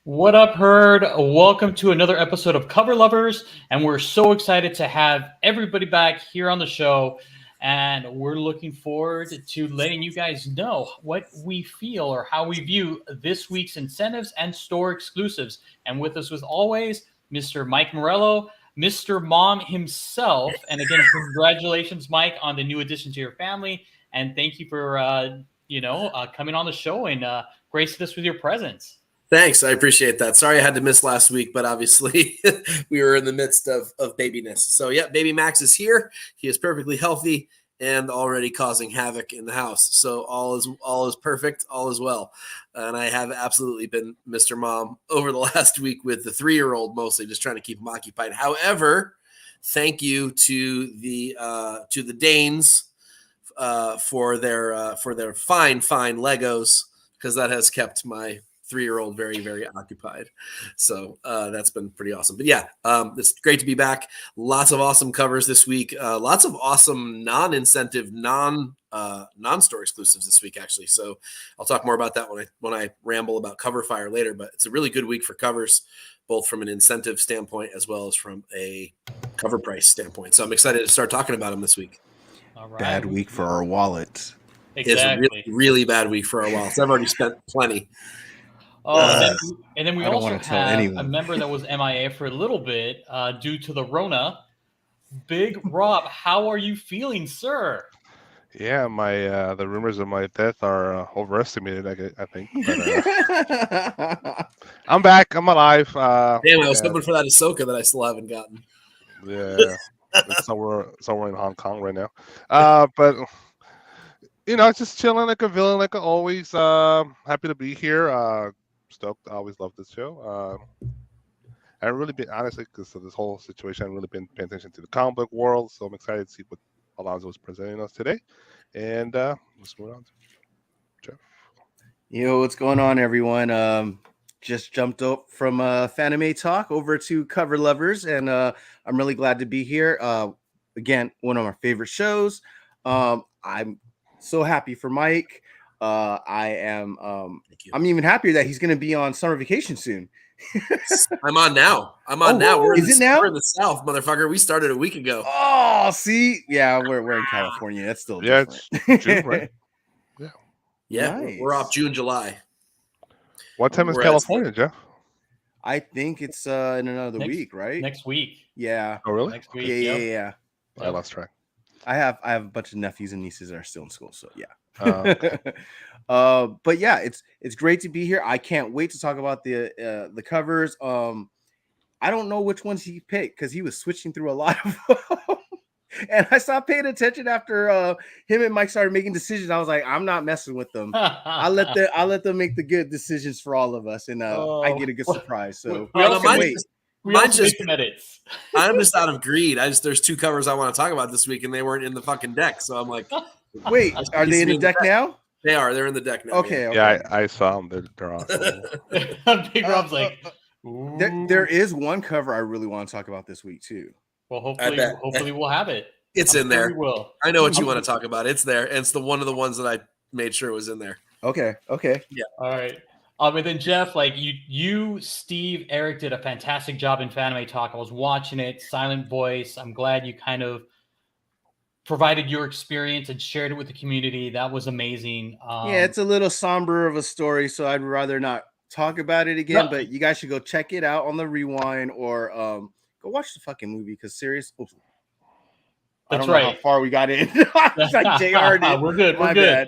What up, Herd? Welcome to another episode of Cover Lovers, and we're so excited to have everybody back here on the show. And we're looking forward to letting you guys know what we feel or how we view this week's incentives and store exclusives. And with us, as always, Mr. Mike Morello, Mr. Mom himself. And again, congratulations, Mike, on the new addition to your family. And thank you for coming on the show and gracing us with your presence. Thanks. I appreciate that. Sorry I had to miss last week, but obviously we were in the midst of babyness. So, yeah, baby Max is here. He is perfectly healthy and already causing havoc in the house. So all is perfect. All is well. And I have absolutely been Mr. Mom over the last week with the 3-year-old, mostly just trying to keep him occupied. However, thank you to the Danes for their fine Legos, because that has kept my 3-year-old very, very occupied. So that's been pretty awesome. But yeah, it's great to be back. Lots of awesome covers this week. Lots of awesome non-incentive, non-store exclusives this week, actually. So I'll talk more about that when I ramble about Cover Fire later. But it's a really good week for covers, both from an incentive standpoint as well as from a cover price standpoint. So I'm excited to start talking about them this week. All right. Bad week for our wallets. Exactly. It's a really, really bad week for our wallets. I've already spent plenty. Oh, and then we also have anyone. a member that was MIA for a little bit due to the Rona. Big Rob, how are you feeling, sir? Yeah, the rumors of my death are overestimated, I think. But, I'm back. I'm alive. Damn, I was hoping for that Ahsoka that I still haven't gotten. Yeah, it's somewhere in Hong Kong right now. But just chilling like a villain, like always. Happy to be here. Stoked. I always love this show. I've really been, honestly, because of this whole situation, I've really been paying attention to the comic book world. So I'm excited to see what Alonzo is presenting us today. And let's move on to Jeff. Yo, what's going on, everyone? Just jumped up from Fanime Talk over to Cover Lovers, and I'm really glad to be here. Again, one of my favorite shows. I'm so happy for Mike. I'm even happier that he's going to be on summer vacation soon. I'm on now. Now. We're now? We're in the South, motherfucker. We started a week ago. Oh, see, yeah, we're in California. That's still different. It's June, right? Yeah, Nice. we're off June, July. What time is California, Jeff? I think it's in another week, right? Next week. Yeah. Oh, really? Next week. Yeah. I lost track. I have a bunch of nephews and nieces that are still in school, so yeah. Okay. But yeah, it's great to be here. I can't wait to talk about the covers. I don't know which ones he picked because he was switching through a lot of them. And I stopped paying attention after him and Mike started making decisions. I was like, I'm not messing with them. I'll let them make the good decisions for all of us, and I get a good surprise. So Mine's just edits. I'm just out of greed. There's 2 covers I want to talk about this week, and they weren't in the fucking deck. So I'm like, wait, are they in the deck now? They are. They're in the deck now. Okay. Yeah, I saw them. They're awesome. Big Rob's like, there is one cover I really want to talk about this week too. Well, hopefully we'll have it. It's in there. We will. I know what you want to talk about. It's there, and it's one of the ones that I made sure was in there. Okay. Yeah. All right. And then Jeff, like you, Steve, Eric did a fantastic job in Fanime Talk. I was watching it, silent voice. I'm glad you kind of provided your experience and shared it with the community. That was amazing. Yeah, it's a little somber of a story, so I'd rather not talk about it again. No. But you guys should go check it out on the rewind or go watch the fucking movie because serious. Oops. I don't know how far we got in. It's like JR did. We're good. We're good.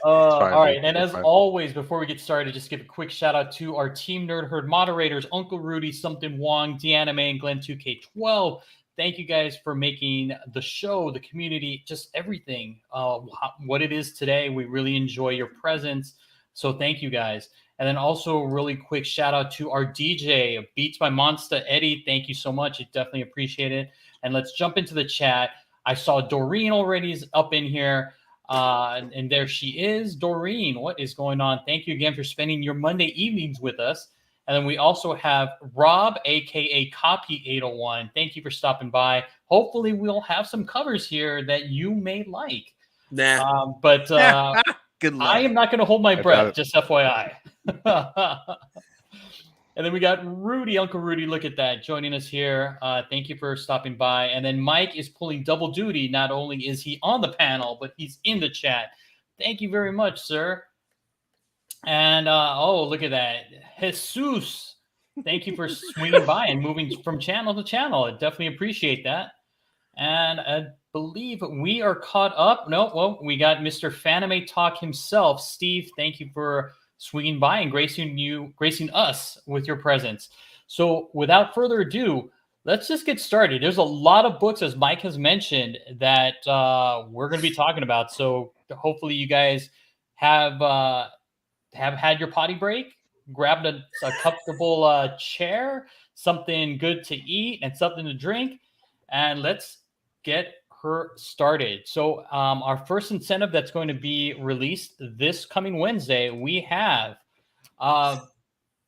All right. And as always, before we get started, just give a quick shout out to our Team Nerd Herd moderators, Uncle Rudy, Something Wong, Deanime, and Glenn 2K12. Thank you guys for making the show, the community, just everything what it is today. We really enjoy your presence. So thank you guys. And then also a really quick shout out to our DJ, Beats by Monster, Eddie. Thank you so much. I definitely appreciate it. And let's jump into the chat. I saw Doreen already is up in here. And there she is. Doreen, what is going on? Thank you again for spending your Monday evenings with us. And then we also have Rob, a.k.a. Copy 801. Thank you for stopping by. Hopefully we'll have some covers here that you may like. Nah. But good luck. I am not going to hold my breath, just FYI. And then we got Rudy, Uncle Rudy. Look at that, joining us here. Thank you for stopping by. And then Mike is pulling double duty. Not only is he on the panel, but he's in the chat. Thank you very much, sir. And oh, look at that, Jesus. Thank you for swinging by and moving from channel to channel. I definitely appreciate that. And I believe we are caught up. No, well, we got Mr. Fanime Talk himself. Steve, thank you for swinging by and gracing us with your presence. So without further ado, let's just get started. There's a lot of books, as Mike has mentioned, that we're going to be talking about. So hopefully you guys have had your potty break, grabbed a comfortable chair, something good to eat, and something to drink, and let's get her started. So our first incentive that's going to be released this coming Wednesday, we have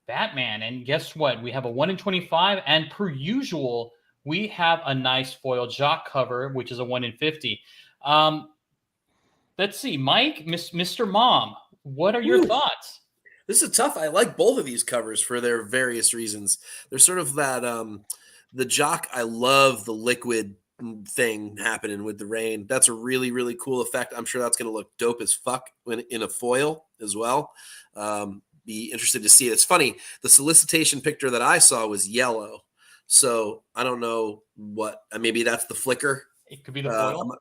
Batman. And guess what? We have a 1 in 25, and per usual, we have a nice foil jock cover, which is a 1 in 50. Let's see, Mike, Mr. Mom, what are your thoughts? This is tough. I like both of these covers for their various reasons. There's sort of that the jock. I love the liquid thing happening with the rain. That's a really, really cool effect. I'm sure that's going to look dope as fuck in a foil as well. Be interested to see it. It's funny. The solicitation picture that I saw was yellow. So I don't know what, maybe that's the flicker. It could be the foil.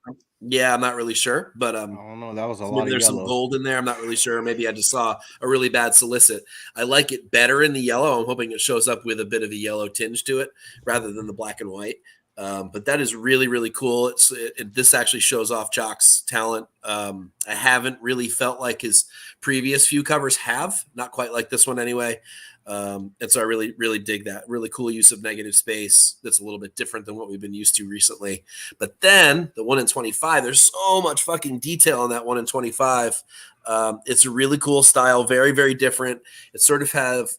I'm not really sure, but I don't know. That was a lot. Maybe there's some gold in there. I'm not really sure. Maybe I just saw a really bad solicit. I like it better in the yellow. I'm hoping it shows up with a bit of a yellow tinge to it rather than the black and white. But that is really, really cool. This actually shows off Jock's talent. I haven't really felt like his previous few covers have, not quite like this one anyway. And so I really, really dig that. Really cool use of negative space. That's a little bit different than what we've been used to recently. But then the 1 in 25, there's so much fucking detail on that 1 in 25. It's a really cool style, very, very different. It sort of have,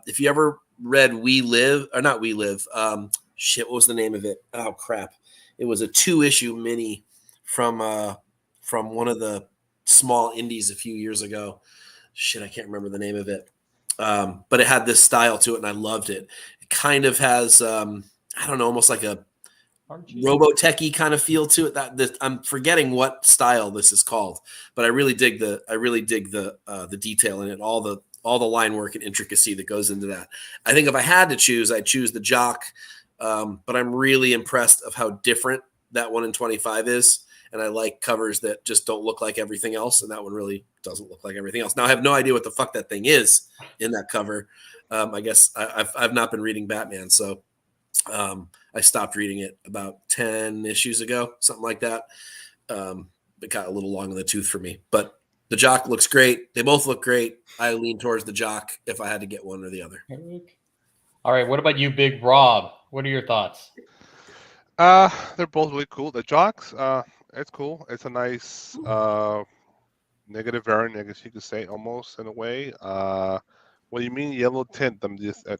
if you ever read We Live, or not We Live, what was the name of it? Oh crap. It was a 2-issue mini from one of the small indies a few years ago. I can't remember the name of it. But it had this style to it, and I loved it. It kind of has, I don't know, almost like a Robotech-y kind of feel to it. That I'm forgetting what style this is called, but I really dig the detail in it, all the line work and intricacy that goes into that. I think if I had to choose, I'd choose the Jock, but I'm really impressed of how different that 1 in 25 is. And I like covers that just don't look like everything else. And that one really doesn't look like everything else. Now, I have no idea what the fuck that thing is in that cover. I guess I've not been reading Batman. So I stopped reading it about 10 issues ago, something like that. It got a little long in the tooth for me. But the Jock looks great. They both look great. I lean towards the Jock if I had to get one or the other. All right. What about you, Big Rob? What are your thoughts? They're both really cool. The Jocks, it's cool. It's a nice negative variant, I guess you could say, almost in a way. What do you mean yellow tint? I'm just is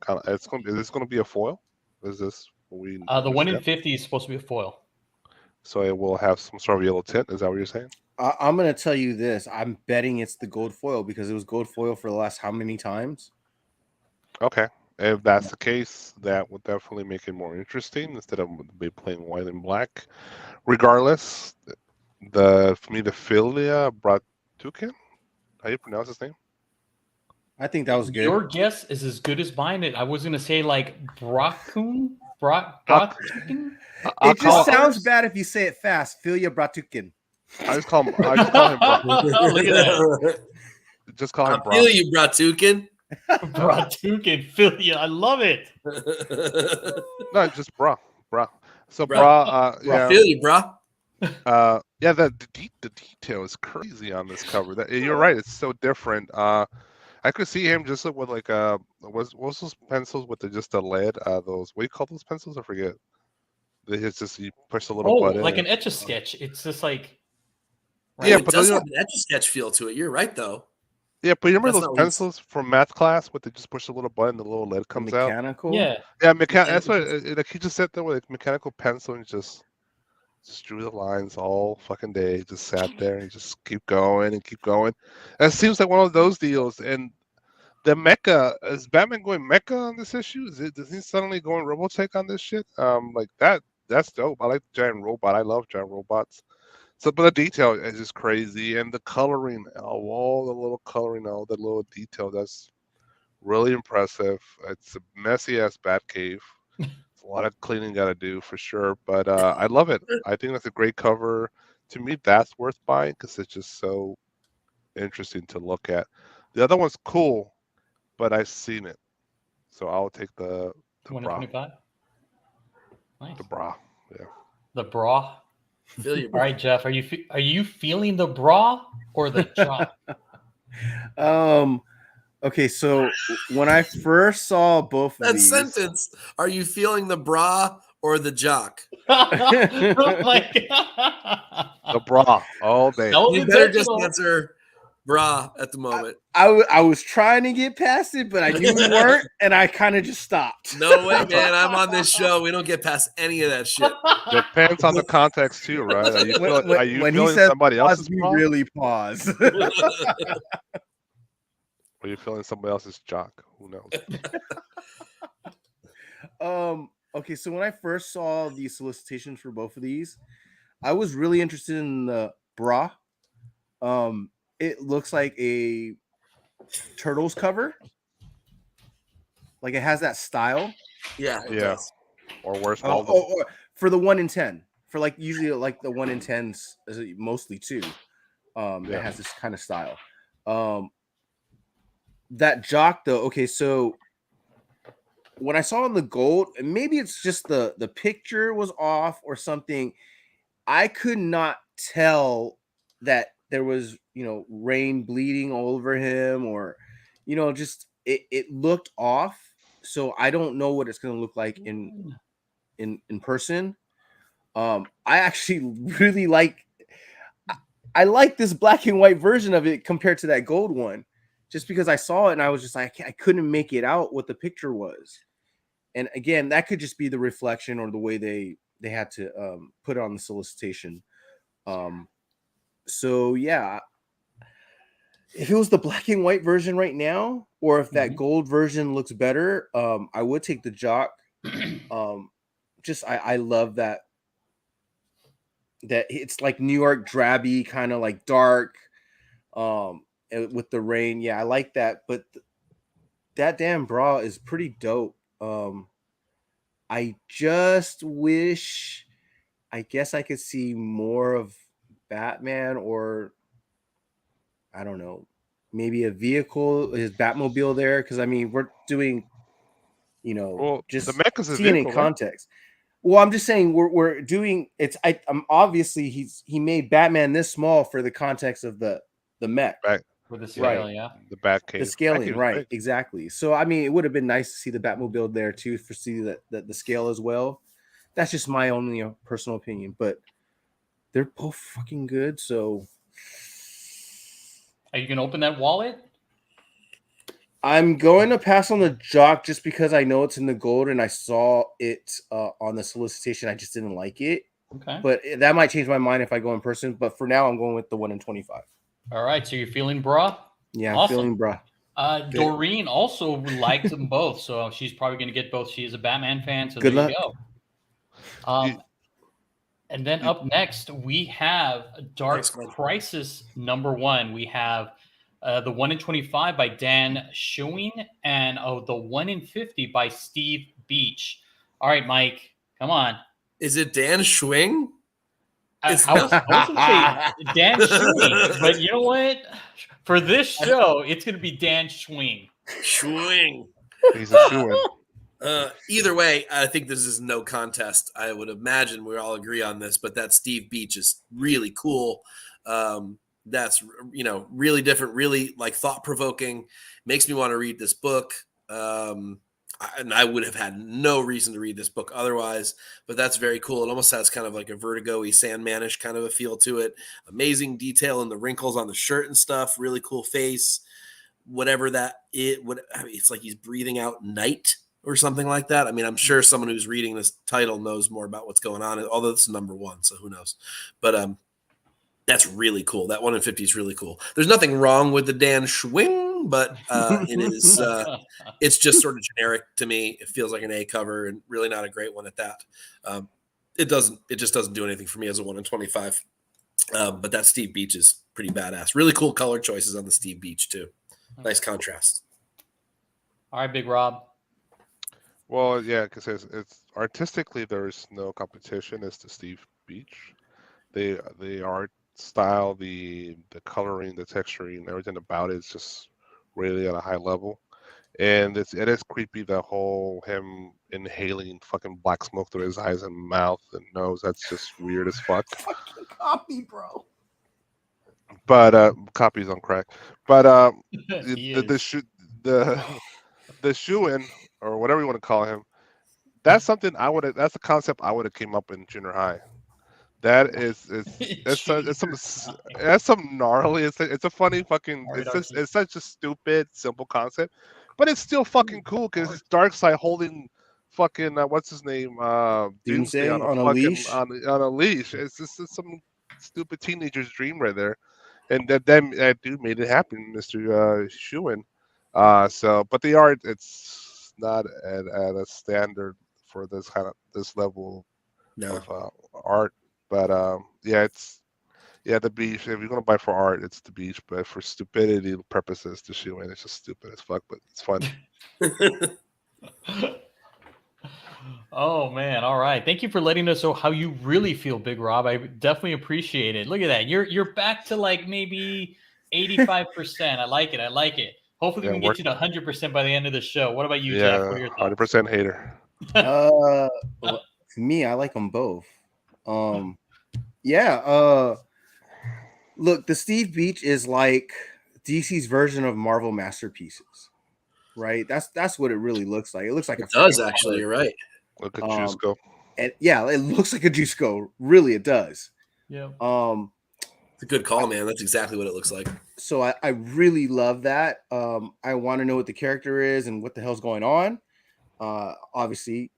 this going to be a foil? Is this what we? The 1 in 50 is supposed to be a foil. So it will have some sort of yellow tint. Is that what you're saying? I'm going to tell you this. I'm betting it's the gold foil because it was gold foil for the last how many times? Okay. If that's the case, that would definitely make it more interesting instead of be plain white and black. Regardless, for me, the Philia Bratukin, how do you pronounce his name? I think that was good. Your guess is as good as mine. I was going to say like Bratukin. It just sounds bad if you say it fast. Philia Bratukin. I just call him Bratukin. Look at that. Just call him I feel you, Bratukin. Bratukin, Philia. I love it. No, just bra. So bra, yeah. I feel you, bra. Yeah, the detail is crazy on this cover. You're right, it's so different. I could see him just with like what's those pencils with just the lead? Those, what do you call those pencils? I forget. It's just you push a little button. Like an Etch-a-Sketch. It's just like right? Yeah, but it does have an Etch-a-Sketch feel to it. You're right, though. Yeah, but you remember those pencils from math class where they just push a little button, the little lead comes out? Mechanical? Yeah. Yeah, mechanical. That's what like he just sat there with a mechanical pencil and just drew the lines all fucking day. Just sat there and just keep going and keep going. And it seems like one of those deals. And The mecha, is Batman going mecha on this issue? Does he suddenly going Robotech on this shit? Like that's dope. I like giant robot. I love giant robots. So, but the detail is just crazy, and the coloring, all the little coloring, all the little detail, that's really impressive. It's a messy ass Batcave. It's a lot of cleaning got to do for sure, but I love it. I think that's a great cover. To me, that's worth buying because it's just so interesting to look at. The other one's cool, but I've seen it, so I'll take the bra. 125. Nice. The bra, yeah. The bra. Feel you, All right, Jeff. Are you feeling the bra or the jock? Okay, so when I first saw both of that these, sentence, are you feeling the bra or the jock? Oh my God. The bra all day. You better just answer bra at the moment. I was trying to get past it, but I knew we weren't, and I kind of just stopped. No way, man. I'm on this show. We don't get past any of that shit. Depends on the context too, right? Are you when feeling he says somebody pause, else's we bra? really pause. Are you feeling somebody else's jock? Who knows? Okay, so when I first saw the solicitations for both of these, I was really interested in the bra. It looks like a Turtles cover. Like it has that style. Yeah, it Yeah. does. Or worse, or for the 1 in 10. For like usually like the 1 in 10s, mostly two. It has this kind of style. That jock though, okay, so when I saw in the gold, and maybe it's just the picture was off or something, I could not tell that there was, rain bleeding all over him, or just it looked off. So I don't know what it's going to look like in person. I actually really like this black and white version of it compared to that gold one, just because I saw it and I was just like, I couldn't make it out what the picture was. And again, that could just be the reflection or the way they had to put it on the solicitation. So yeah, if it was the black and white version right now, or if that gold version looks better, I would take the jock. I love that it's like New York drabby, kind of like dark, with the rain. Yeah, I like that. But that damn bra is pretty dope. I just wish, I guess I could see more of Batman, or I don't know, maybe a vehicle, his Batmobile there. Because I mean, we're doing, just the mech is a seeing vehicle, in context. Right? Well, I'm just saying we're doing it's. I'm obviously he made Batman this small for the context of the mech. Right. With the scale, right. The Batcave. The scaling, right? Big. Exactly. So I mean, it would have been nice to see the Batmobile there too, for see that the scale as well. That's just my only personal opinion, but they're both fucking good. So, are you gonna open that wallet? I'm going to pass on the jock just because I know it's in the gold and I saw it on the solicitation. I just didn't like it. Okay. But that might change my mind if I go in person. But for now, I'm going with the 1 in 25. All right. So you're feeling bra? Yeah, I'm awesome. feeling bra. Doreen also liked them both, so she's probably going to get both. She is a Batman fan, so good there luck. You go. And then up next, we have Dark Crisis #1. We have the 1 in 25 by Dan Schwing and the 1 in 50 by Steve Beach. All right, Mike, come on. Is it Dan Schwing? I was going to say Dan Schwing, but you know what? For this show, it's going to be Dan Schwing. Schwing. He's a shoo-in. Either way, I think this is no contest. I would imagine we all agree on this, but that Steve Beach is really cool. That's, really different, really like thought-provoking. Makes me want to read this book. And I would have had no reason to read this book otherwise, but that's very cool. It almost has kind of like a Vertigo-y, Sandman-ish kind of a feel to it. Amazing detail in the wrinkles on the shirt and stuff. Really cool face. Whatever that is, it's like he's breathing out night or something like that. I mean, I'm sure someone who's reading this title knows more about what's going on, although this is #1, so who knows. But that's really cool. That 1 in 50 is really cool. There's nothing wrong with the Dan Schwing thing, but it is. It's just sort of generic to me. It feels like an A cover, and really not a great one at that. It just doesn't do anything for me as a 1 in 25. But that Steve Beach is pretty badass. Really cool color choices on the Steve Beach too. Nice contrast. All right, Big Rob. Well, yeah, because it's artistically there's no competition as to Steve Beach. The art style, the coloring, the texturing, everything about it is just really at a high level. And it is creepy, the whole him inhaling fucking black smoke through his eyes and mouth and nose. That's just weird as fuck. Fucking copy, bro. But copies on crack. But the shoe-in, or whatever you want to call him, that's something that's a concept I would have came up in junior high. That's some gnarly. It's a funny fucking. It's such a stupid, simple concept, but it's still fucking cool because it's Darkseid holding fucking what's his name, Doomsday on a leash. On a leash. It's some stupid teenager's dream right there, and that dude made it happen, Mr. Schuin. But the art, it's not at a standard for this level of art. But the Beach. If you're gonna buy for art, it's the Beach. But for stupidity purposes, the shoe in, it's just stupid as fuck. But it's fun. Oh man! All right, thank you for letting us know how you really feel, Big Rob. I definitely appreciate it. Look at that. You're back to like maybe 85%. I like it. Hopefully, we can get you to 100% by the end of the show. What about you, Jeff? What are your thoughts? 100% hater. Well, to me, I like them both. Look, the Steve Beach is like DC's version of Marvel Masterpieces, right? That's what it really looks like. It looks like it does actually. You're right. Look at Juiceco. And yeah, it looks like a Juiceco. Really, it does. Yeah. It's a good call, man. That's exactly what it looks like. So I really love that. I want to know what the character is and what the hell's going on. Obviously,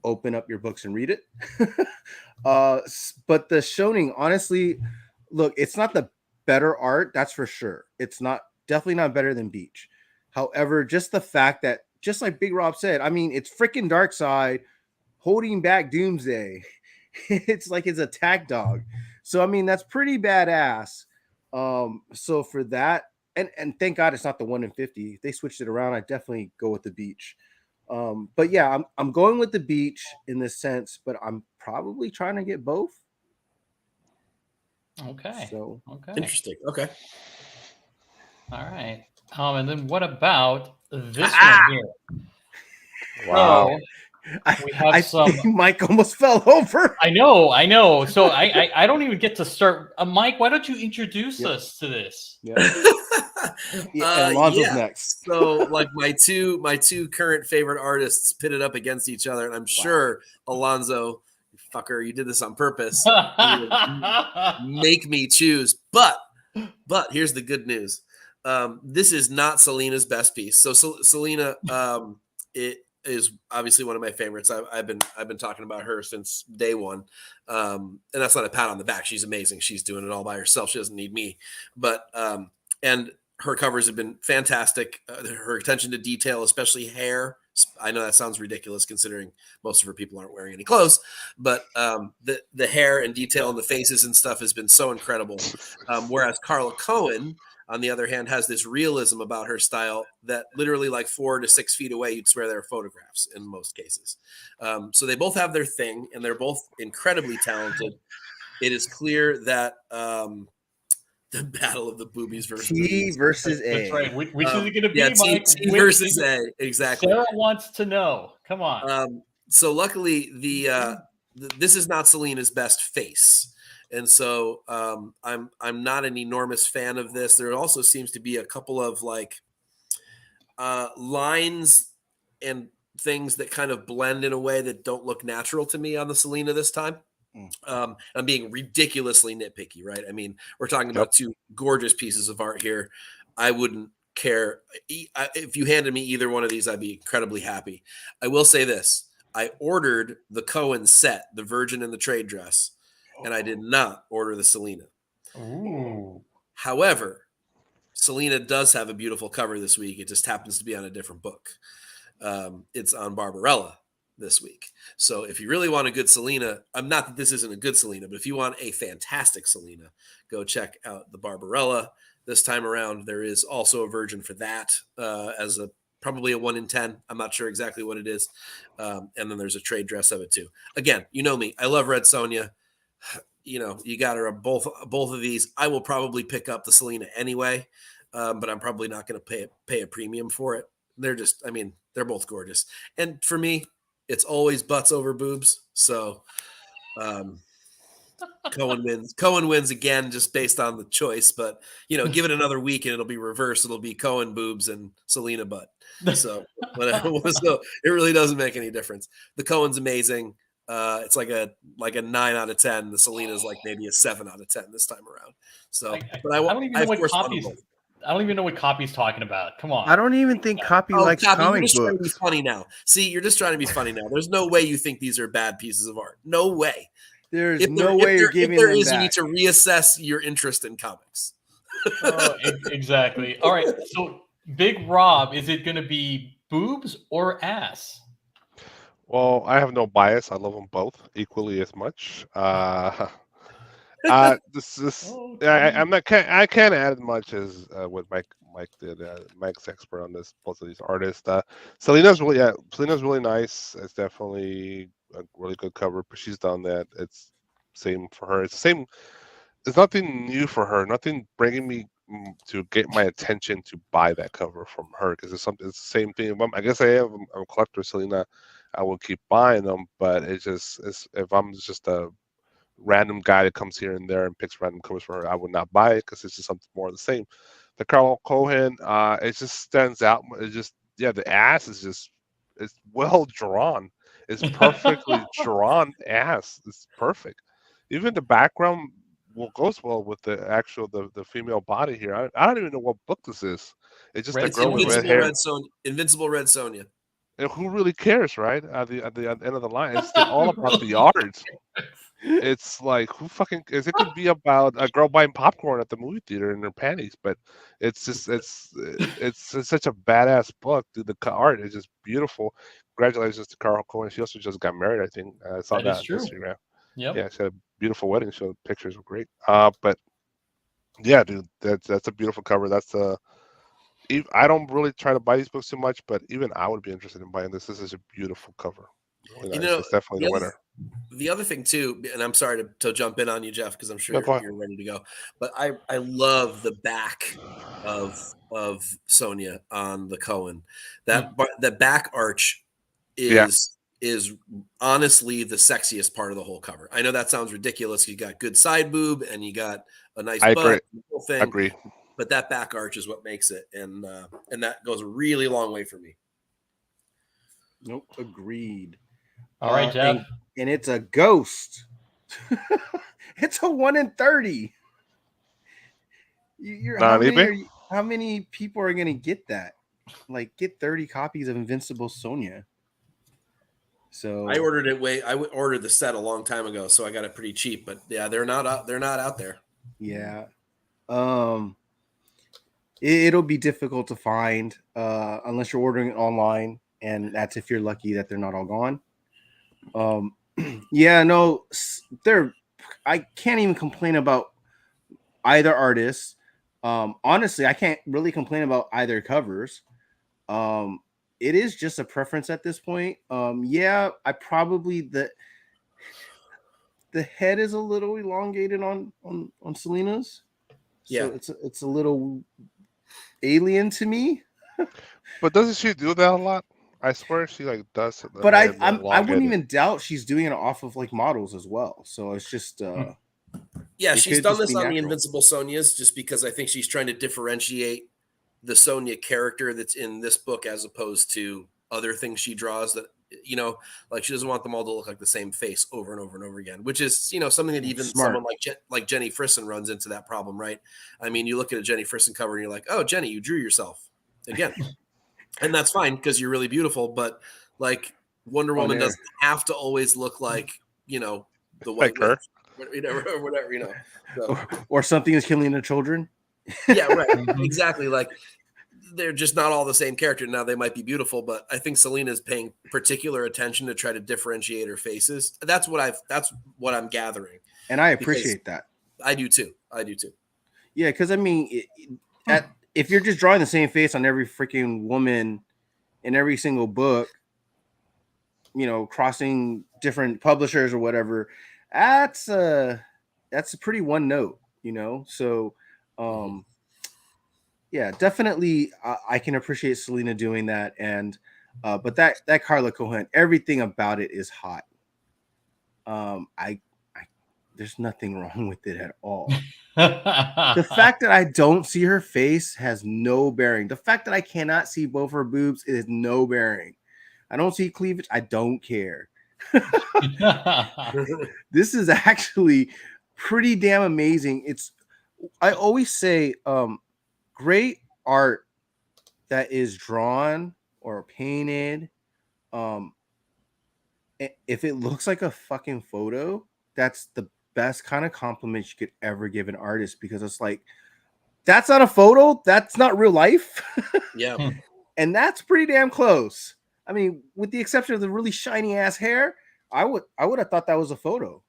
open up your books and read it. But the Shoning, honestly, look, it's not the better art, that's for sure. It's definitely not better than Beach. However, just the fact that, just like Big Rob said, I mean, it's freaking Darkseid holding back Doomsday. It's like his attack dog. So I mean, that's pretty badass. So for that, and thank God it's not the 1 in 50. If they switched it around, I'd definitely go with the Beach. But yeah, I'm going with the Beach in this sense, but I'm probably trying to get both. Okay. So interesting. Okay. All right. And then what about this one here? Wow. We have think Mike almost fell over. I know. So I don't even get to start. Mike, why don't you introduce us to this? Yeah. Alonzo's next. So like my two current favorite artists pitted up against each other, and I'm sure Alonzo, fucker, you did this on purpose. Make me choose. But here's the good news. This is not Selina's best piece. So Selina, it is obviously one of my favorites. I've been talking about her since day one. And that's not a pat on the back. She's amazing. She's doing it all by herself. She doesn't need me. But and her covers have been fantastic. Her attention to detail, especially hair. I know that sounds ridiculous considering most of her people aren't wearing any clothes, but the hair and detail and the faces and stuff has been so incredible. Whereas Carla Cohen, on the other hand, has this realism about her style that literally like 4 to 6 feet away, you'd swear they're photographs in most cases. So they both have their thing, and they're both incredibly talented. It is clear that the battle of the boobies versus T versus A. That's right. Which is it going to be, Mike? T versus A. Exactly. Sarah wants to know. Come on. So luckily, this is not Selina's best face. And so I'm not an enormous fan of this. There also seems to be a couple of like lines and things that kind of blend in a way that don't look natural to me on the Selina this time. I'm being ridiculously nitpicky, right? I mean, we're talking about two gorgeous pieces of art here. I wouldn't care if you handed me either one of these. I'd be incredibly happy. I will say this. I ordered the Cohen set, the Virgin and the Trade Dress, and I did not order the Selina. Ooh. However, Selena does have a beautiful cover this week. It just happens to be on a different book. It's on Barbarella this week. So if you really want a good Selena, I'm not that this isn't a good Selena, but if you want a fantastic Selena, go check out the Barbarella this time around. There is also a version for that as probably a 1 in 10. I'm not sure exactly what it is. And then there's a trade dress of it too. Again, you know me. I love Red Sonja. You know, you got her on both of these. I will probably pick up the Selena anyway, but I'm probably not going to pay a premium for it. They're just, I mean, they're both gorgeous. And for me, it's always butts over boobs. So Cohen wins. Cohen wins again, just based on the choice. But, you know, give it another week and it'll be reversed. It'll be Cohen boobs and Selena butt. So, so it really doesn't make any difference. The Cohen's amazing. It's like a 9 out of 10. The Selena's like maybe a 7 out of 10 this time around. So, I don't even know what Copy's talking about. Come on. I don't even think Copy likes Copy, comic you're just books. trying to be funny now. See, you're just trying to be funny now. There's no way you think these are bad pieces of art. No way. There's no way you're giving them back. You need to reassess your interest in comics. Exactly. All right. So, Big Rob, is it going to be boobs or ass? Well, I have no bias. I love them both equally as much. I can't add as much as what Mike did. Mike's expert on this, both of these artists. Selena's really nice. It's definitely a really good cover. But she's done that. It's same for her. It's the same. There's nothing new for her. Nothing bringing me to get my attention to buy that cover from her, because it's the same thing. I guess I'm a collector, Selena. I will keep buying them, but if I'm just a random guy that comes here and there and picks random covers for her, I would not buy it because it's just something more of the same. The Carl Cohen, it just stands out. The ass is it's well drawn. It's perfectly drawn ass. It's perfect. Even the background goes well with the female body here. I don't even know what book this is. It's just a girl with red hair. Invincible Red Sonja. And who really cares, right? At the end of the line, it's all about the art. It's like, who fucking is? It could be about a girl buying popcorn at the movie theater in her panties, but it's such a badass book. Dude, the art is just beautiful. Congratulations to Carl Cohen. She also just got married, I think. I saw that on Instagram. Yep. Yeah, she had a beautiful wedding. So the pictures were great. But yeah, dude, that's a beautiful cover. I don't really try to buy these books too much, but even I would be interested in buying this. This is a beautiful cover. Really nice. It's definitely the winner. The other thing too, and I'm sorry to jump in on you, Jeff, because I'm sure you're ready to go. But I love the back of Sonja on the Cohen. That back arch is honestly the sexiest part of the whole cover. I know that sounds ridiculous. You got good side boob and you got a nice butt. I agree. But that back arch is what makes it, and that goes a really long way for me. Nope, agreed. All right, Jeff. And it's a ghost. It's a 1 in 30. How many people are gonna get that? Like, get 30 copies of Invincible Sonja. So I ordered it I ordered the set a long time ago, so I got it pretty cheap. But yeah, they're not out there. Yeah. It'll be difficult to find unless you're ordering it online, and that's if you're lucky that they're not all gone. I can't even complain about either artist. Honestly, I can't really complain about either covers. It is just a preference at this point. I probably the head is a little elongated on Selena's. So it's a little alien to me. But doesn't she do that a lot? I swear she does it. But I wouldn't even doubt she's doing it off of models as well. So it's just she's done this on the Invincible Sonjas just because I think she's trying to differentiate the Sonja character that's in this book as opposed to other things she draws that, she doesn't want them all to look like the same face over and over and over again, which is, something that even someone like Jenny Frison runs into that problem, right? I mean, you look at a Jenny Frison cover and you're like, oh, Jenny, you drew yourself again. And that's fine because you're really beautiful, but Wonder Woman doesn't have to always look like, the white her. Witch, or whatever, So. Or something is killing the children. Yeah, right. Exactly. Like they're just not all the same character. Now they might be beautiful, but I think Selina's paying particular attention to try to differentiate her faces. That's what I'm gathering. And I appreciate that. I do too. Yeah, because I mean, if you're just drawing the same face on every freaking woman in every single book, crossing different publishers or whatever, that's a pretty one note, So, yeah, definitely, I can appreciate Selina doing that, and but that Carla Cohen, everything about it is hot. I there's nothing wrong with it at all. The fact that I don't see her face has no bearing. The fact that I cannot see both her boobs is no bearing. I don't see cleavage. I don't care. This is actually pretty damn amazing. I always say, great art that is drawn or painted, if it looks like a fucking photo, that's the best kind of compliment you could ever give an artist, because it's like, that's not a photo, that's not real life. Yeah. And that's pretty damn close. I mean, with the exception of the really shiny ass hair, I would have thought that was a photo.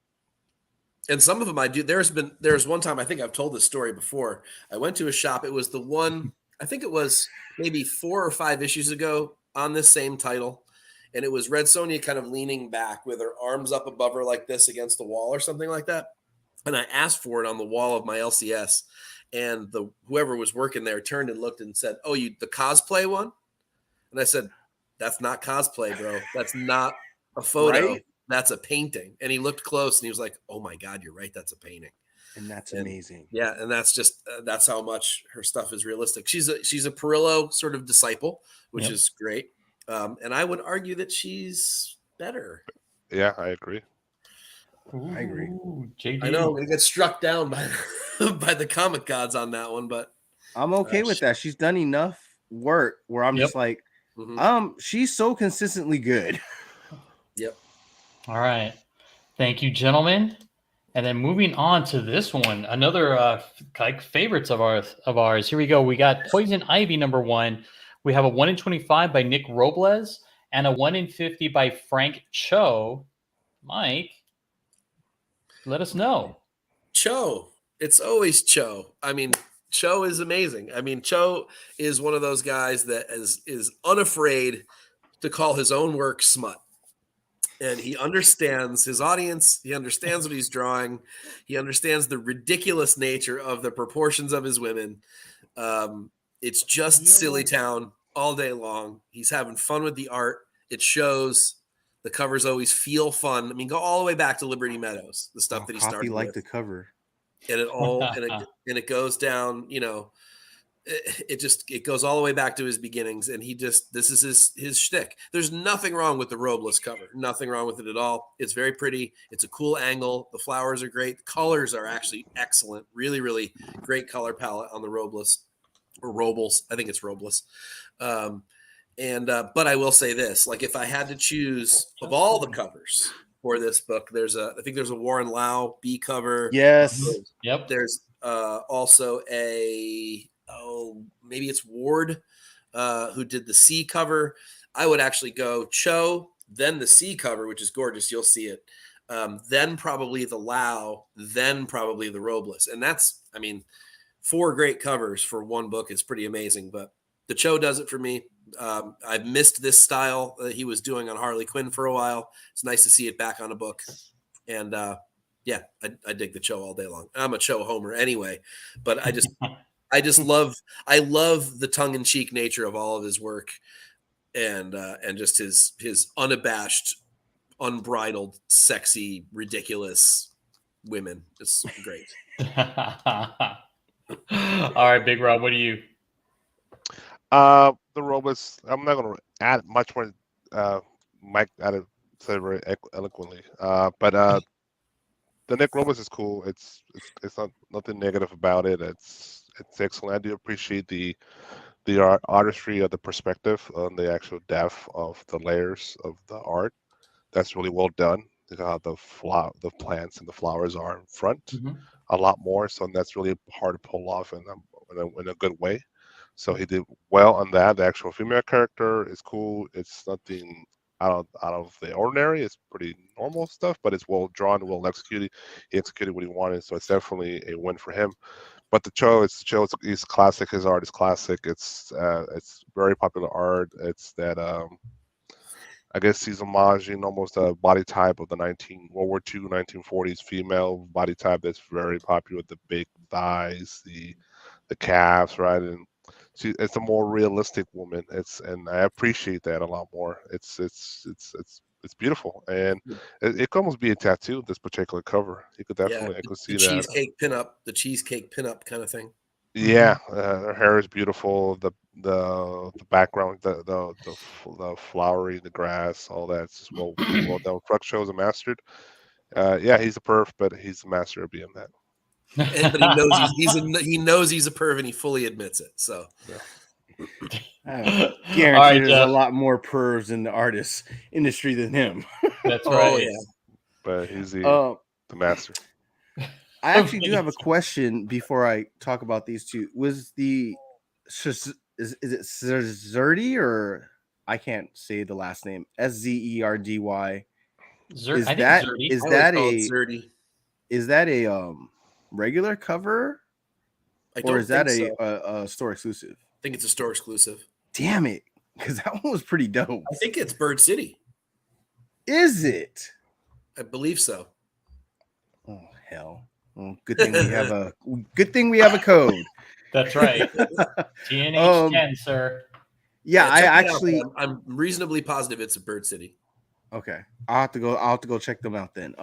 And some of them I do. There's one time, I think I've told this story before. I went to a shop. It was the one, I think it was maybe 4 or 5 issues ago on this same title. And it was Red Sonja kind of leaning back with her arms up above her like this against the wall or something like that. And I asked for it on the wall of my LCS. And whoever was working there turned and looked and said, "Oh, the cosplay one?" And I said, "That's not cosplay, bro. That's not a photo. Right? That's a painting." And he looked close and he was like, "Oh my God, you're right. That's a painting." And that's amazing. Yeah. And that's just, that's how much her stuff is realistic. She's a Perillo sort of disciple, which is great. And I would argue that she's better. Yeah, I agree. Ooh, I agree. JD. I know I'm going to get struck down by the comic gods on that one, but I'm okay with that. She's done enough work where I'm just like, she's so consistently good. Yep. All right. Thank you, gentlemen. And then moving on to this one, another like favorites of ours. Here we go. We got Poison Ivy #1. We have a 1 in 25 by Nick Robles and a 1 in 50 by Frank Cho. Mike, let us know. Cho. It's always Cho. I mean, Cho is amazing. I mean, Cho is one of those guys that is unafraid to call his own work smut. And he understands his audience. He understands what he's drawing. He understands the ridiculous nature of the proportions of his women. It's just silly town all day long. He's having fun with the art. It shows. The covers always feel fun. I mean, go all the way back to Liberty Meadows, the stuff that he started with. The cover. And it goes down, it goes all the way back to his beginnings, and this is his shtick. There's nothing wrong with the Robles cover. Nothing wrong with it at all. It's very pretty. It's a cool angle. The flowers are great. The colors are actually excellent. Really, really great color palette on the Robles, or Robles. I think it's Robles. But I will say this, like, if I had to choose of all the covers for this book, I think there's a Warren Lau B cover. Yes. Yep. There's also maybe it's Ward who did the C cover. I would actually go Cho, then the C cover, which is gorgeous. You'll see it. Then probably the Lau, then probably the Robles. And that's, 4 great covers for one book is pretty amazing. But the Cho does it for me. I've missed this style that he was doing on Harley Quinn for a while. It's nice to see it back on a book. And I dig the Cho all day long. I'm a Cho homer anyway, but I love the tongue-in-cheek nature of all of his work, and just his unabashed, unbridled, sexy, ridiculous women. It's great. All right, Big Rob, what do you? The Robles, I'm not going to add much more. Mike added said very eloquently, but the Nick Robles is cool. It's not nothing negative about it. It's excellent. I do appreciate the artistry of the perspective on the actual depth of the layers of the art. That's really well done. How the plants and the flowers are in front, a lot more. So that's really hard to pull off, and I'm in a good way. So he did well on that. The actual female character is cool. It's nothing out of the ordinary. It's pretty normal stuff, but it's well drawn, well executed. He executed what he wanted, so it's definitely a win for him. But the show is classic. His art is classic. It's very popular art. It's that I guess he's homaging almost a body type of the World War II 1940s female body type that's very popular with the big thighs, the calves, right? And it's a more realistic woman. And I appreciate that a lot more. It's beautiful, and it could almost be a tattoo. This particular cover, you could definitely I could see the cheesecake pinup kind of thing. Yeah, her hair is beautiful. The background, the flowery, the grass, all that's just well done. Fruck shows a mastered. Yeah, he's a perf, but he's a master of being that. But he knows he knows he's a perv, and he fully admits it. So, I guarantee there's a lot more pervs in the artist industry than him. That's right. Oh, yeah. But he's the master. I actually do have a question before I talk about these two. Was is it Zerdy, or I can't say the last name, Zerdy? Is that a regular cover, or is that a store exclusive? I think it's a store exclusive. Damn it, because that one was pretty dope. I think it's Bird City. Is it? I believe so. Oh hell. Well, good thing we have a code. That's right. TNH 10, sir. Yeah, I'm reasonably positive it's a Bird City. Okay. I'll have to go check them out then.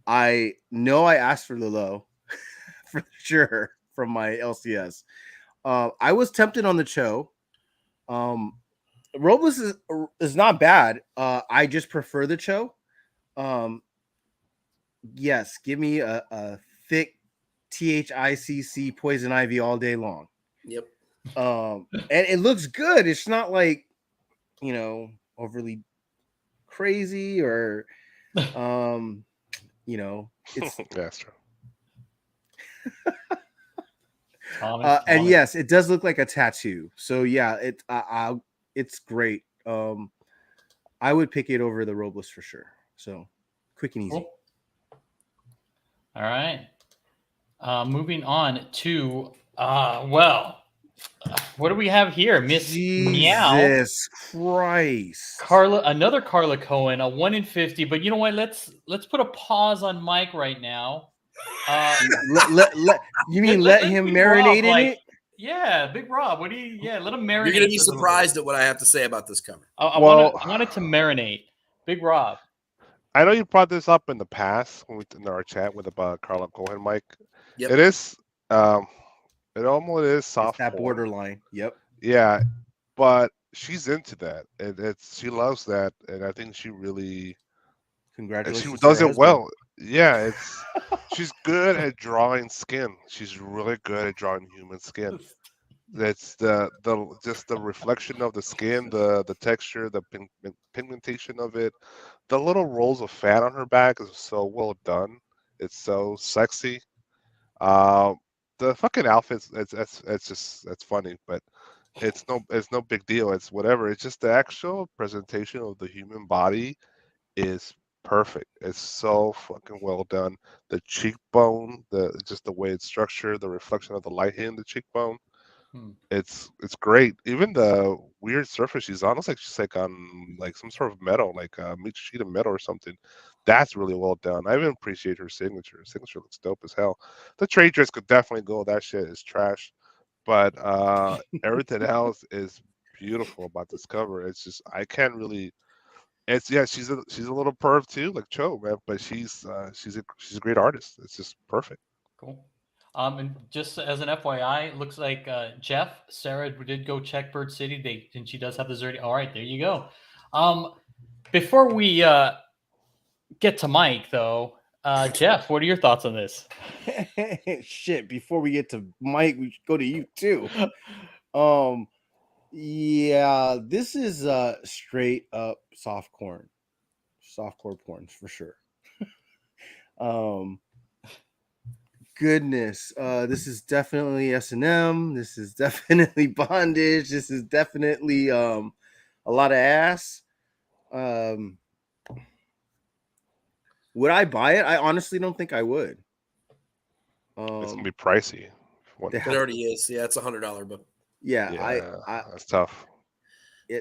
I know I asked for the low for sure from my LCS. I was tempted on the show. Robles is not bad. I just prefer the show. Yes, give me a thick THICC Poison Ivy all day long. Yep. And it looks good. It's not like, overly crazy or it's that's true. And yes, it does look like a tattoo. So yeah, it's great. I would pick it over the Robles for sure. So quick and easy. Cool. All right. Moving on to what do we have here? Miss Meow. Jesus Christ. Another Carla Cohen, a 1 in 50. But you know what? Let's put a pause on Mike right now. Let him marinate in it? Yeah, Big Rob. Let him marinate. You're gonna be surprised at what I have to say about this cover. I want it to marinate. Big Rob. I know you brought this up in the past in our chat with about Carla Cohen, Mike. Yep. It is it almost is soft. It's that borderline. Yep. Yeah, but she's into that, and she loves that, and I think she really congratulations. She does it well. Yeah, she's good at drawing skin. She's really good at drawing human skin. That's just the reflection of the skin, the texture, the pigmentation of it. The little rolls of fat on her back is so well done. It's so sexy. The fucking outfits, it's funny, but it's no big deal. It's whatever. It's just the actual presentation of the human body is perfect. It's so fucking well done. The cheekbone, just the way it's structured, the reflection of the light hitting the cheekbone. It's great. Even the weird surface she's on, looks like she's like on like some sort of metal, like a sheet of metal or something. That's really well done. I even appreciate her signature. Her signature looks dope as hell. The trade dress could definitely go. That shit is trash. But everything else is beautiful about this cover. It's just I can't really. She's a little perv too, like Cho, man. But she's a great artist. It's just perfect. Cool. And just as an FYI, it looks like Sarah did go check Bird City. And she does have the Zerdy. All right, there you go. Before we get to Mike, though, Jeff, what are your thoughts on this? Shit, before we get to Mike, we should go to you too. Yeah, this is straight up softcore porn for sure. goodness. This is definitely S&M. This is definitely bondage. This is definitely a lot of ass. Would I buy it? I honestly don't think I would. It's gonna be pricey. It already is. Yeah, it's $100 book. Yeah, that's tough.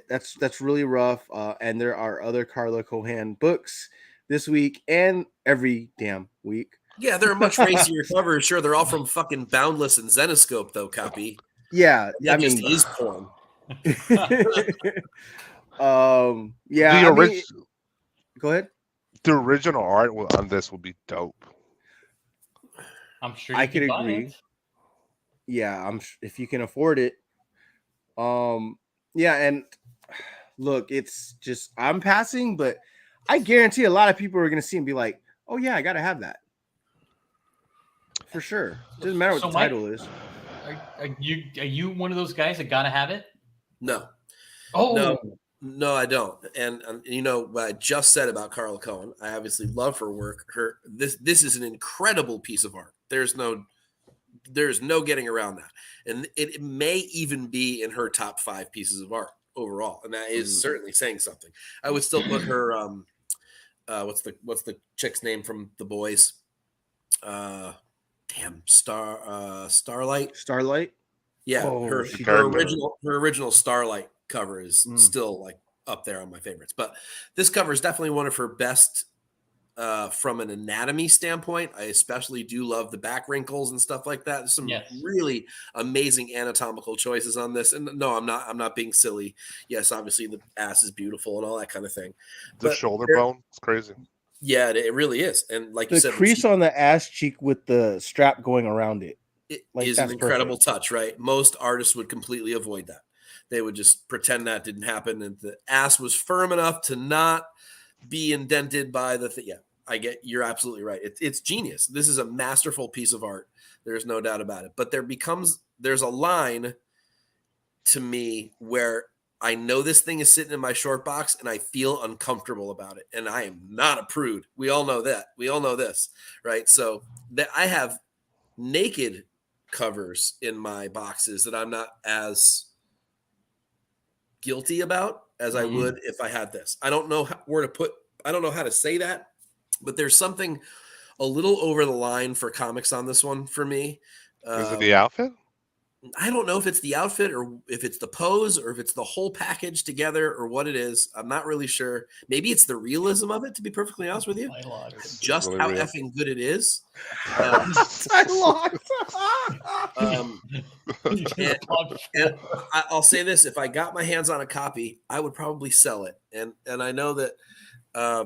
That's really rough. And there are other Carla Cohan books this week and every damn week. Yeah, they're much racier covers. Sure, they're all from fucking Boundless and Zenoscope, though, copy. Yeah, that I mean, is porn. Yeah, go ahead. The original art on this will be dope. I'm sure I could agree. Yeah, if you can afford it. Yeah, and look, it's just I'm passing, but I guarantee a lot of people are going to see and be like, "Oh yeah, I got to have that." For sure. Doesn't matter what the title is. Are you one of those guys that got to have it? No. Oh. No, I don't. And you know what I just said about Carla Cohen. I obviously love her work. This is an incredible piece of art. There's no getting around that. And it may even be in her top 5 pieces of art overall. And that is certainly saying something. I would still put her what's the chick's name from The Boys? Starlight. Starlight? Yeah, her original Starlight cover is still like up there on my favorites. But this cover is definitely one of her best from an anatomy standpoint. I especially do love the back wrinkles and stuff like that. There's some really amazing anatomical choices on this. And no, I'm not being silly. Yes, obviously the ass is beautiful and all that kind of thing. The shoulder bone, it's crazy. Yeah, it really is. And like you said, the crease on the ass cheek with the strap going around it. It is an incredible touch, right? Most artists would completely avoid that. They would just pretend that didn't happen, and the ass was firm enough to not be indented by the thing. Yeah, you're absolutely right. It's genius. This is a masterful piece of art. There's no doubt about it. But there's a line to me where I know this thing is sitting in my short box and I feel uncomfortable about it. And I am not a prude. We all know that. We all know this, right? So that I have naked covers in my boxes that I'm not as guilty about as I would if I had this. I don't know I don't know how to say that, but there's something a little over the line for comics on this one for me. Is it the outfit? I don't know if it's the outfit or if it's the pose or if it's the whole package together or what it is. I'm not really sure. Maybe it's the realism of it, to be perfectly honest with you. Just really how real. Effing good it is. And I'll say this: if I got my hands on a copy, I would probably sell it. And I know that I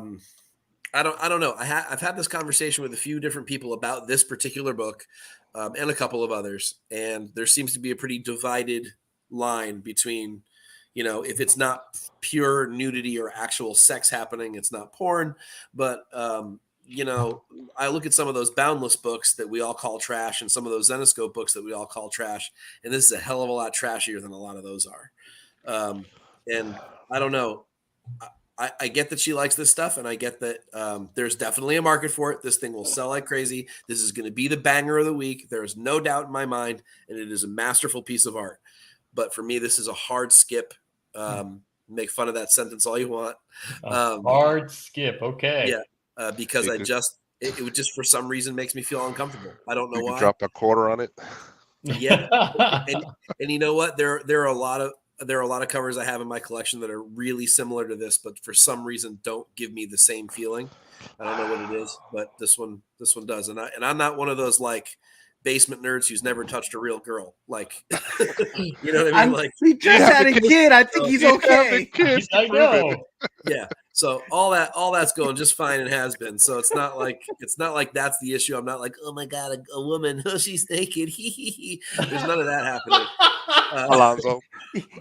don't know. I've had this conversation with a few different people about this particular book. And a couple of others. And there seems to be a pretty divided line between, if it's not pure nudity or actual sex happening, it's not porn. But, I look at some of those Boundless books that we all call trash and some of those Zenoscope books that we all call trash. And this is a hell of a lot trashier than a lot of those are. And I don't know. I get that she likes this stuff, and I get that there's definitely a market for it. This thing will sell like crazy. This is going to be the banger of the week. There is no doubt in my mind, and it is a masterful piece of art. But for me, this is a hard skip. Make fun of that sentence all you want. Hard skip, okay. Yeah, because it would just for some reason makes me feel uncomfortable. I don't know why. Dropped a quarter on it. Yeah, and you know what? There are a lot of covers I have in my collection that are really similar to this, but for some reason don't give me the same feeling. I don't know what it is, but this one does. And I'm not one of those like basement nerds who's never touched a real girl. Like, you know what I mean? He just had a kid. I think he's okay. I know. Yeah. So all that's going just fine and has been. So it's not like that's the issue. I'm not like, oh my God, a woman, oh, she's naked. There's none of that happening. Alonzo.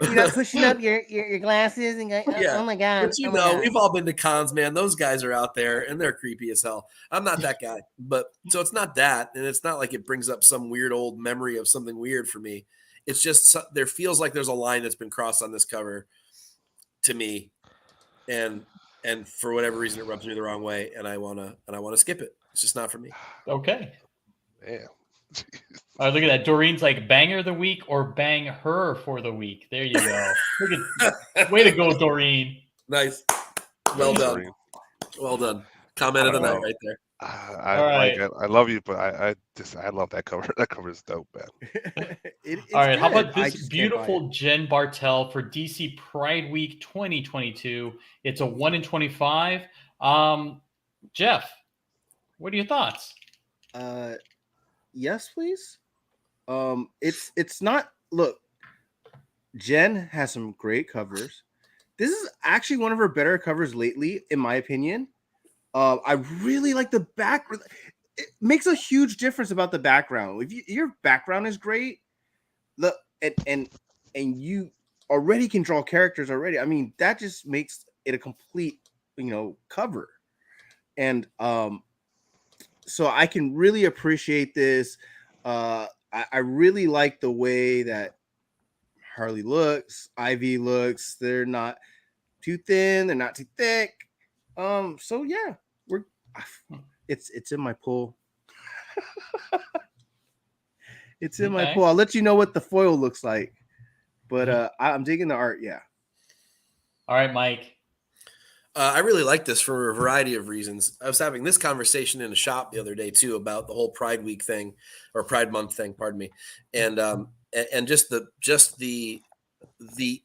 You're not pushing up your glasses and going, oh my God. But we've all been to cons, man. Those guys are out there and they're creepy as hell. I'm not that guy. But so it's not that. And it's not like it brings up some weird old memory of something weird for me. It's just there feels like there's a line that's been crossed on this cover to me. And for whatever reason, it rubs me the wrong way, and I wanna skip it. It's just not for me. Okay. Yeah. All right, look at that. Doreen's like banger of the week or bang her for the week. There you go. Look at, way to go, Doreen. Nice. Well done. Doreen. Well done. Comment of the night right there. Mike, I love you, but I love that cover. That cover is dope, man. All right, how about this beautiful Jen Bartel for DC Pride Week 2022? It's a 1 in 25. Jeff, what are your thoughts? Yes, please. It's not. Look, Jen has some great covers. This is actually one of her better covers lately, in my opinion. I really like the background. It makes a huge difference about the background. If your background is great, look, and you already can draw characters already. I mean, that just makes it a complete, cover. And so I can really appreciate this. I really like the way that Harley looks, Ivy looks. They're not too thin, they're not too thick. So yeah, it's in my pool. It's in my pool. I'll let you know what the foil looks like. But I'm digging the art, yeah. All right, Mike. I really like this for a variety of reasons. I was having this conversation in a shop the other day too about the whole Pride Week thing or Pride Month thing, pardon me. And just the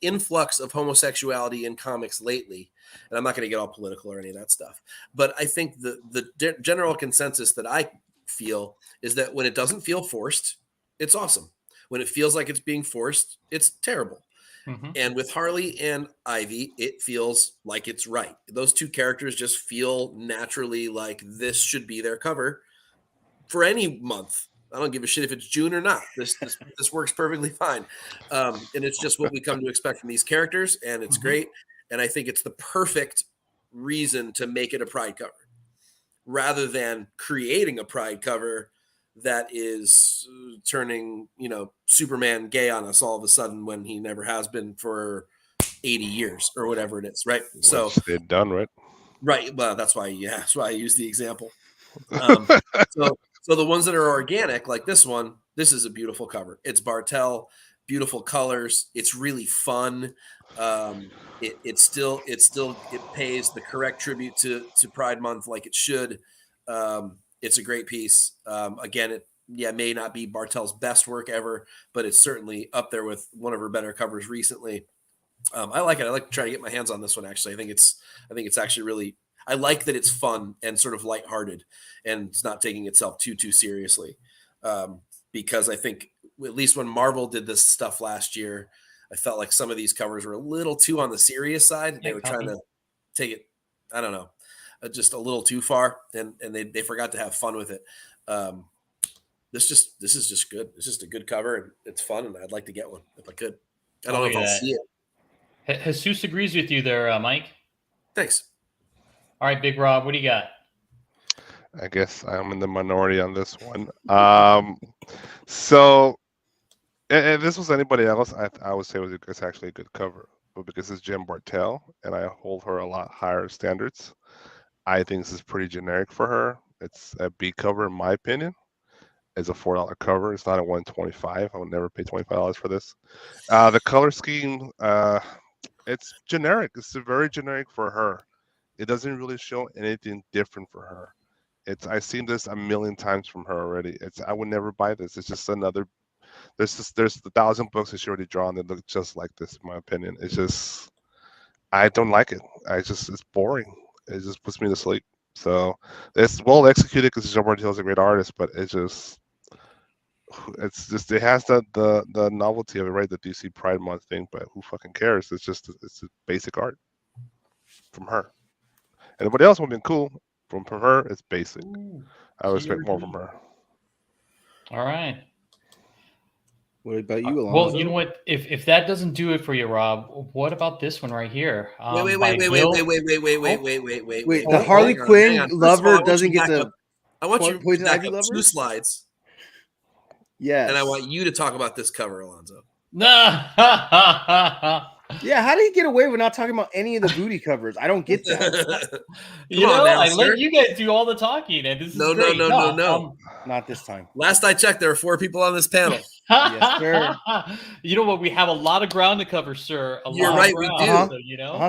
influx of homosexuality in comics lately. And I'm not going to get all political or any of that stuff, but I think the general consensus that I feel is that when it doesn't feel forced, it's awesome. When it feels like it's being forced, it's terrible. Mm-hmm. And with Harley and Ivy, it feels like it's right. Those two characters just feel naturally like this should be their cover for any month. I don't give a shit if it's June or not. This works perfectly fine. And it's just what we come to expect from these characters, and it's great. And I think it's the perfect reason to make it a Pride cover rather than creating a Pride cover that is turning, Superman gay on us all of a sudden when he never has been for 80 years or whatever it is, right? So they're done, right? Right. Well, that's why I use the example. So the ones that are organic, like this one, this is a beautiful cover. It's Bartel, beautiful colors. It's really fun. It pays the correct tribute to Pride Month like it should. It's a great piece. Again, it may not be Bartel's best work ever, but it's certainly up there with one of her better covers recently. I like it. I like to try to get my hands on this one. Actually, I think it's actually really. I like that it's fun and sort of lighthearted, and it's not taking itself too seriously. Because I think at least when Marvel did this stuff last year, I felt like some of these covers were a little too on the serious side. They were trying to take it, I don't know, just a little too far, and they forgot to have fun with it. This is just good. It's just a good cover, and it's fun, and I'd like to get one if I could. I don't know if I'll see it. Jesus agrees with you there, Mike. Thanks. All right, Big Rob, what do you got? I guess I'm in the minority on this one. So, if this was anybody else, I would say it's actually a good cover. But because it's Jen Bartel, and I hold her a lot higher standards, I think this is pretty generic for her. It's a B cover, in my opinion. It's a $4 cover. It's not a $125. I would never pay $25 for this. The color scheme, it's generic. It's very generic for her. It doesn't really show anything different for her. I've seen this a million times from her already. I would never buy this. It's just another. There's 1,000 books that she already drawn that look just like this, in my opinion. It's just, I don't like it. It's boring. It just puts me to sleep. So it's well executed because Jen Bartel is a great artist, but it has the novelty of it, right? The DC Pride Month thing, but who fucking cares? It's a basic art from her. Anybody else would have been cool. From her, it's basic. I expect more from her. All right. What about you, Alonzo? Well, you know what? If that doesn't do it for you, Rob, what about this one right here? Wait. The Harley Quinn lover doesn't get the. I want you to back up 2 slides. Yeah. And I want you to talk about this cover, Alonzo. Nah. Yeah, how did he get away with not talking about any of the booty covers? I don't get that. I let you guys do all the talking, and this is great. No. Not this time. Last I checked, there are 4 people on this panel. Yes, sir. You know what? We have a lot of ground to cover, sir. You're right, we do. So,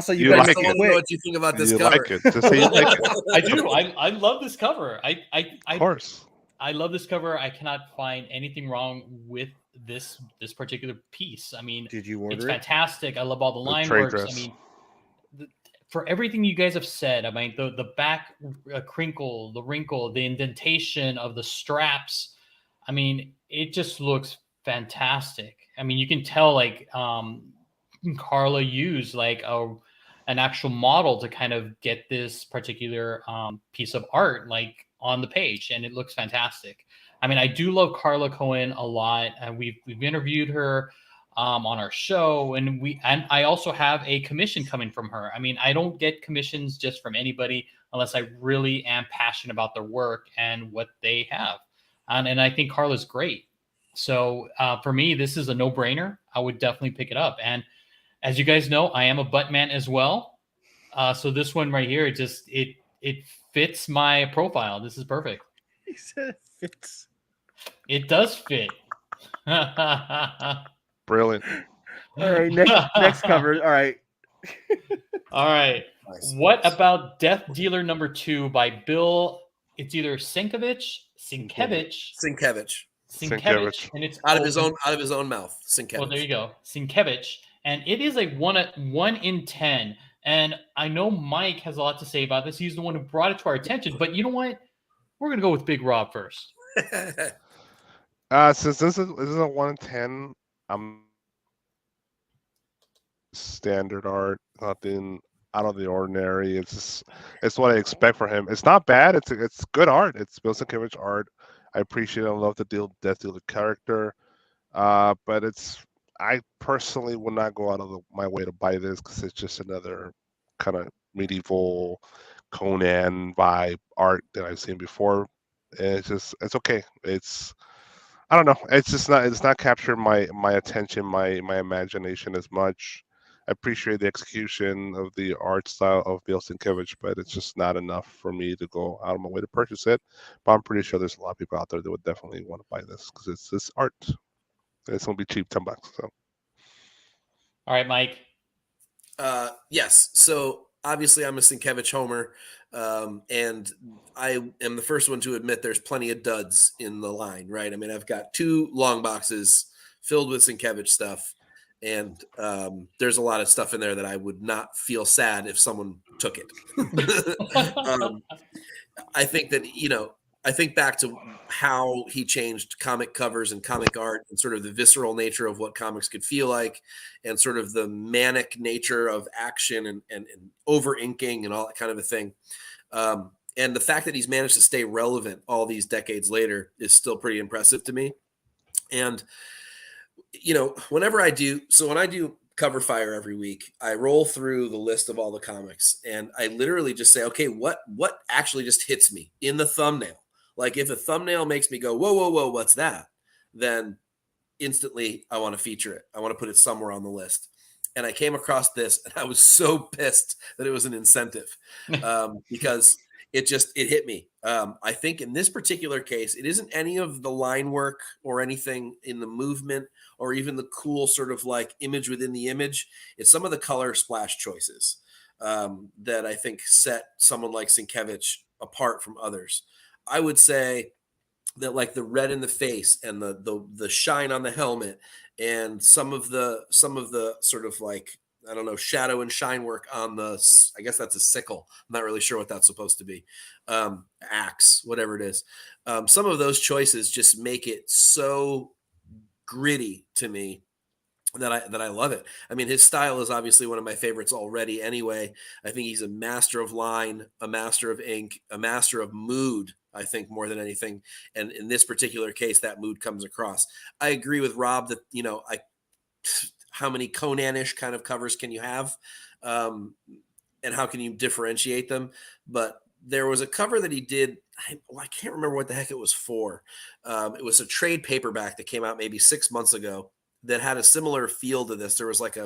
so you better know what you think about this cover. Like it. Just say you like it. I do. I love this cover. Of course. I love this cover. I cannot find anything wrong with this particular piece. I mean, did you order it's it? Fantastic. I love all the line works. Dress. I mean, for everything you guys have said, I mean, the back crinkle, the wrinkle, the indentation of the straps. I mean, it just looks fantastic. I mean, you can tell like Carla used like an actual model to kind of get this particular piece of art like on the page, and it looks fantastic. I mean, I do love Carla Cohen a lot, and we've interviewed her on our show, and I also have a commission coming from her. I mean, I don't get commissions just from anybody unless I really am passionate about their work and what they have, and I think Carla's great. So for me, this is a no-brainer. I would definitely pick it up, and as you guys know, I am a butt man as well. So this one right here, it fits my profile. This is perfect. He said it fits. It does fit. Brilliant. All right, next cover. All right. All right. Nice. What about Death Dealer number 2 by Bill? It's either Sienkiewicz, and it's out of his own mouth. Sienkiewicz. Well, there you go, Sienkiewicz, and it is a 1 in 10. And I know Mike has a lot to say about this. He's the one who brought it to our attention. But you know what? We're gonna go with Big Rob first. Since this is a 1 in 10, I'm standard art, nothing out of the ordinary. It's what I expect from him. It's not bad. It's good art. It's Bill Sienkiewicz art. I appreciate it. I love the Death Dealer character. But I personally will not go out of my way to buy this because it's just another kind of medieval Conan vibe art that I've seen before. It's okay. I don't know. It's not capturing my attention, my imagination as much. I appreciate the execution of the art style of Bill Sienkiewicz, but it's just not enough for me to go out of my way to purchase it. But I'm pretty sure there's a lot of people out there that would definitely want to buy this because it's this art. It's gonna be cheap, $10. So, all right, Mike. Yes. So obviously, I'm a Sienkiewicz homer, and I am the first one to admit there's plenty of duds in the line, right? I mean, I've got 2 long boxes filled with Sienkiewicz stuff, and there's a lot of stuff in there that I would not feel sad if someone took it. I think that I think back to how he changed comic covers and comic art and sort of the visceral nature of what comics could feel like and sort of the manic nature of action and over inking and all that kind of a thing. And the fact that he's managed to stay relevant all these decades later is still pretty impressive to me. And, when I do Cover Fire every week, I roll through the list of all the comics and I literally just say, okay, what actually just hits me in the thumbnail? Like if a thumbnail makes me go, whoa, what's that? Then instantly I want to feature it. I want to put it somewhere on the list. And I came across this and I was so pissed that it was an incentive because it hit me. I think in this particular case, it isn't any of the line work or anything in the movement or even the cool sort of like image within the image. It's some of the color splash choices that I think set someone like Sienkiewicz apart from others. I would say that like the red in the face and the shine on the helmet and some of the sort of like, I don't know, shadow and shine work on I guess that's a sickle. I'm not really sure what that's supposed to be. Axe, whatever it is. Some of those choices just make it so gritty to me that I love it. I mean, his style is obviously one of my favorites already anyway. I think he's a master of line, a master of ink, a master of mood, I think more than anything. And in this particular case, that mood comes across. I agree with Rob that, how many Conan-ish kind of covers can you have? And how can you differentiate them? But there was a cover that he did. I can't remember what the heck it was for. It was a trade paperback that came out maybe 6 months ago that had a similar feel to this. There was like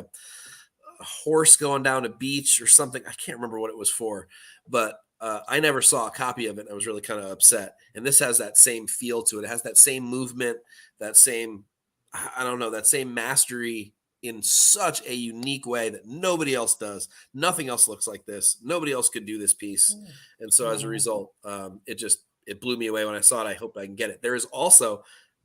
a horse going down a beach or something. I can't remember what it was for, but I never saw a copy of it. I was really kind of upset. And this has that same feel to it. It has that same movement, that same, I don't know, that same mastery in such a unique way that nobody else does. Nothing else looks like this. Nobody else could do this piece. And so as a result, it blew me away when I saw it. I hope I can get it. There is also,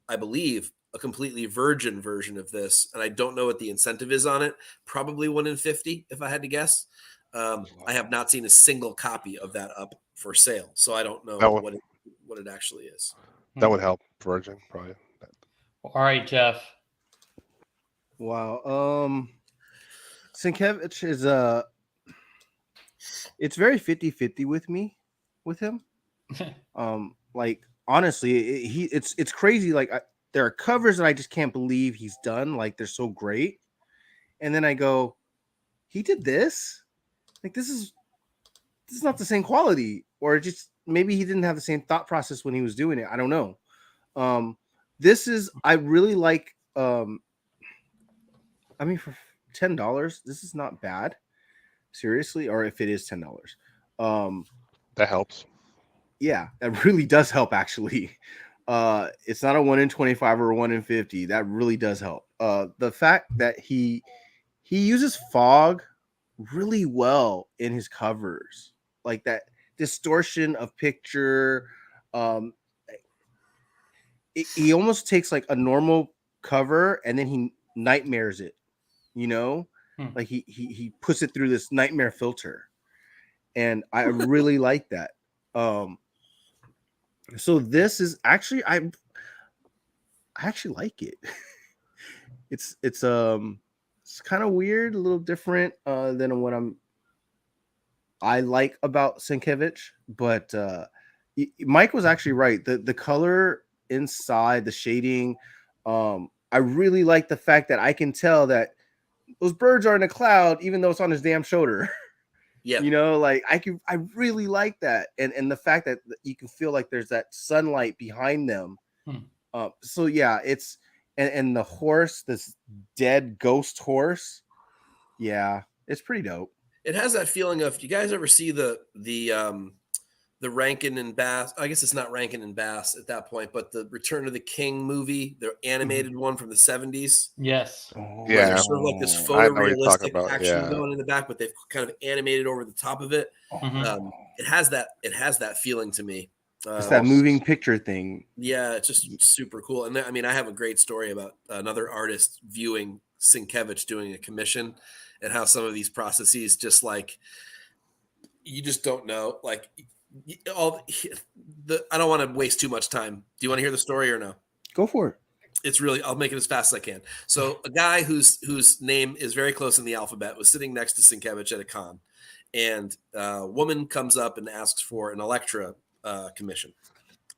I believe, a completely virgin version of this, and I don't know what the incentive is on it. Probably 1 in 50, if I had to guess. I have not seen a single copy of that up for sale, so I don't know what it actually is. That would help Virgin, probably. All right, Jeff. Wow. Sienkiewicz is it's very 50-50 with him. Like honestly, it's crazy. Like there are covers that I just can't believe he's done. Like they're so great, and then I go, he did this. Like this is not the same quality, or just maybe he didn't have the same thought process when he was doing it. I don't know. I really like. I mean, for $10, this is not bad. Seriously, or if it is $10, that helps. Yeah, that really does help. Actually, it's not a 1 in 25 or a 1 in 50. That really does help. The fact that he uses fog really well in his covers, like that distortion of picture. He almost takes like a normal cover and then he nightmares it. Like he puts it through this nightmare filter, and I really like that. So this is actually I actually like it. It's kind of weird, a little different than what I like about Sienkiewicz, but Mike was actually right. The color inside, the shading, I really like the fact that I can tell that those birds are in a cloud, even though it's on his damn shoulder. Yeah. Like I really like that. And the fact that you can feel like there's that sunlight behind them. So yeah, it's, and the horse, this dead ghost horse. Yeah, it's pretty dope. It has that feeling of, do you guys ever see the Rankin and Bass? I guess it's not Rankin and Bass at that point, but the Return of the King movie, the animated one from the 70s. Yes. Yeah. There's sort of like this photorealistic action going in the back, but they've kind of animated over the top of it. It has that feeling to me. It's that moving picture thing. Yeah, it's just super cool. And I mean, I have a great story about another artist viewing Sienkiewicz doing a commission, and how some of these processes just like, you just don't know. Like I don't want to waste too much time. Do you want to hear the story or no? Go for it. It's really, I'll make it as fast as I can. So a guy whose name is very close in the alphabet was sitting next to Sienkiewicz at a con, and a woman comes up and asks for an Electra commission.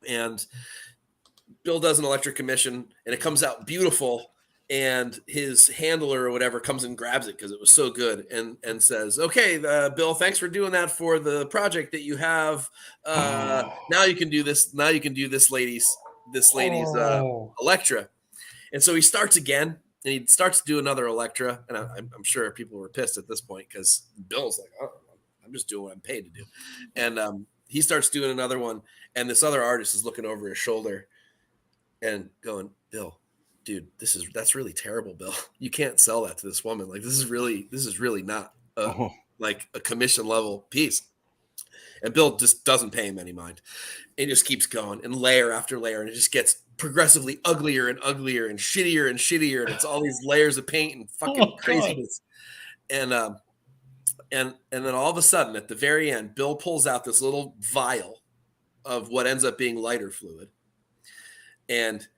And Bill does an Electra commission, and it comes out beautiful. And his handler or whatever comes and grabs it because it was so good, and says, "Okay, Bill, thanks for doing that for the project that you have. Now you can do this. Now you can do this lady's Electra." And so he starts again, and he starts to do another Electra. And I'm sure people were pissed at this point because Bill's like, "Oh, I'm just doing what I'm paid to do." And he starts doing another one, and this other artist is looking over his shoulder and going, "Bill, dude, that's really terrible, Bill. You can't sell that to this woman. Like, this is really not like a commission level piece." And Bill just doesn't pay him any mind. It just keeps going, and layer after layer, and it just gets progressively uglier and uglier and shittier, and it's all these layers of paint and fucking craziness. And then all of a sudden, at the very end, Bill pulls out this little vial of what ends up being lighter fluid, and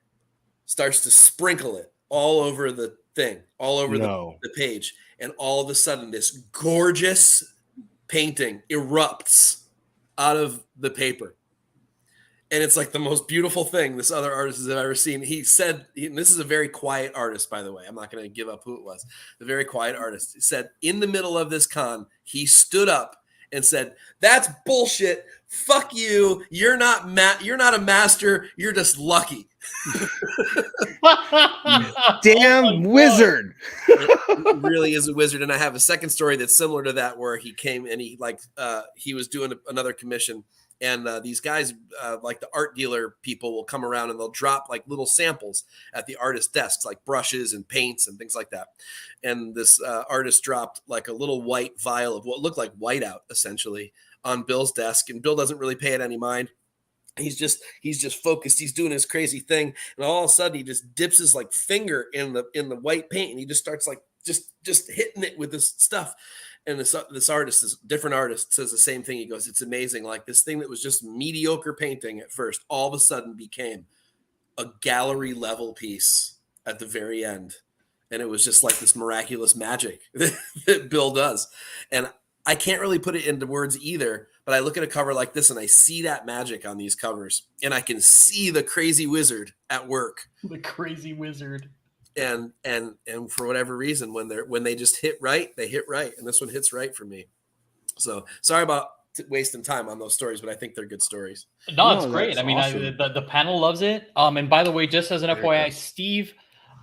starts to sprinkle it all over the thing, all over the page. And all of a sudden, this gorgeous painting erupts out of the paper. And it's like the most beautiful thing this other artist has ever seen. He said, and this is a very quiet artist, by the way. I'm not going to give up who it was. The very quiet artist. He said, in the middle of this con, he stood up and said, "That's bullshit. fuck you. You're not a master. You're just lucky. Damn wizard. It really is a wizard. And I have a second story that's similar to that, where he came and he was doing another commission. And these guys, like the art dealer people, will come around and they'll drop like little samples at the artist desks, like brushes and paints and things like that. And this artist dropped like a little white vial of what looked like whiteout, essentially, on Bill's desk. And Bill doesn't really pay it any mind. He's just focused. He's doing his crazy thing, and all of a sudden he just dips his like finger in the white paint, and he just starts like just hitting it with this stuff. And this different artist, says the same thing. He goes, "It's amazing. Like this thing that was just mediocre painting at first, all of a sudden became a gallery level piece at the very end." And it was just like this miraculous magic that Bill does. And I can't really put it into words either, but I look at a cover like this and I see that magic on these covers, and I can see the crazy wizard at work. The crazy wizard. And for whatever reason, when they just hit right, they hit right. And this one hits right for me. So sorry about wasting time on those stories, but I think they're good stories. No, it's great. I mean, awesome. The panel loves it. And by the way, just as an FYI, Steve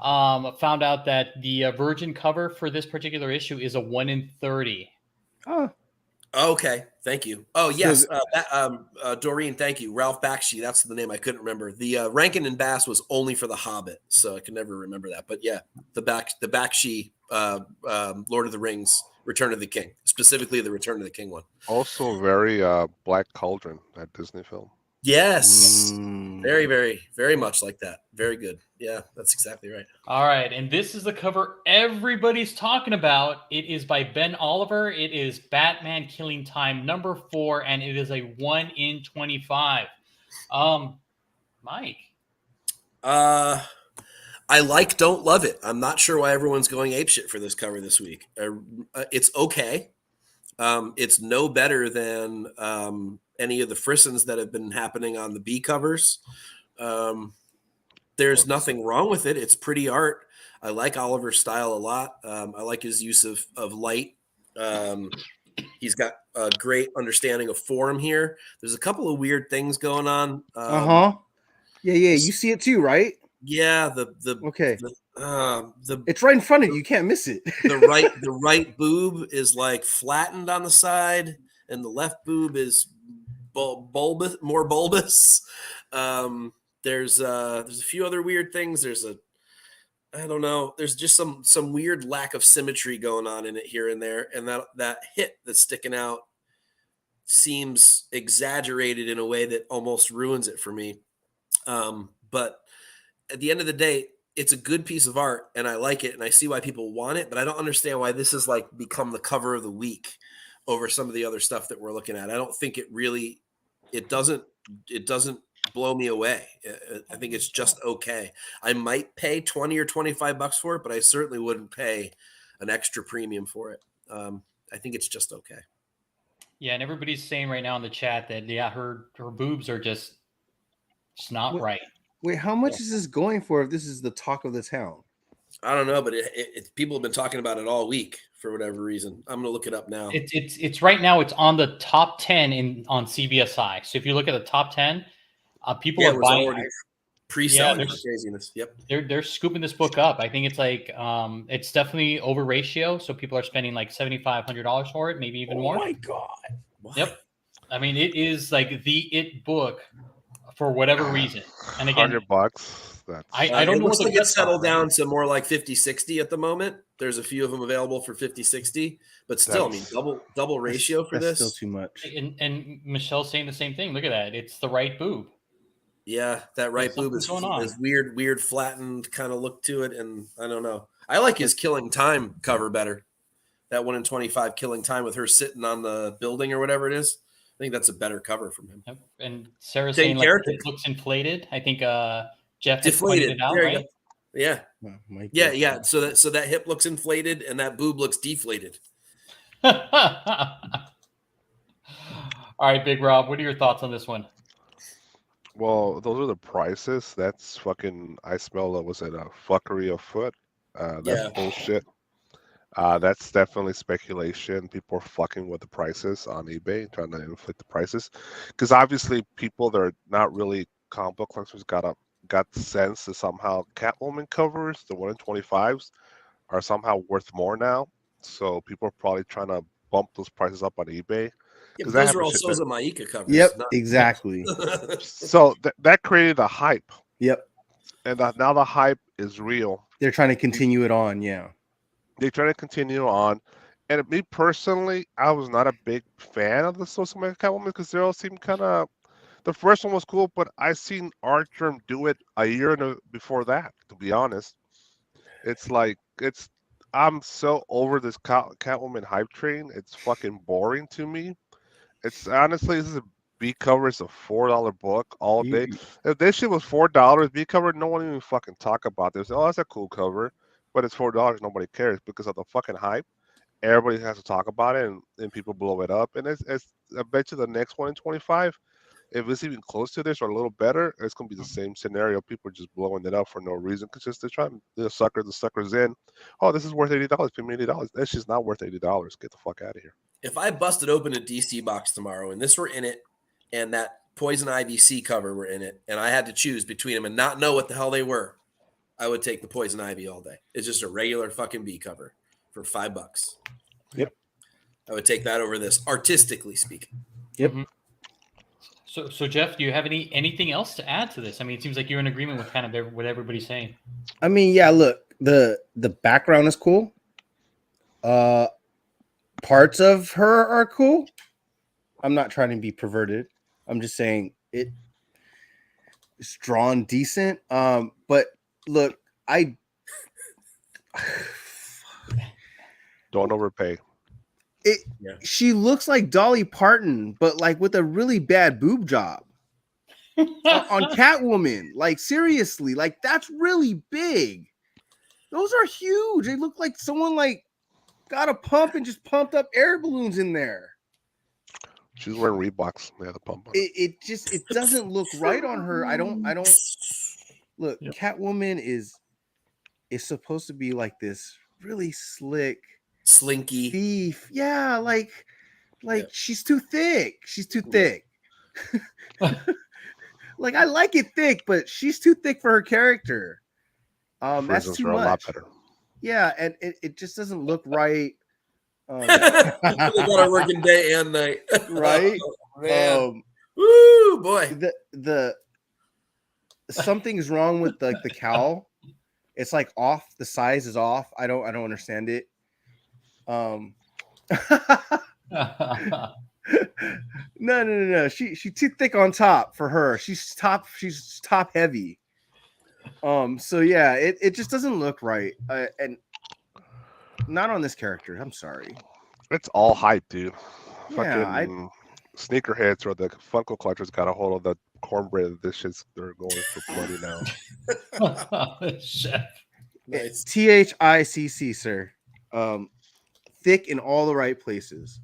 found out that the Virgin cover for this particular issue is a 1 in 30. Oh, okay. Thank you. Oh, yes. Doreen, thank you. Ralph Bakshi, that's the name I couldn't remember. The Rankin and Bass was only for The Hobbit, so I can never remember that. But yeah, the Bakshi Lord of the Rings, Return of the King, specifically the Return of the King one. Also very Black Cauldron, that Disney film. Yes. Very, very, very much like that. Very good. Yeah, that's exactly right. All right. And this is the cover everybody's talking about. It is by Ben Oliver. It is Batman Killing Time #4, and it is a 1 in 25. Mike. I don't love it. I'm not sure why everyone's going apeshit for this cover this week. It's okay. It's no better than any of the Frissons that have been happening on the B covers. There's nothing wrong with it. It's pretty art. I like Oliver's style a lot. I like his use of light. He's got a great understanding of form here. There's a couple of weird things going on. Yeah. You see it too, right? Yeah. It's right in front of you. You can't miss it. the right boob is like flattened on the side, and the left boob is bulbous, more bulbous. There's a few other weird things. I don't know. There's just some weird lack of symmetry going on in it here and there, and that hit that's sticking out seems exaggerated in a way that almost ruins it for me. But at the end of the day, it's a good piece of art, and I like it, and I see why people want it, but I don't understand why this has like become the cover of the week over some of the other stuff that we're looking at. I don't think it doesn't blow me away. I think it's just okay. I might pay $20 or $25 for it, but I certainly wouldn't pay an extra premium for it. I think it's just okay. Yeah, and everybody's saying right now in the chat that her boobs are just not right. Wait, how much is this going for if this is the talk of the town? I don't know, but people have been talking about it all week for whatever reason. I'm gonna look it up now. It's right now. It's on the top 10 on CBSI. So if you look at the top 10, people are buying. Pre-selling for craziness. Yep, they're scooping this book up. I think it's like it's definitely over ratio. So people are spending like $7,500 for it, maybe even more. Oh my god! What? Yep. I mean, it is like the it book for whatever reason. And again, $100. I don't know. Looks like it's settled down to more like 50-60 at the moment. There's a few of them available for 50-60, but still, I mean, double ratio for this. Still too much. And Michelle's saying the same thing. Look at that. It's the right boob. Yeah, that right boob is weird flattened kind of look to it, and I don't know. I like his Killing Time cover better. That 1 in 25 Killing Time with her sitting on the building or whatever it is. I think that's a better cover from him. Yep. And Sarah's saying like it looks inflated. I think Jeff deflated it out, right? Yeah. Yeah. So that hip looks inflated and that boob looks deflated. All right, Big Rob, what are your thoughts on this one? Well, those are the prices. That's fucking. I smell that was a fuckery afoot. That's bullshit. That's definitely speculation. People are fucking with the prices on eBay, trying to inflate the prices, because obviously people that are not really comic book collectors got the sense that somehow Catwoman covers, the 1 in 25s, are somehow worth more now. So people are probably trying to bump those prices up on eBay Yeah, because but that those are all happens. Souza Maika covers. Yep, not- exactly. So that created a hype, Yep, and now the hype is real. they're trying to continue it on. Yeah. They try to continue on. And me personally, I was not a big fan of the social media Catwoman because they all seem kind of. The first one was cool, but I seen Artgerm do it a year before that. To be honest, it's like I'm so over this Catwoman hype train. It's fucking boring to me. It's honestly, this is a B cover. It's a $4 book all day. If this shit was $4 B cover, no one even fucking talk about this. Oh, that's a cool cover, but it's $4. Nobody cares because of the fucking hype. Everybody has to talk about it, and people blow it up. And it's I bet you the next 1 in 25, if it's even close to this or a little better, it's gonna be the same scenario. People are just blowing it up for no reason because just they're trying to sucker the suckers in. Oh, this is worth $80. Pay me $80. That's just not worth $80. Get the fuck out of here. If I busted open a DC box tomorrow and this were in it, and that Poison Ivy C cover were in it, and I had to choose between them and not know what the hell they were, I would take the Poison Ivy all day. It's just a regular fucking B cover for $5. Yep. I would take that over this, artistically speaking. Yep. Mm-hmm. So Jeff, do you have anything else to add to this? I mean, it seems like you're in agreement with kind of what everybody's saying. I mean, yeah. Look, the background is cool. Parts of her are cool. I'm not trying to be perverted. I'm just saying it's drawn decent. But look, Don't overpay. She looks like Dolly Parton, but like with a really bad boob job on Catwoman. Like seriously, like that's really big. Those are huge. They look like someone like got a pump and just pumped up air balloons in there. She's wearing Reeboks. They had a pump on it doesn't look right on her. I don't look. Yep. Catwoman is supposed to be like this really slick Slinky thief. Yeah, like Yeah. she's too thick. She's too thick. Like I like it thick, but she's too thick for her character. That's too much. A lot better. Yeah, and it just doesn't look right. They got a working day and night, right? Oh, man. Woo, boy! The something's wrong with the cowl. It's like off. The size is off. I don't understand it. No. She's too thick on top for her. She's top heavy. So yeah, it just doesn't look right. And not on this character. I'm sorry. It's all hype, dude. Yeah, fucking sneakerheads or the Funko collectors got a hold of the cornbread. This shit's they're going for plenty now. Chef. Nice. THICC, sir. Thick in all the right places.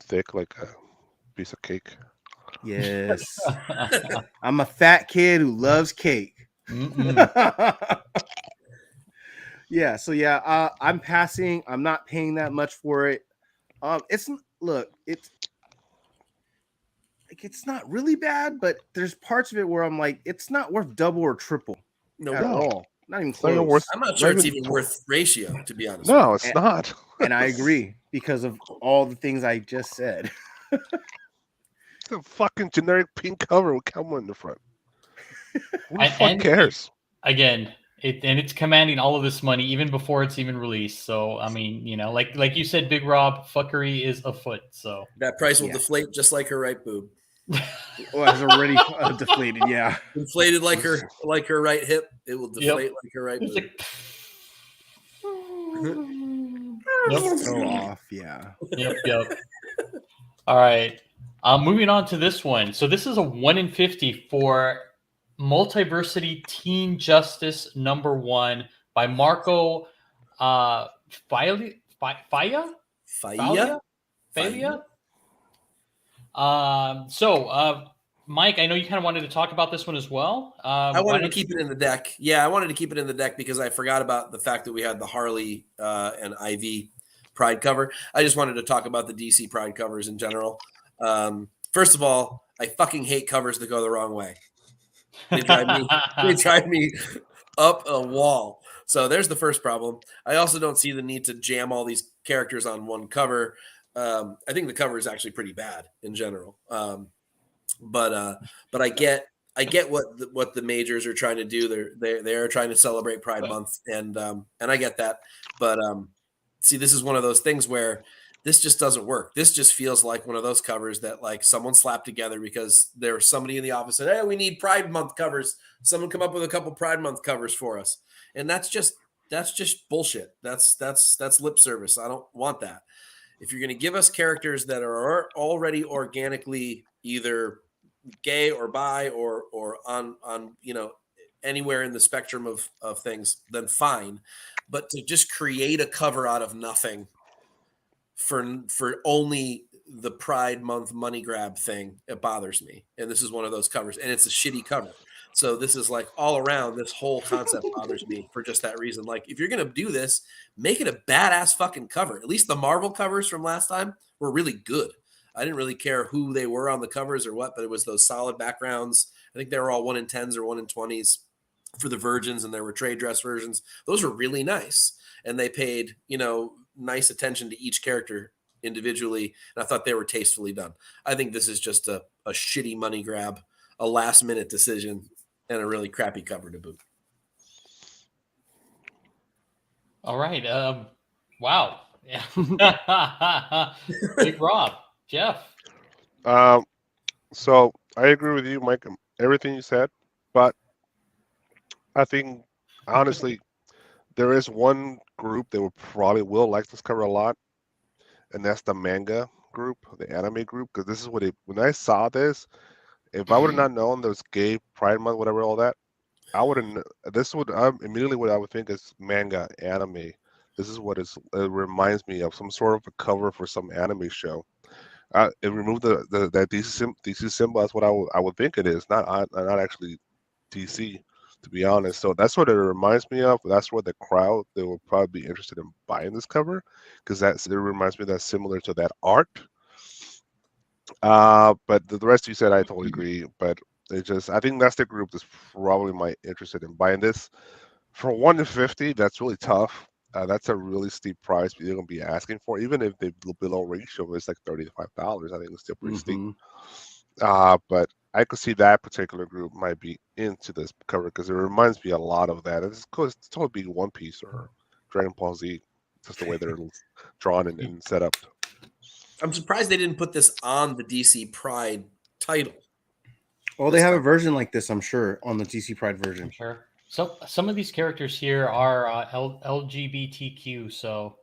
Thick like a piece of cake. Yes. I'm a fat kid who loves cake. Yeah, so yeah, I'm passing. I'm not paying that much for it. It's not really bad, but there's parts of it where I'm like, it's not worth double or triple at all. Not even close. I'm not sure it's even worth ratio, to be honest. No, it's not. And I agree because of all the things I just said. It's a fucking generic pink cover with Catwoman in the front. Who the fuck cares? Again, it's commanding all of this money even before it's even released. So I mean, like you said, Big Rob, fuckery is afoot. So that price will deflate just like her right boob. Oh, it's already deflated. Yeah, inflated like her right hip. It will deflate like her right boob. Go off. Yeah. Yep. All right. Moving on to this one. So this is a 1 in 50 for Multiversity Teen Justice #1 by Marco Faia. Mike, I know you kind of wanted to talk about this one as well. I wanted to keep it in the deck. Yeah, I wanted to keep it in the deck because I forgot about the fact that we had the Harley and Ivy Pride cover. I just wanted to talk about the DC Pride covers in general. First of all, I fucking hate covers that go the wrong way. They drive me up a wall. So there's the first problem. I also don't see the need to jam all these characters on one cover. I think the cover is actually pretty bad in general. But I get what the majors are trying to do. They're trying to celebrate Pride Month, and I get that. But see, this is one of those things where this just doesn't work. This just feels like one of those covers that like someone slapped together because there was somebody in the office said, "Hey, we need Pride Month covers. Someone come up with a couple Pride Month covers for us." And that's just bullshit. That's lip service. I don't want that. If you're going to give us characters that are already organically either gay or bi or on anywhere in the spectrum of things, then fine. But to just create a cover out of nothing for only the Pride Month money grab thing, it bothers me. And this is one of those covers, and it's a shitty cover. So this is like all around, this whole concept bothers me for just that reason. Like, if you're going to do this, make it a badass fucking cover. At least the Marvel covers from last time were really good. I didn't really care who they were on the covers or what, but it was those solid backgrounds. I think they were all 1 in 10s or 1 in 20s for the virgins, and there were trade dress versions. Those were really nice. And they paid, nice attention to each character individually. And I thought they were tastefully done. I think this is just a shitty money grab, a last minute decision, and a really crappy cover to boot. All right. Wow. Yeah. Big Rob. Jeff. So I agree with you, Mike, everything you said, but I think honestly there is one group that will like this cover a lot, and that's the manga group, the anime group, because this is when I saw this, if I would have not known there was gay Pride Month, whatever, all that, immediately what I would think is manga anime. This is what it reminds me of, some sort of a cover for some anime show. It removed that DC symbol. That's what I would think it is, not actually DC, to be honest. So that's what it reminds me of. That's what the crowd, they will probably be interested in buying this cover, because it reminds me that's similar to that art. But the rest you said, I totally agree. But I think that's the group that's probably interested in buying this. For 1 to 50, that's really tough. That's a really steep price you're going to be asking for. Even if they below ratio, it's like $35. I think it's still pretty steep. But I could see that particular group might be into this cover because it reminds me a lot of that. It's totally be One Piece or Dragon Ball Z, just the way they're drawn and set up. I'm surprised they didn't put this on the DC Pride title. Well, they have a version like this, I'm sure, on the DC Pride version. I'm sure. So some of these characters here are LGBTQ, so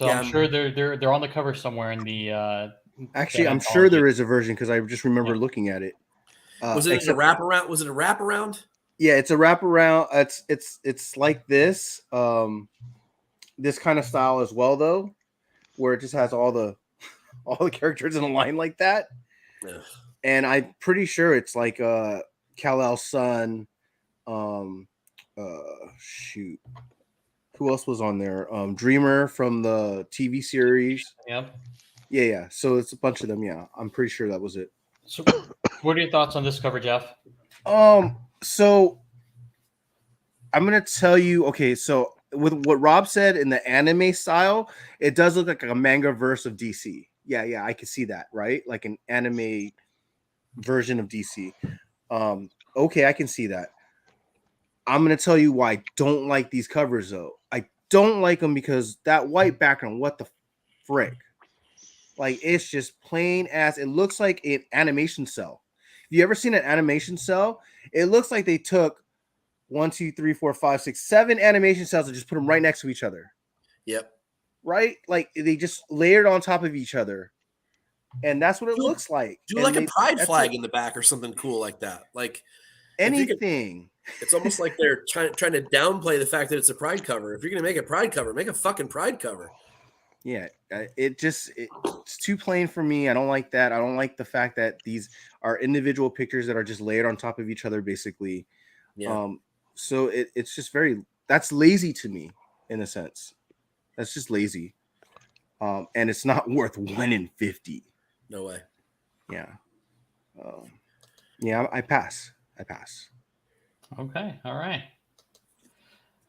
yeah, I'm sure they're on the cover somewhere in the. Actually, I'm sure there is a version because I just remember looking at it. Was it a wraparound? Was it a wraparound? Yeah, it's a wraparound. It's like this, this kind of style as well, though, where it just has all the characters in a line like that. Ugh. And I'm pretty sure it's like Kal-El's son. Shoot, who else was on there? Dreamer from the TV series. Yep. Yeah. So it's a bunch of them. Yeah, I'm pretty sure that was it. So, what are your thoughts on this cover, Jeff? So I'm gonna tell you. Okay, so with what Rob said in the anime style, it does look like a manga verse of DC. Yeah, I can see that, right? Like an anime version of DC. Okay, I can see that. I'm going to tell you why I don't like these covers, though. I don't like them because that white background, what the frick? Like, it's just plain ass. It looks like an animation cell. Have you ever seen an animation cell? It looks like they took 1, 2, 3, 4, 5, 6, 7 animation cells and just put them right next to each other. Yep. Right? Like, they just layered on top of each other. And that's what it looks like. Do like a pride flag in the back or something cool like that. Like anything. It's almost like they're trying to downplay the fact that it's a pride cover. If you're going to make a pride cover, make a fucking pride cover. Yeah, it's too plain for me. I don't like that. I don't like the fact that these are individual pictures that are just layered on top of each other, basically. Yeah. So it's just that's lazy to me in a sense. That's just lazy. And it's not worth 1 in 50. No way. Yeah. Yeah, I pass. Okay. All right.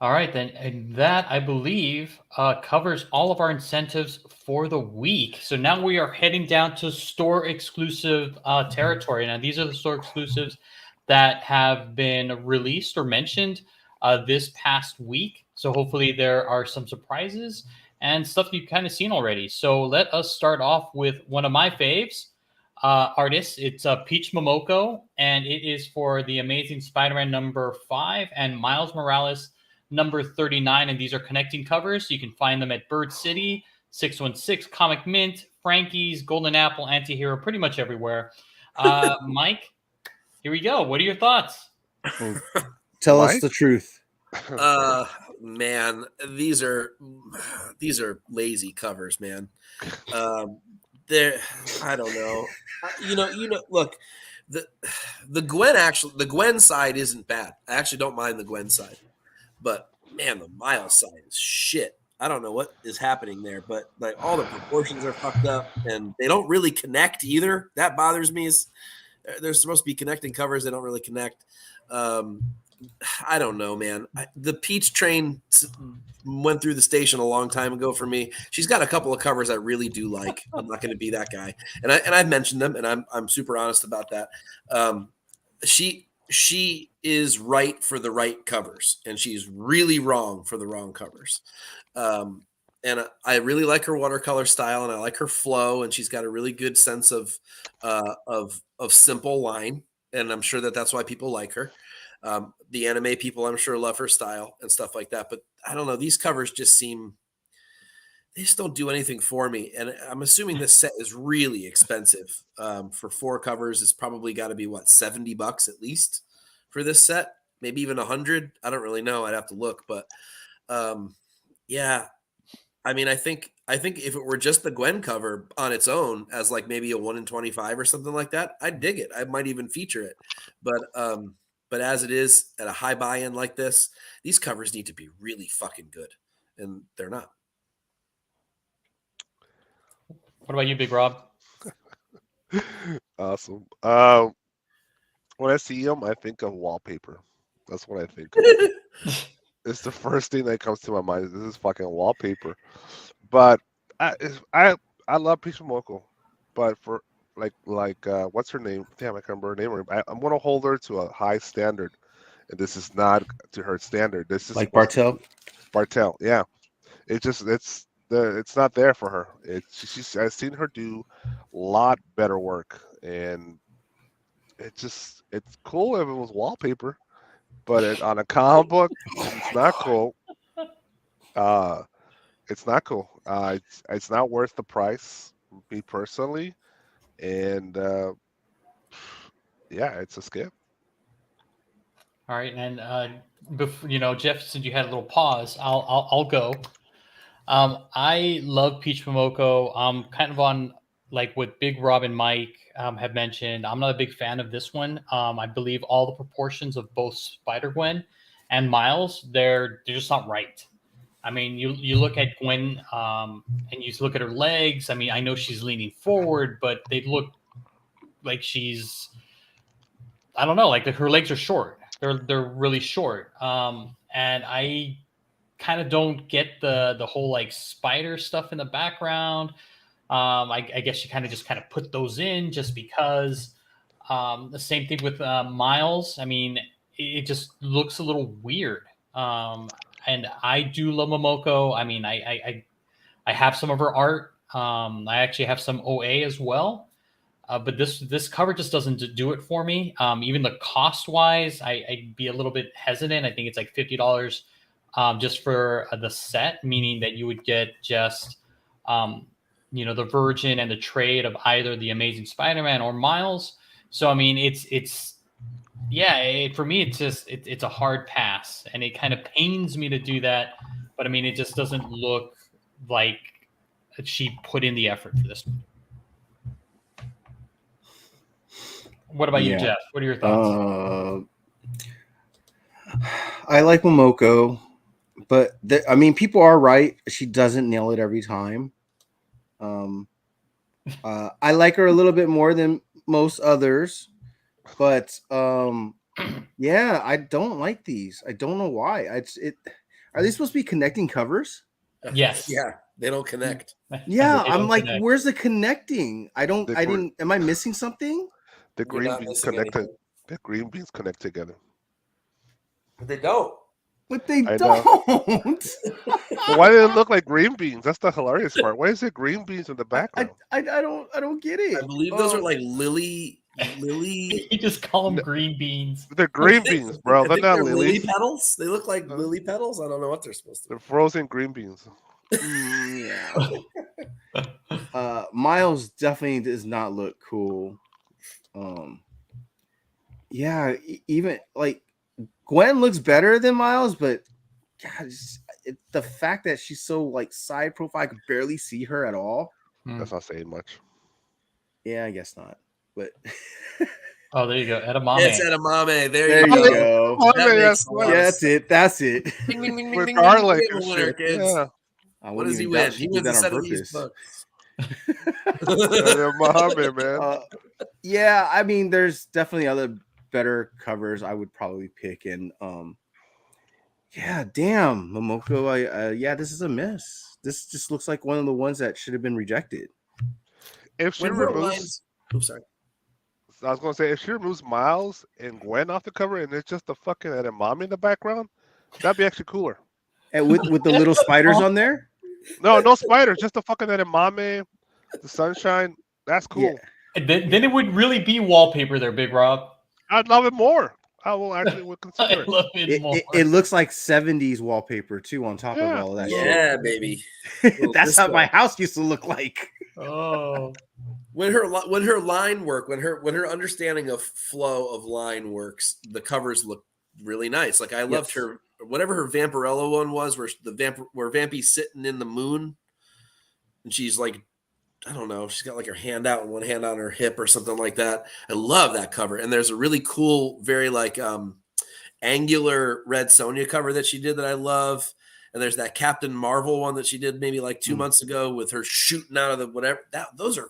All right, then. And that, I believe, covers all of our incentives for the week. So now we are heading down to store exclusive territory. Now, these are the store exclusives that have been released or mentioned this past week. So hopefully there are some surprises and stuff you've kind of seen already. So let us start off with one of my faves. Artists. It's Peach Momoko, and it is for the Amazing Spider-Man number 5 and Miles Morales number 39, and these are connecting covers. You can find them at Bird City, 616, Comic Mint, Frankie's, Golden Apple, Antihero, pretty much everywhere. Mike, here we go. What are your thoughts? Tell us the truth. Man, these are lazy covers, man. They're, I don't know. Look, the Gwen side isn't bad. I actually don't mind the Gwen side. But man, the Miles side is shit. I don't know what is happening there, but like all the proportions are fucked up and they don't really connect either. That bothers me. Is they're supposed to be connecting covers, they don't really connect. I don't know, man. The Peach train went through the station a long time ago for me. She's got a couple of covers I really do like. I'm not going to be that guy, and I've mentioned them, and I'm super honest about that. She is right for the right covers, and she's really wrong for the wrong covers. And I really like her watercolor style, and I like her flow, and she's got a really good sense of simple line, and I'm sure that's why people like her. The anime people, I'm sure, love her style and stuff like that. But I don't know, these covers they just don't do anything for me. And I'm assuming this set is really expensive. For 4 covers, it's probably got to be $70 at least for this set, maybe even 100. I don't really know. I'd have to look, but yeah. I mean, I think if it were just the Gwen cover on its own as like maybe a 1 in 25 or something like that, I'd dig it. I might even feature it. But as it is at a high buy-in like this, these covers need to be really fucking good, and they're not. What about you, Big Rob? Awesome. When I see them, I think of wallpaper. That's what I think of. It's the first thing that comes to my mind. This is fucking wallpaper. But I love Peach Momoko, but for like what's her name? Damn, I can't remember her name. I'm gonna hold her to a high standard, and this is not to her standard. This is like Bartel. Bartel, yeah. It's not there for her. I've seen her do a lot better work, and it's cool if it was wallpaper, but on a comic book, it's not cool. It's not cool. It's not worth the price, me personally, and yeah, it's a skip. All right, and before, Jeff, since you had a little pause, I'll go. I love Peach Momoko. I'm kind of on like what Big Rob and Mike have mentioned. I'm not a big fan of this one. I believe all the proportions of both Spider-Gwen and Miles, they're just not right. I mean, you look at Gwen and you look at her legs. I mean, I know she's leaning forward, but they look like she's, I don't know, like her legs are short. They're really short. And I kind of don't get the whole like spider stuff in the background. I guess you kind of put those in just because. The same thing with Miles. I mean, it just looks a little weird. And I do love Momoko. I mean, I have some of her art. I actually have some OA as well. But this cover just doesn't do it for me. Even the cost wise, I'd be a little bit hesitant. I think it's like $50 just for the set, meaning that you would get just the Virgin and the trade of either the Amazing Spider-Man or Miles. So I mean, for me, it's a hard pass, and it kind of pains me to do that. But I mean, it just doesn't look like she put in the effort for this one. What about you, Jeff? What are your thoughts? I like Momoko, but I mean, people are right. She doesn't nail it every time. I like her a little bit more than most others, but yeah, I don't like these. I don't know why. Are they supposed to be connecting covers? Yes. Yeah, they don't connect. Yeah, They I'm don't like, connect. where's the connecting? Am I missing something? The You're green not beans missing connected. anything. The green beans connect together. But they don't. But they I know. don't. But why did it look like green beans? That's the hilarious part. Why is it green beans in the background? I don't get it. I believe those are like lily. You just call them green beans. They're green beans, bro. I They're think not they're lily lilies. petals. They look like lily petals. I don't know what they're supposed to be. They're frozen green beans. Yeah. Miles definitely does not look cool. Yeah, even like Gwen looks better than Miles, but God, the fact that she's so like side profile, I could barely see her at all. That's not saying much. Yeah, I guess not. But oh, there you go, edamame. It's edamame. There you go. That's it. Ding, ding, ding, ding, With ding, garlic ding, and winner, shit. kids. Yeah. What does he win? He wins a set of these books. Edamame, man. Yeah, I mean, there's definitely other better covers I would probably pick, and yeah, damn, Momoko. Yeah, this is a miss. This just looks like one of the ones that should have been rejected. If she removes, oops, sorry. I was gonna say if she removes Miles and Gwen off the cover, and it's just the fucking edamame in the background, that'd be actually cooler. And with the little spiders on there. No spiders, just the fucking edamame, the sunshine. That's cool. Yeah. Then it would really be wallpaper there, Big Rob. I'd love it more. I will actually would consider I love it more. It looks like 70s wallpaper too on top of all of that shit. Yeah, baby. That's how my house used to look like. Oh. When her line work, when her understanding of flow of line works, the covers look really nice. Like I loved her, whatever her Vampirella one was, where Vampy's sitting in the moon, and she's like, I don't know, she's got like her hand out and one hand on her hip or something like that. I love that cover. And there's a really cool, very like angular Red Sonja cover that she did that I love. And there's that Captain Marvel one that she did maybe like 2 months ago with her shooting out of the whatever. Those are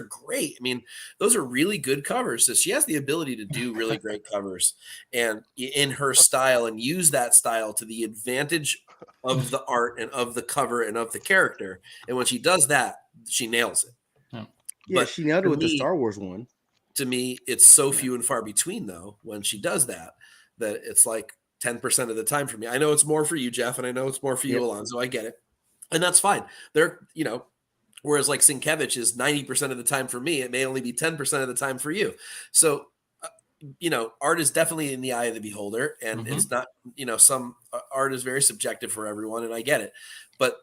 great. I mean, those are really good covers. So she has the ability to do really great covers and in her style and use that style to the advantage of the art and of the cover and of the character. And when she does that, she nails it. Yeah, but she nailed it with the Star Wars one. To me, it's so few and far between though when she does that it's like 10% of the time for me. I know it's more for you, Jeff, and I know it's more for you, Alonzo. I get it. And that's fine. Whereas like Sienkiewicz is 90% of the time for me, it may only be 10% of the time for you. So, art is definitely in the eye of the beholder, and it's not, some art is very subjective for everyone, and I get it. But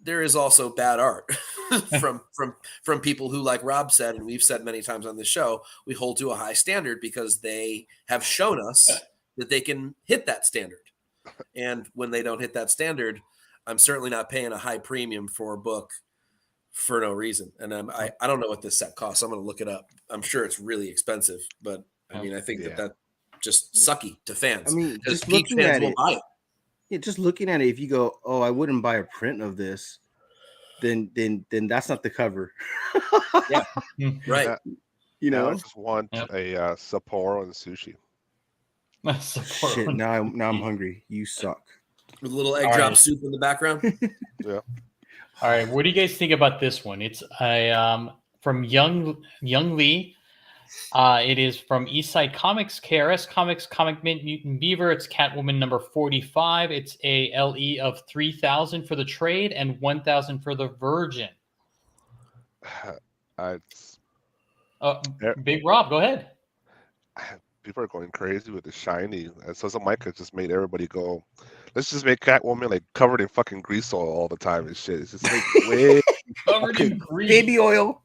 there is also bad art from people who, like Rob said, and we've said many times on the show, we hold to a high standard because they have shown us that they can hit that standard. And when they don't hit that standard, I'm certainly not paying a high premium for a book for no reason. And I don't know what this set costs. I'm going to look it up. I'm sure it's really expensive, but I mean, I think that just sucky to fans. I mean, just looking at it. Buy it. Yeah, just looking at it, if you go, oh, I wouldn't buy a print of this, then that's not the cover. Yeah, right. I just want a Sapporo and sushi. Shit, now I'm hungry. You suck. With a little egg drop soup in the background. Yeah. All right, what do you guys think about this one? It's from Young Lee. It is from Eastside Comics, KRS Comics, Comic Mint, Mutant Beaver. It's Catwoman number 45. It's a LE of 3,000 for the trade and 1,000 for the Virgin. Big Rob, go ahead. People are going crazy with the shiny. And so Micah just made everybody go, let's just make Catwoman like covered in fucking grease oil all the time and shit. It's just like way covered in grease. Baby oil.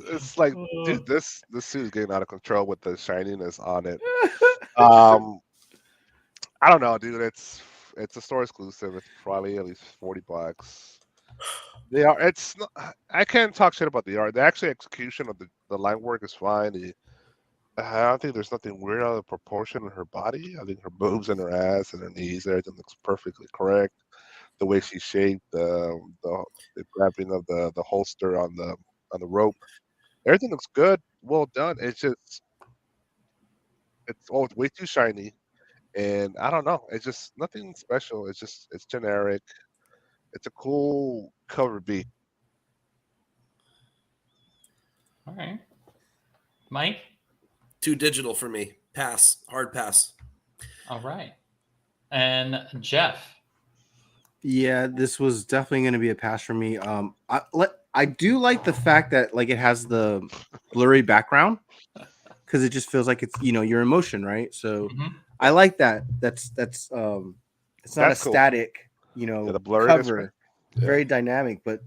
It's like, dude, this suit is getting out of control with the shininess on it. I don't know, dude. It's a store exclusive. It's probably at least $40. They are. It's. I can't talk shit about the art. The actual execution of the line work is fine. I don't think there's nothing weird out of proportion in her body. I think her boobs and her ass and her knees, everything looks perfectly correct. The way she's shaped, the grabbing of the holster on the rope, everything looks good, well done. It's way too shiny, and I don't know. It's just nothing special. It's generic. It's a cool cover B. All right, Mike. Too digital for me. Pass. Hard pass. All right, and Jeff. Yeah, this was definitely going to be a pass for me. I do like the fact that like it has the blurry background because it just feels like it's your emotion, right? So I like that. It's not That's a cool. static, The blurriness, cover, yeah. very dynamic. But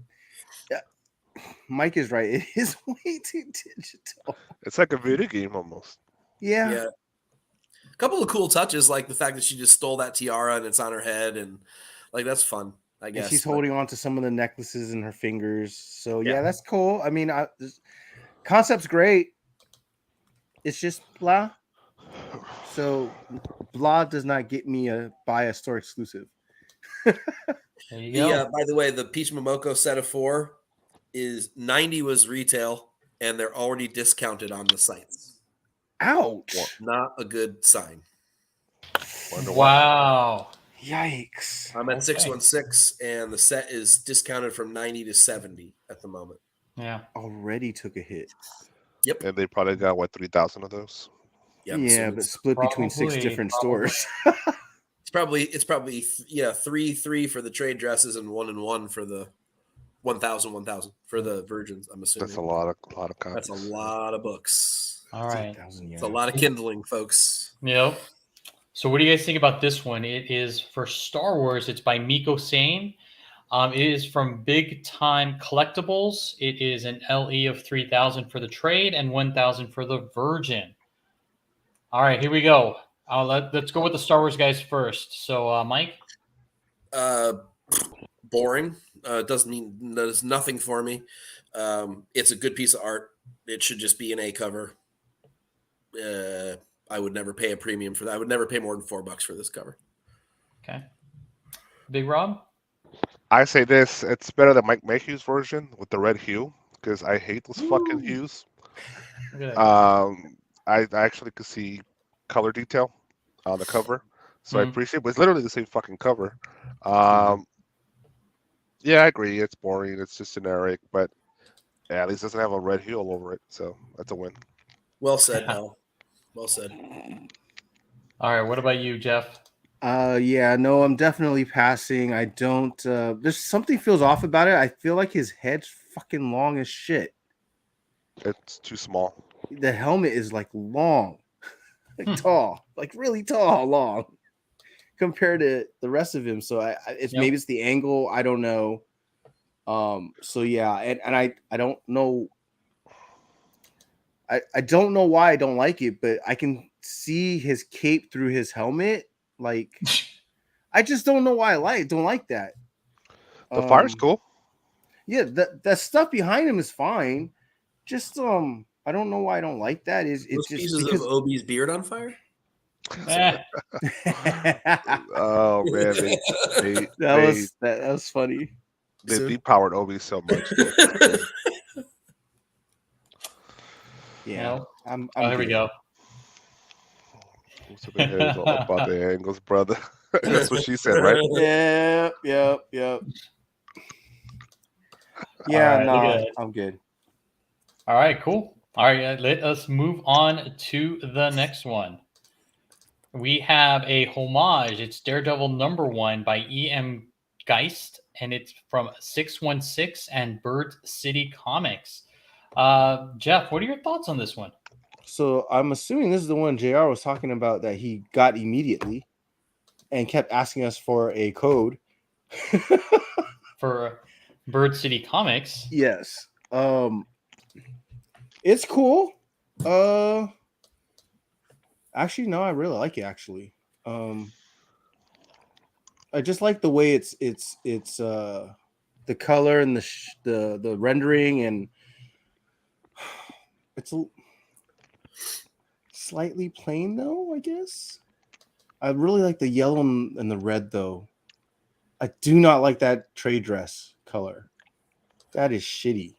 Mike is right; it is way too digital. It's like a video game almost. Yeah. A couple of cool touches, like the fact that she just stole that tiara and it's on her head, and like that's fun. I guess And she's holding on to some of the necklaces in her fingers. So yeah, that's cool. I mean, this concept's great. It's just blah. So blah does not get me buy a store exclusive. There you go. By the way, the Peach Momoko set of 4 is 90 was retail, and they're already discounted on the sites. Ouch! Not a good sign. Wow. Yikes! I'm at 616, and the set is discounted from 90 to 70 at the moment. Yeah. Already took a hit. Yep. And they probably got 3,000 of those. Yep, yeah, so but split between 6 different stores. It's probably 3 for the trade dresses and 1 for the 1,000 for the virgins. I'm assuming that's a lot of copies. That's a lot of books. All right, it's a lot of kindling, folks. Yep. So, what do you guys think about this one? It is for Star Wars. It's by Miko Sane. It is from Big Time Collectibles. It is an LE of 3,000 for the trade and 1,000 for the virgin. All right, here we go. Let's go with the Star Wars guys first. So, Mike? Boring. Does nothing for me. It's a good piece of art. It should just be an A cover. I would never pay a premium for that. I would never pay more than $4 for this cover. Okay. Big Rob? I say this, it's better than Mike Mayhew's version with the red hue, because I hate those fucking hues. I actually could see color detail on the cover, so I appreciate it. But it's literally the same fucking cover. Yeah, I agree. It's boring. It's just generic, but at least it doesn't have a red hue all over it, so that's a win. Well said, Hal. Well said. All right, what about you, Jeff? Yeah, no, I'm definitely passing. I don't there's something feels off about it. I feel like his head's fucking long as shit. It's too small. The helmet is like long, like tall, like really tall, long compared to the rest of him. So maybe it's the angle. I don't know. So yeah, and I don't know. I don't know why I don't like it, but I can see his cape through his helmet. Like, I just don't know why I don't like that. The fire's cool. Yeah, that stuff behind him is fine. Just I don't know why I don't like that. Is it just pieces of Obi's beard on fire? Oh man, that was funny. They depowered Obi so much. Yeah, I'm there we go. It's all about the angles, brother. That's what she said, right? Yep. Yeah, right, no, I'm good. All right, cool. All right, let us move on to the next one. We have a homage. It's Daredevil #1 by E.M. Geist, and it's from 616 and Bird City Comics. Jeff, what are your thoughts on this one? So I'm assuming this is the one JR was talking about that he got immediately and kept asking us for a code. For Bird City Comics. Yes. It's cool. Actually, no, I really like it actually. I just like the way it's the color and the rendering, and it's slightly plain though, I guess. I really like the yellow and the red though. I do not like that trade dress color. That is shitty.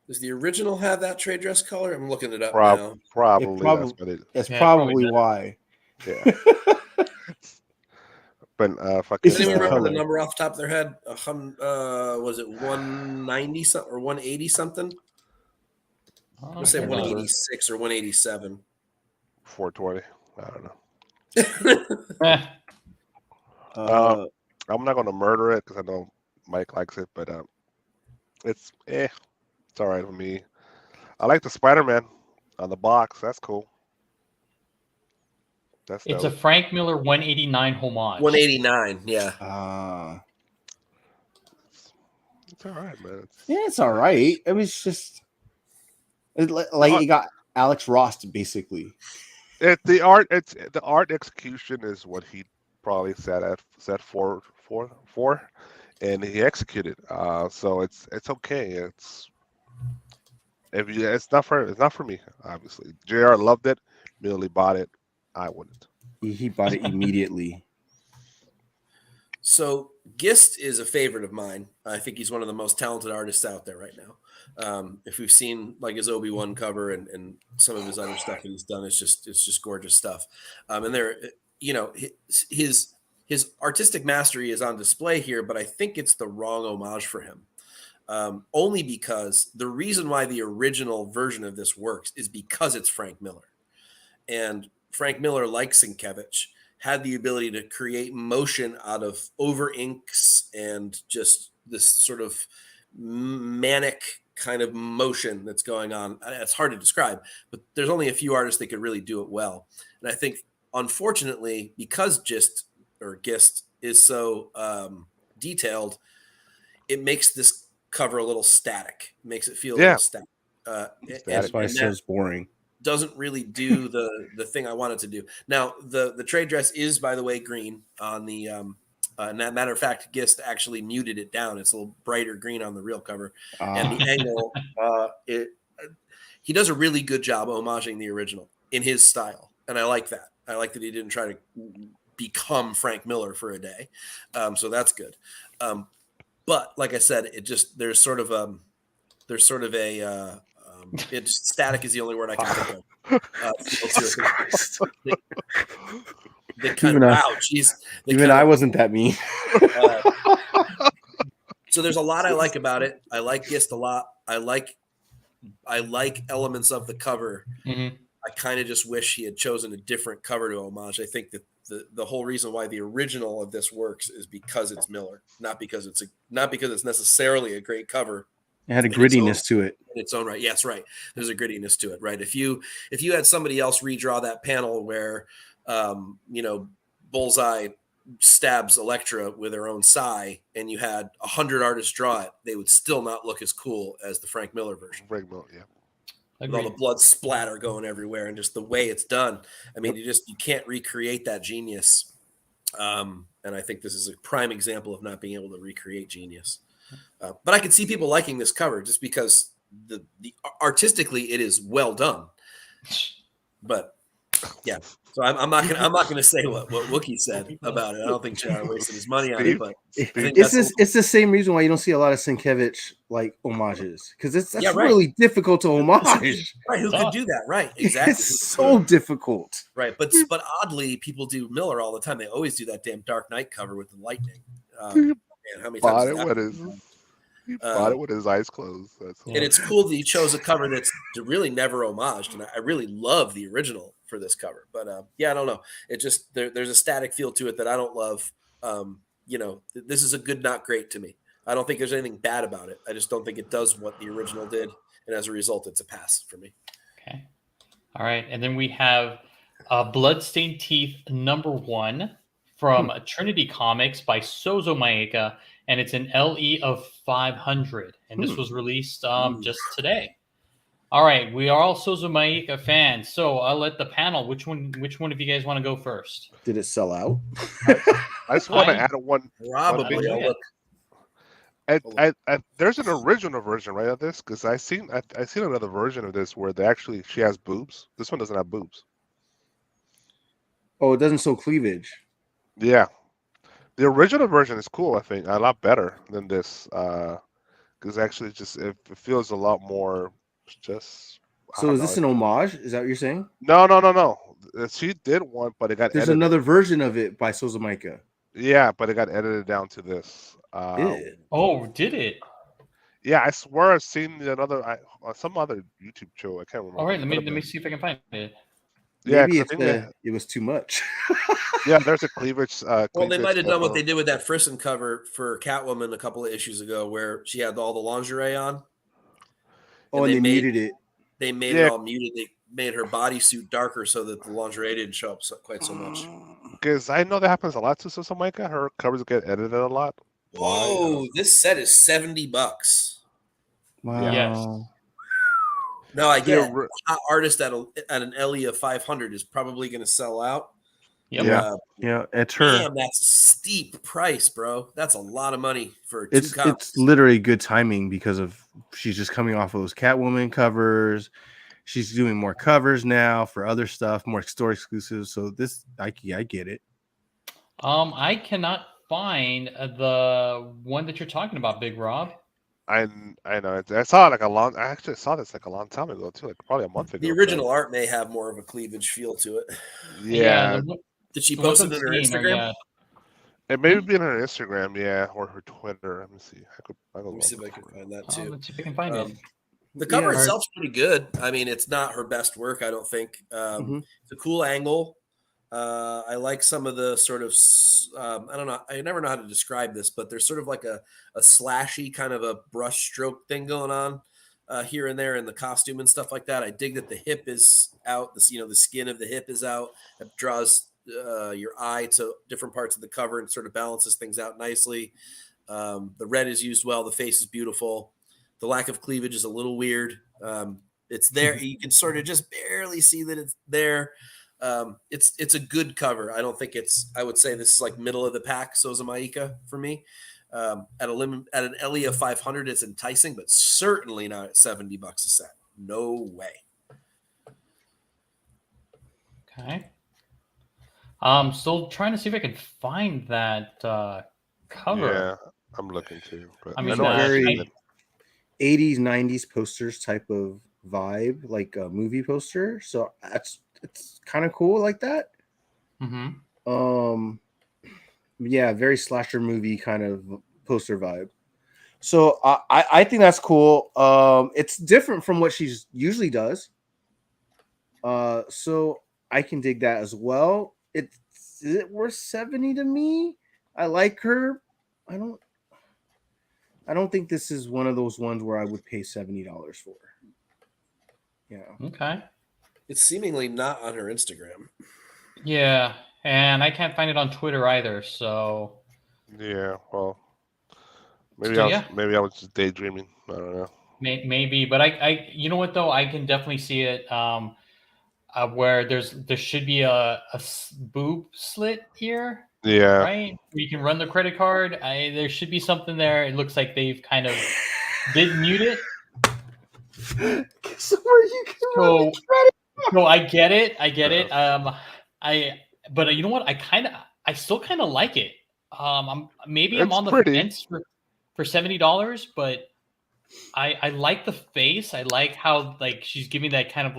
Does the original have that trade dress color? I'm looking it up now. Probably that's what it is. That's probably why. Yeah. But Does anyone remember the number off the top of their head? Was it 190 something or 180 something? I'm gonna say 186 or 187. 420. I don't know. I'm not gonna murder it because I know Mike likes it, but it's all right with me. I like the Spider-Man on the box. That's cool. It's a Frank Miller 189 homage. 189, yeah. It's all right, man. It's all right. It was just you got Alex Ross basically. The art execution is what he probably set for, and he executed. So it's okay. It's not for me. Obviously, JR loved it. Millie bought it. I wouldn't. He bought it immediately. So Gist is a favorite of mine. I think he's one of the most talented artists out there right now. If we've seen like his Obi-Wan cover and some of his other stuff that he's done, it's just gorgeous stuff. And there, his artistic mastery is on display here, but I think it's the wrong homage for him. Only because the reason why the original version of this works is because it's Frank Miller. And Frank Miller, like Sienkiewicz, had the ability to create motion out of over inks and just this sort of manic kind of motion that's going on. It's hard to describe, but there's only a few artists that could really do it well. And I think, unfortunately, because Gist is so detailed, it makes this cover a little static. It makes it feel a little static. That's why it sounds boring. Doesn't really do the thing I wanted to do. Now, the trade dress is, by the way, green on the and that matter of fact, Gist actually muted it down. It's a little brighter green on the real cover. And the angle, he does a really good job homaging the original in his style. And I like that. I like that he didn't try to become Frank Miller for a day. So that's good. But like I said, there's sort of a static is the only word I can think of. I wasn't that mean. So there's a lot I like about it. I like Gist a lot. I like elements of the cover. Mm-hmm. I kind of just wish he had chosen a different cover to homage. I think that the whole reason why the original of this works is because it's Miller, not because it's necessarily a great cover. It had a grittiness to it. In its own right. Yes, right. There's a grittiness to it, right? If you had somebody else redraw that panel where Bullseye stabs Elektra with her own sai, and you had 100 artists draw it, they would still not look as cool as the Frank Miller version. Frank Miller, yeah. With all the blood splatter going everywhere and just the way it's done. I mean, you can't recreate that genius. And I think this is a prime example of not being able to recreate genius. But I could see people liking this cover just because the artistically it is well done. But yeah, so I'm not gonna say what Wookie said about it. I don't think JR wasted his money on it, but it's the same reason why you don't see a lot of Sienkiewicz like homages, because that's really difficult to homage. Right? Who could do that? Right? Exactly. It's so difficult. Right, but oddly, people do Miller all the time. They always do that damn Dark Knight cover with the lightning. Man, how many times he bought it with his eyes closed. And it's cool that he chose a cover that's really never homaged, and I really love the original for this cover. But I don't know. It just there's a static feel to it that I don't love. This is a good, not great to me. I don't think there's anything bad about it. I just don't think it does what the original did, and as a result, it's a pass for me. Okay. All right, and then we have Bloodstained Teeth #1 from Trinity Comics by Sozo Maeka, and it's an LE of 500, and this was released just today. All right, we are all Sozo Maeka fans, so I'll let the panel. Which one of you guys want to go first? Did it sell out? I just want to add one. Probably. There's an original version, right, of this? Because I seen another version of this where she has boobs. This one doesn't have boobs. Oh, it doesn't show cleavage. Yeah, the original version is cool. I think a lot better than this. Because actually, it feels a lot more. Just So is this an homage? Is that what you're saying? No. She did one, but it got There's edited. another version of it by Sozamaika. Yeah, but it got edited down to this. Oh, did it? Yeah, I swear I've seen some other YouTube show. I can't remember. All right, let me see if I can find it. Yeah, maybe it was too much. Yeah, there's a cleavage. Well, they might have done what they did with that Frisson cover for Catwoman a couple of issues ago, where she had all the lingerie on. And they muted it. They made it all muted. They made her bodysuit darker so that the lingerie didn't show up quite so much. Because I know that happens a lot to Sozamaika. Her covers get edited a lot. Whoa, this set is $70. Wow. Yes. No, I get it. Hot artist at an LE of 500 is probably going to sell out. Yep. Yeah, it's her. Damn, that's a steep price, bro. That's a lot of money for two copies. It's literally good timing because she's just coming off of those Catwoman covers. She's doing more covers now for other stuff, more store exclusives. So I get it. I cannot find the one that you're talking about, Big Rob. I know. I saw it I actually saw this a long time ago too, probably a month ago. The original art may have more of a cleavage feel to it. Yeah. Did she post it on her Instagram? It may be on her Instagram, or her Twitter. Let me see. Let me see if I can find that too. Let's see if I can find it. The cover itself's pretty good. I mean, it's not her best work, I don't think. It's a cool angle. I like some of the sort of, I don't know. I never know how to describe this, but there's sort of like a slashy kind of a brush stroke thing going on here and there in the costume and stuff like that. I dig that the hip is out. The skin of the hip is out. It draws your eye to different parts of the cover and sort of balances things out nicely. The red is used well. The face is beautiful. The lack of cleavage is a little weird. It's there. You can sort of just barely see that it's there. It's a good cover. I don't think I would say this is like middle of the pack Sozamaika for me. At an LE of 500, it's enticing, but certainly not at $70 a set. No way. Okay. I'm still trying to see if I can find that cover. Yeah, I'm looking too. But I mean, very 80s, 90s posters type of vibe, like a movie poster. So it's kind of cool like that. Mm-hmm. Yeah, very slasher movie kind of poster vibe. So I think that's cool. It's different from what she usually does. So I can dig that as well. Is it worth 70 to me? I like her. I don't think this is one of those ones where I would pay $70 for. Yeah. Okay. It's seemingly not on her Instagram. Yeah, and I can't find it on Twitter either. So. Yeah. Well. Maybe I was just daydreaming. I don't know. Maybe, but I you know what though, I can definitely see it. Where there should be a boob slit here. Yeah. Right. You can run the credit card. There should be something there. It looks like they've kind of did mute it. So I get it. But you know what? I still kind of like it. I'm on the fence for $70, but I like the face. I like how she's giving that kind of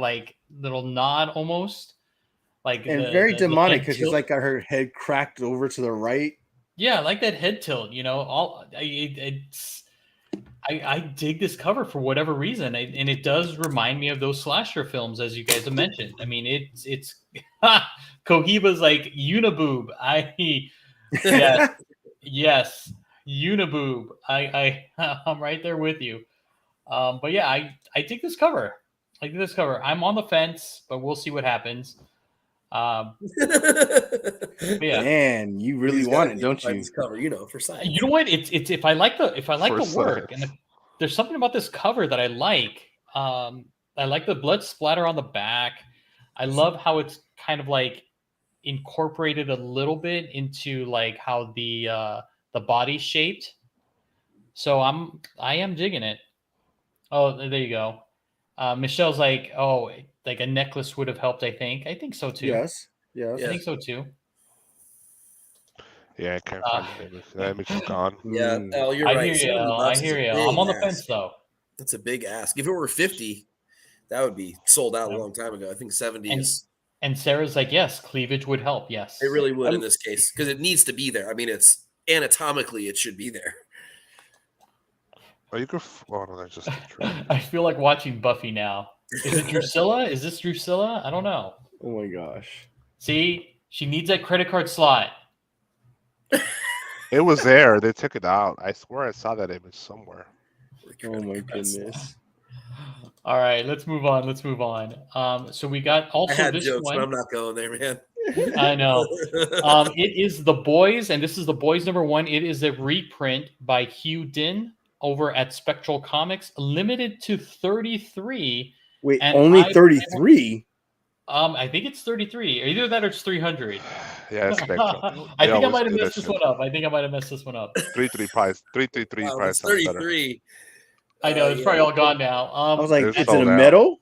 little nod almost. Very demonic because she's got her head cracked over to the right. Yeah, I like that head tilt. I dig this cover for whatever reason, and it does remind me of those slasher films, as you guys have mentioned. I mean, it's Cohiba's like Uniboob. Yes, Uniboob. I'm right there with you. But yeah, I dig this cover. I'm on the fence, but we'll see what happens. Yeah. Man, you really want it, don't you? This cover, for science. You know what? It's if I like the work, and there's something about this cover that I like. I like the blood splatter on the back. I love how it's kind of incorporated a little bit into how the body's shaped. So I am digging it. Oh, there you go. Michelle's like, oh, like a necklace would have helped. I think so too. Yes. I think so too. Yeah, I can't find the image. The image is gone. Yeah, Elle, you're I right. hear you. I hear you. I'm on the fence though. That's a big ask. If it were 50, that would be sold out a long time ago. I think 70 is. And Sarah's like, yes, cleavage would help. Yes, it really would in this case because it needs to be there. I mean, it's anatomically it should be there. Oh, you could. Oh no, that's just a tree. I feel like watching Buffy now. Is it Drusilla? Is this Drusilla? I don't know. Oh my gosh. See, she needs that credit card slot. It was there. They took it out. I swear I saw that image somewhere. Oh my goodness. All right, let's move on. So we got also I had this jokes, one. but I'm not going there, man. I know. It is The Boys, and this is The Boys #1. It is a reprint by Hugh Din over at Spectral Comics, limited to 33. Wait, only 33? I think it's 33. Either that or it's 300. Yeah, it's Spectral. I think I might have messed this one up. 333 price. 333 wow, price. 33. I know it's probably all gone now. I was like, It's it's sold in a out. metal?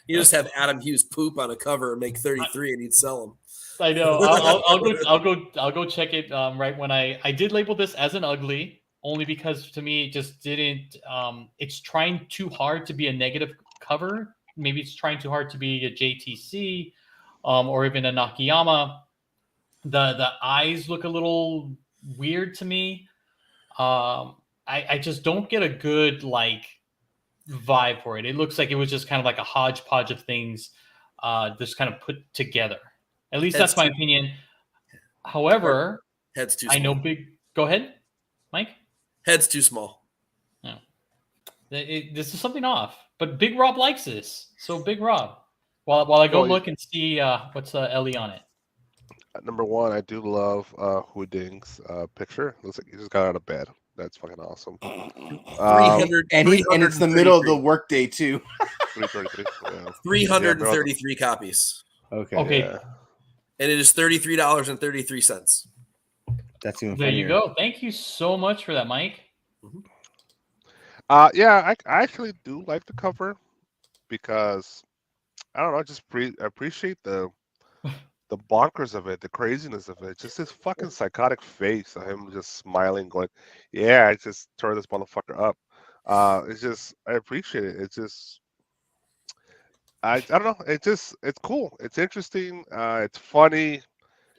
You just have Adam Hughes poop on a cover and make 33, and he'd sell them. I know. I'll go check it right when I did label this as an ugly, only because to me it just didn't. It's trying too hard to be a negative cover. Maybe it's trying too hard to be a JTC, or even a Nakayama. The eyes look a little weird to me. I just don't get a good vibe for it. It looks like it was just kind of like a hodgepodge of things, just kind of put together. At least that's my opinion. However, head's too small. I know big. Go ahead, Mike. Head's too small. No, this is something off. But Big Rob likes this, so Big Rob. While I go look and see what's Ellie on it. Number one, I do love Houding's picture. Looks like he just got out of bed. That's fucking awesome. 300, and it's the middle of the workday too. 333. Yeah. 333 copies. Okay. Yeah. And it is $33.33. That's even There funnier. you go. Thank you so much for that, Mike. Yeah, I actually do like the cover because I don't know, just appreciate the bonkers of it, the craziness of it, just his fucking psychotic face of him just smiling, going, "Yeah, I just tore this motherfucker up." It's just I appreciate it. It's just I don't know. It's cool. It's interesting. It's funny.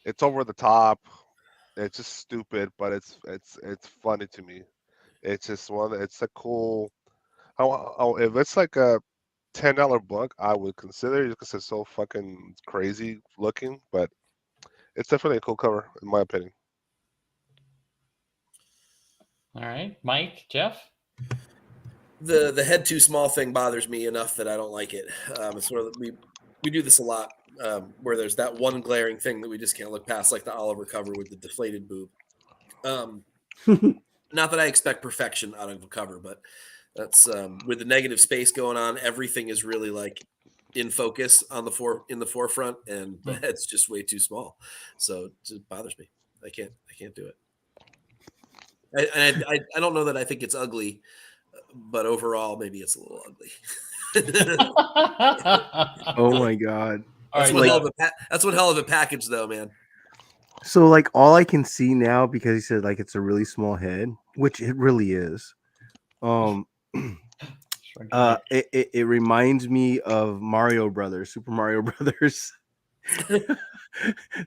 It's over the top. It's just stupid, but it's funny to me. It's just it's a cool. If it's like a $10 book, I would consider it because it's so fucking crazy looking, but it's definitely a cool cover in my opinion. All right, Mike, Jeff. The head too small thing bothers me enough that I don't like it. It's one of we do this a lot where there's that one glaring thing that we just can't look past, like the Oliver cover with the deflated boob. Not that I expect perfection out of a cover, but that's with the negative space going on. Everything is really like in focus on in the forefront, and the head's just way too small. So it just bothers me. I can't do it. I don't know that I think it's ugly, but overall maybe it's a little ugly. Oh my god. That's one hell of a package, though, man. So all I can see now, because he said it's a really small head, which it really is. It reminds me of Super Mario Brothers.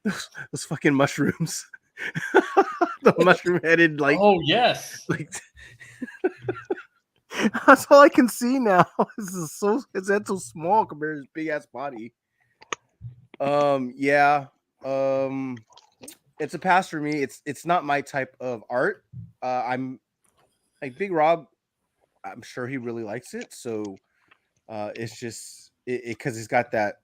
those fucking mushrooms. The mushroom headed oh yes. That's all I can see now. His head's so small compared to his big ass body. Yeah. It's a pass for me. It's not my type of art. I'm like Big Rob. I'm sure he really likes it. So it's just because he's got that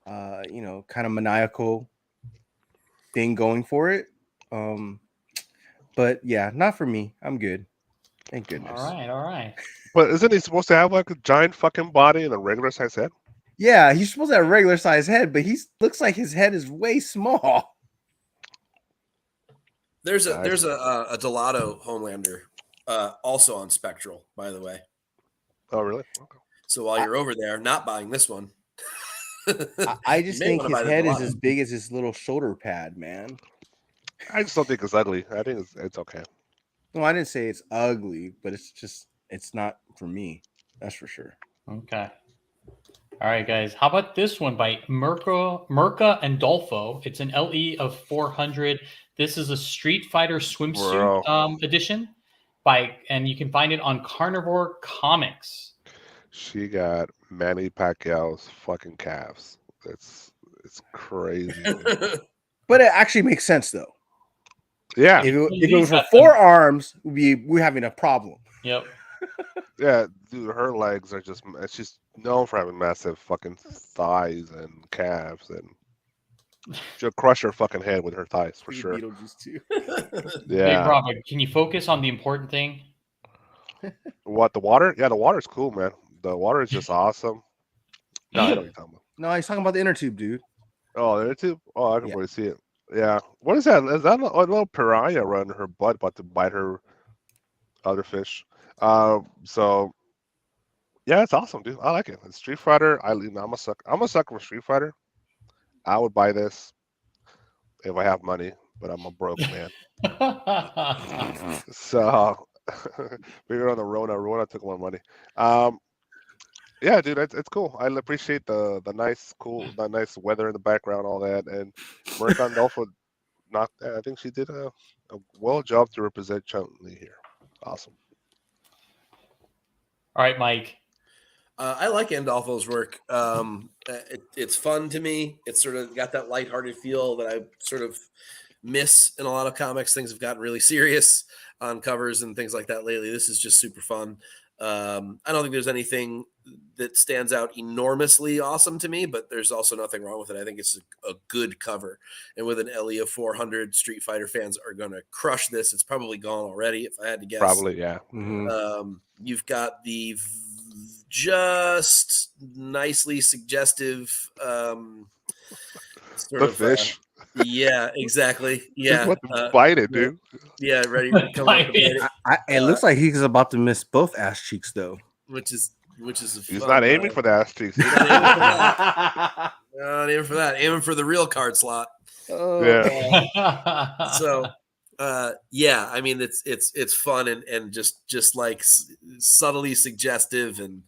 kind of maniacal thing going for it. But yeah, not for me. I'm good. Thank goodness. All right. But isn't he supposed to have like a giant fucking body and a regular size head? Yeah, he's supposed to have a regular size head, but he looks like his head is way small. There's a Delato Homelander also on Spectral, by the way. Oh, really? Okay. So while you're over there, not buying this one, I just think his head is as big as his little shoulder pad, man. I just don't think it's ugly. I think it's okay. No, I didn't say it's ugly, but it's not for me. That's for sure. Okay. All right, guys. How about this one by Merca and Dolfo? It's an LE of 400. This is a Street Fighter swimsuit edition and you can find it on Carnivore Comics. She got Manny Pacquiao's fucking calves. It's crazy. But it actually makes sense though. Yeah. If it was for forearms, we're having a problem. Yep. Yeah, dude, her legs are she's known for having massive fucking thighs and calves, and she'll crush her fucking head with her thighs for sure. Beetlejuice too. Yeah. Big Robert, can you focus on the important thing? What, the water? Yeah, the water's cool, man. The water is just awesome. No, I know what you're talking about. No, he's talking about the inner tube, dude. Oh, the inner tube? Oh, I can really see it. Yeah. What is that? Is that a little piranha running her butt about to bite her other fish? So yeah, it's awesome, dude. I like it. It's Street Fighter. I'm a sucker for Street Fighter. I would buy this if I have money, but I'm a broke man. So figure on the Rona took my money. Yeah, dude, it's cool. I appreciate the nice weather in the background, all that, and Mercon Dolphin. I think she did a well job to represent Chun-Li here. Awesome. All right, Mike. I like Andolfo's work. It's fun to me. It's sort of got that lighthearted feel that I sort of miss in a lot of comics. Things have gotten really serious on covers and things like that lately. This is just super fun. I don't think there's anything that stands out enormously awesome to me, but there's also nothing wrong with it. I think it's a good cover. And with an LE of 400, Street Fighter fans are going to crush this. It's probably gone already, if I had to guess. Probably, yeah. Mm-hmm. You've got the just nicely suggestive sort the of fish. Yeah, exactly. Yeah, what to bite it, dude. Yeah, ready to come up with it. It looks like he's about to miss both ass cheeks, though. Which is he's not aiming for the ass cheeks. Not aiming for that. Aiming for the real card slot. Yeah. So. Yeah, I mean it's fun and just like subtly suggestive and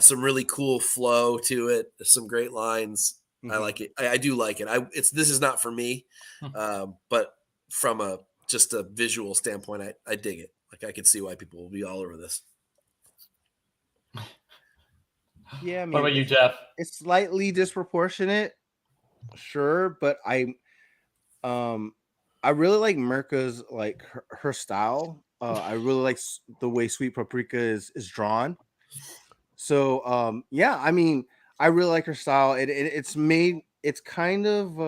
some really cool flow to it. Some great lines. Mm-hmm. I like it. I do like it. This is not for me, but from just a visual standpoint, I dig it. Like I can see why people will be all over this. Yeah, I mean, what about you, Jeff? It's slightly disproportionate, sure, but I really like Merca's like her style. I really like the way Sweet Paprika is drawn. So yeah, I mean, I really like her style. It's kind of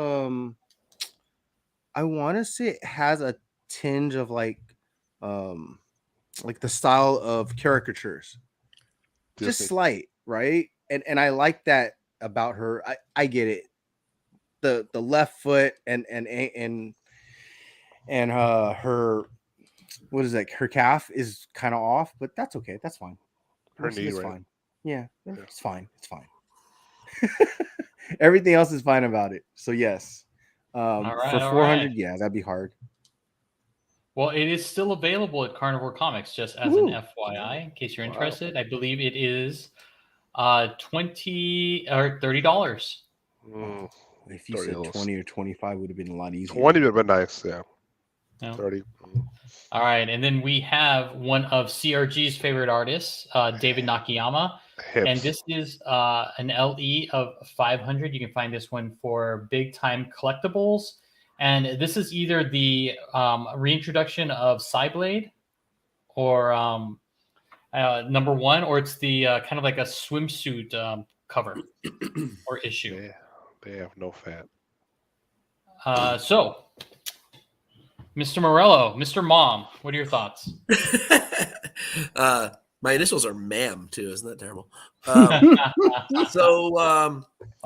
I want to say it has a tinge of like the style of caricatures. Just slight, right? And I like that about her. I get it. The left foot and her what is that? Her calf is kind of off, but that's okay. That's fine. Her knee, right? Fine. Yeah, it's fine. It's fine. Everything else is fine about it. So yes, for 400, yeah, that'd be hard. Well, it is still available at Carnivore Comics, just as an FYI, in case you're interested. I believe it is $20 or $30. If you said 20 or 25, would have been a lot easier. 20 would have been nice, yeah. No. 30. All right, and then we have one of CRG's favorite artists, David Nakayama. Hips. And this is an LE of 500. You can find this one for Big Time Collectibles. And this is either the reintroduction of Cyblade or number one, or it's the kind of like a swimsuit cover or issue. Yeah, they have no fat. So, Mr. Morello, Mr. Mom, what are your thoughts? My initials are ma'am too. Isn't that terrible? Oh,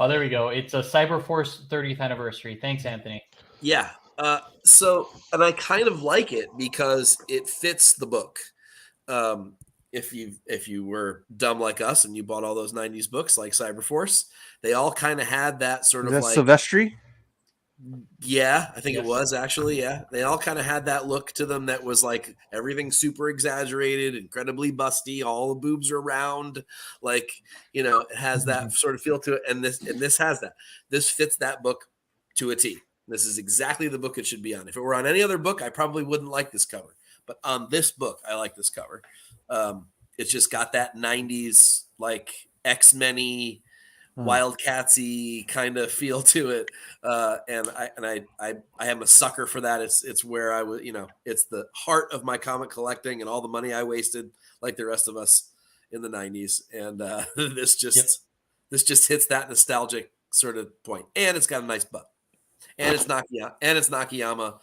there we go. It's a Cyberforce 30th anniversary. Thanks, Anthony. Yeah. And I kind of like it because it fits the book. If you were dumb like us and you bought all those 90s books like Cyberforce, they all kind of had that sort Is of that like Silvestri? Yeah, I think Yes. it was actually. Yeah, they all kind of had that look to them that was like everything super exaggerated, incredibly busty. All the boobs are round, like it has that sort of feel to it. And this has that. This fits that book to a T. This is exactly the book it should be on. If it were on any other book, I probably wouldn't like this cover. But on this book, I like this cover. It's just got that '90s like X-Men-y, Wildcatsy kind of feel to it, and I am a sucker for that. It's where I was, it's the heart of my comic collecting and all the money I wasted, like the rest of us in the '90s. And this just hits that nostalgic sort of point, and it's got a nice butt, and it's Nakayama,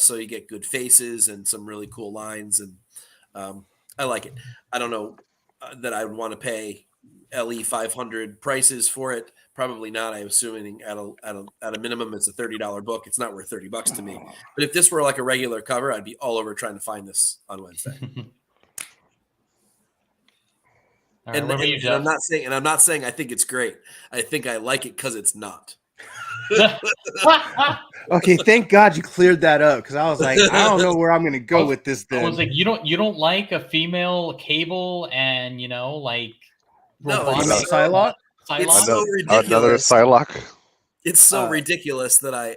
so you get good faces and some really cool lines, and I like it. I don't know that I would want to pay LE 500 prices for it. Probably not. I'm assuming at a minimum, it's a $30 book. It's not worth $30 to me. But if this were like a regular cover, I'd be all over trying to find this on Wednesday. And I'm not saying I think it's great. I think I like it because it's not. Okay, thank God you cleared that up, because I was like, I don't know where I'm going to go with this. Then I was like, you don't like a female Cable and like Psylocke? It's so ridiculous. Another Psylocke. It's so ridiculous that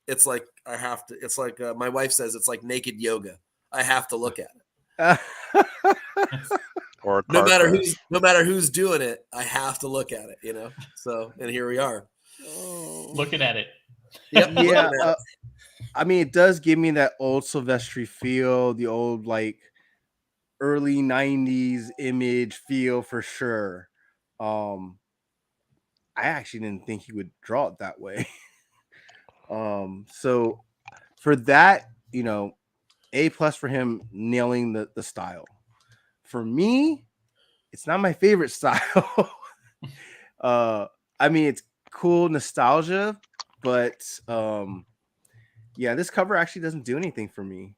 it's like I have to. It's like my wife says it's like naked yoga. I have to look at it. Or no matter who's doing it, I have to look at it. So, and here we are looking at it. Yep. Yeah. I mean, it does give me that old Silvestri feel, the old like early 90s image feel for sure. I actually didn't think he would draw it that way. So for that, A+ for him nailing the style. For me, it's not my favorite style. I mean, it's cool nostalgia, but this cover actually doesn't do anything for me.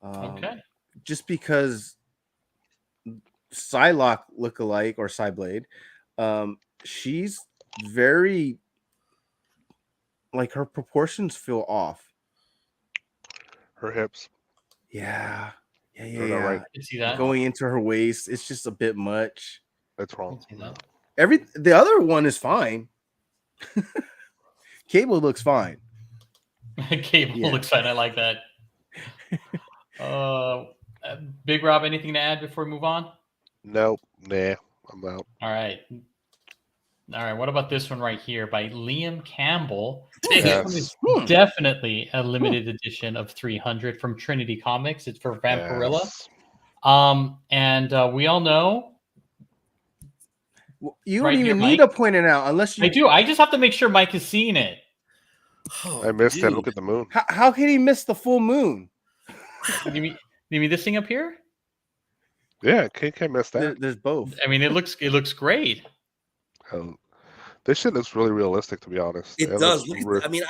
Okay. Just because Psylocke lookalike or Psyblade, she's very like her proportions feel off. Her hips. Yeah. Right. You see that? Going into her waist, it's just a bit much. That's wrong. The other one is fine. Cable looks fine. Cable looks fine. I like that. Big Rob, anything to add before we move on? Nope. Nah. I'm out. All right. What about this one right here by Liam Campbell? Yes. Definitely a limited edition of 300 from Trinity Comics. It's for Vampirilla. Yes. And we all know. You don't even need to point it out unless you. I do. I just have to make sure Mike has seen it. I missed it. Look at the moon. How can he miss the full moon? You mean this thing up here? Yeah, can't miss that. There's both. I mean, it looks great. This shit looks really realistic, to be honest. It does. I mean,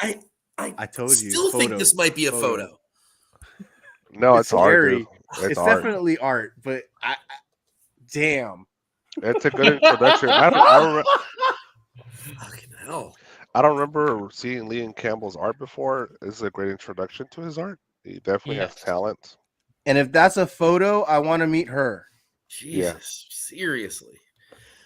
I told you. Still think this might be a photo. No, it's art. Dude. It's art. Definitely art, but damn. It's a good introduction. I don't Fucking hell. I don't remember seeing Liam Campbell's art before. This is a great introduction to his art. He definitely has talent. And if that's a photo, I want to meet her. Jesus, seriously.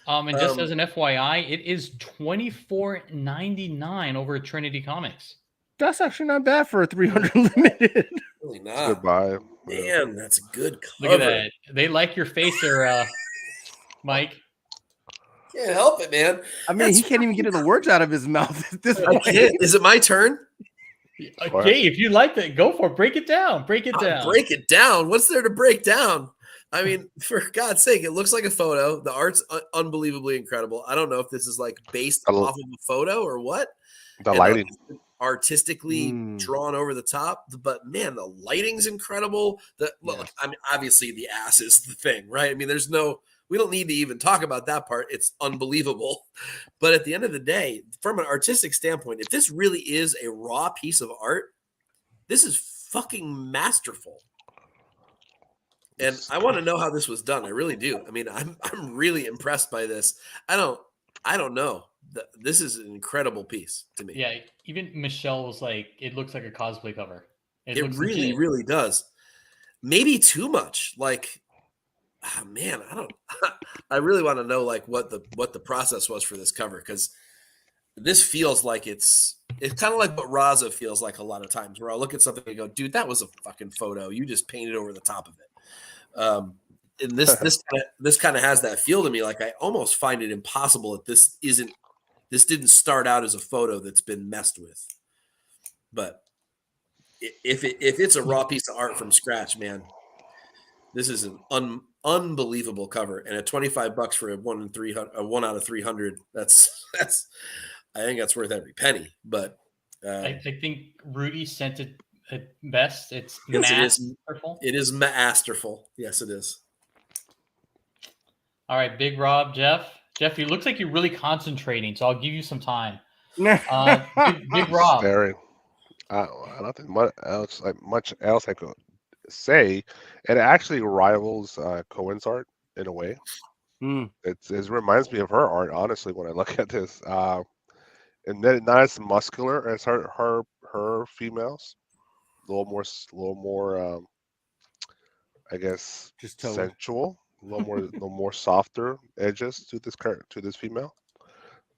And just as an FYI, it is $24.99 over at Trinity Comics. That's actually not bad for a 300 limited. Really not. Goodbye. Man, that's a good cover. Look at that. They like your face there, Mike. Can't help it, man. I mean, he can't even get the words out of his mouth at this point. Is it my turn? Okay, if you like that, go for it. Break it down. Break it down. What's there to break down? I mean, for God's sake, it looks like a photo. The art's unbelievably incredible. I don't know if this is like based off of a photo or what. The lighting. Artistically drawn over the top, but man, the lighting's incredible. I mean, obviously the ass is the thing, right? I mean, there's no We don't need to even talk about that part. It's unbelievable. But at the end of the day, from an artistic standpoint, if this really is a raw piece of art, this is fucking masterful. And I want to know how this was done. I really do. I mean, I'm really impressed by this. I don't know. This is an incredible piece to me. Yeah, even Michelle was like, it looks like a cosplay cover. It really, really does. Maybe too much. Like, oh, man, I really want to know like what the process was for this cover, because this feels like it's kind of like what Raza feels like a lot of times, where I'll look at something and go, dude, that was a fucking photo. You just painted over the top of it. And this kind of has that feel to me. Like, I almost find it impossible that this didn't start out as a photo that's been messed with. But if it's a raw piece of art from scratch, man, this is an unbelievable cover, and at $25 for a 1 out of 300. That's I think that's worth every penny. But I think Rudy sent it at best. It's masterful. It is masterful. Yes, it is. All right, Big Rob, Jeff, it looks like you're really concentrating, so I'll give you some time. Big Rob. Staring. I don't think much else I could say. It actually rivals Cohen's art in a way. It reminds me of her art, honestly, when I look at this. And then not as muscular as her females. A little more I guess just sensual. A little more softer edges to this female.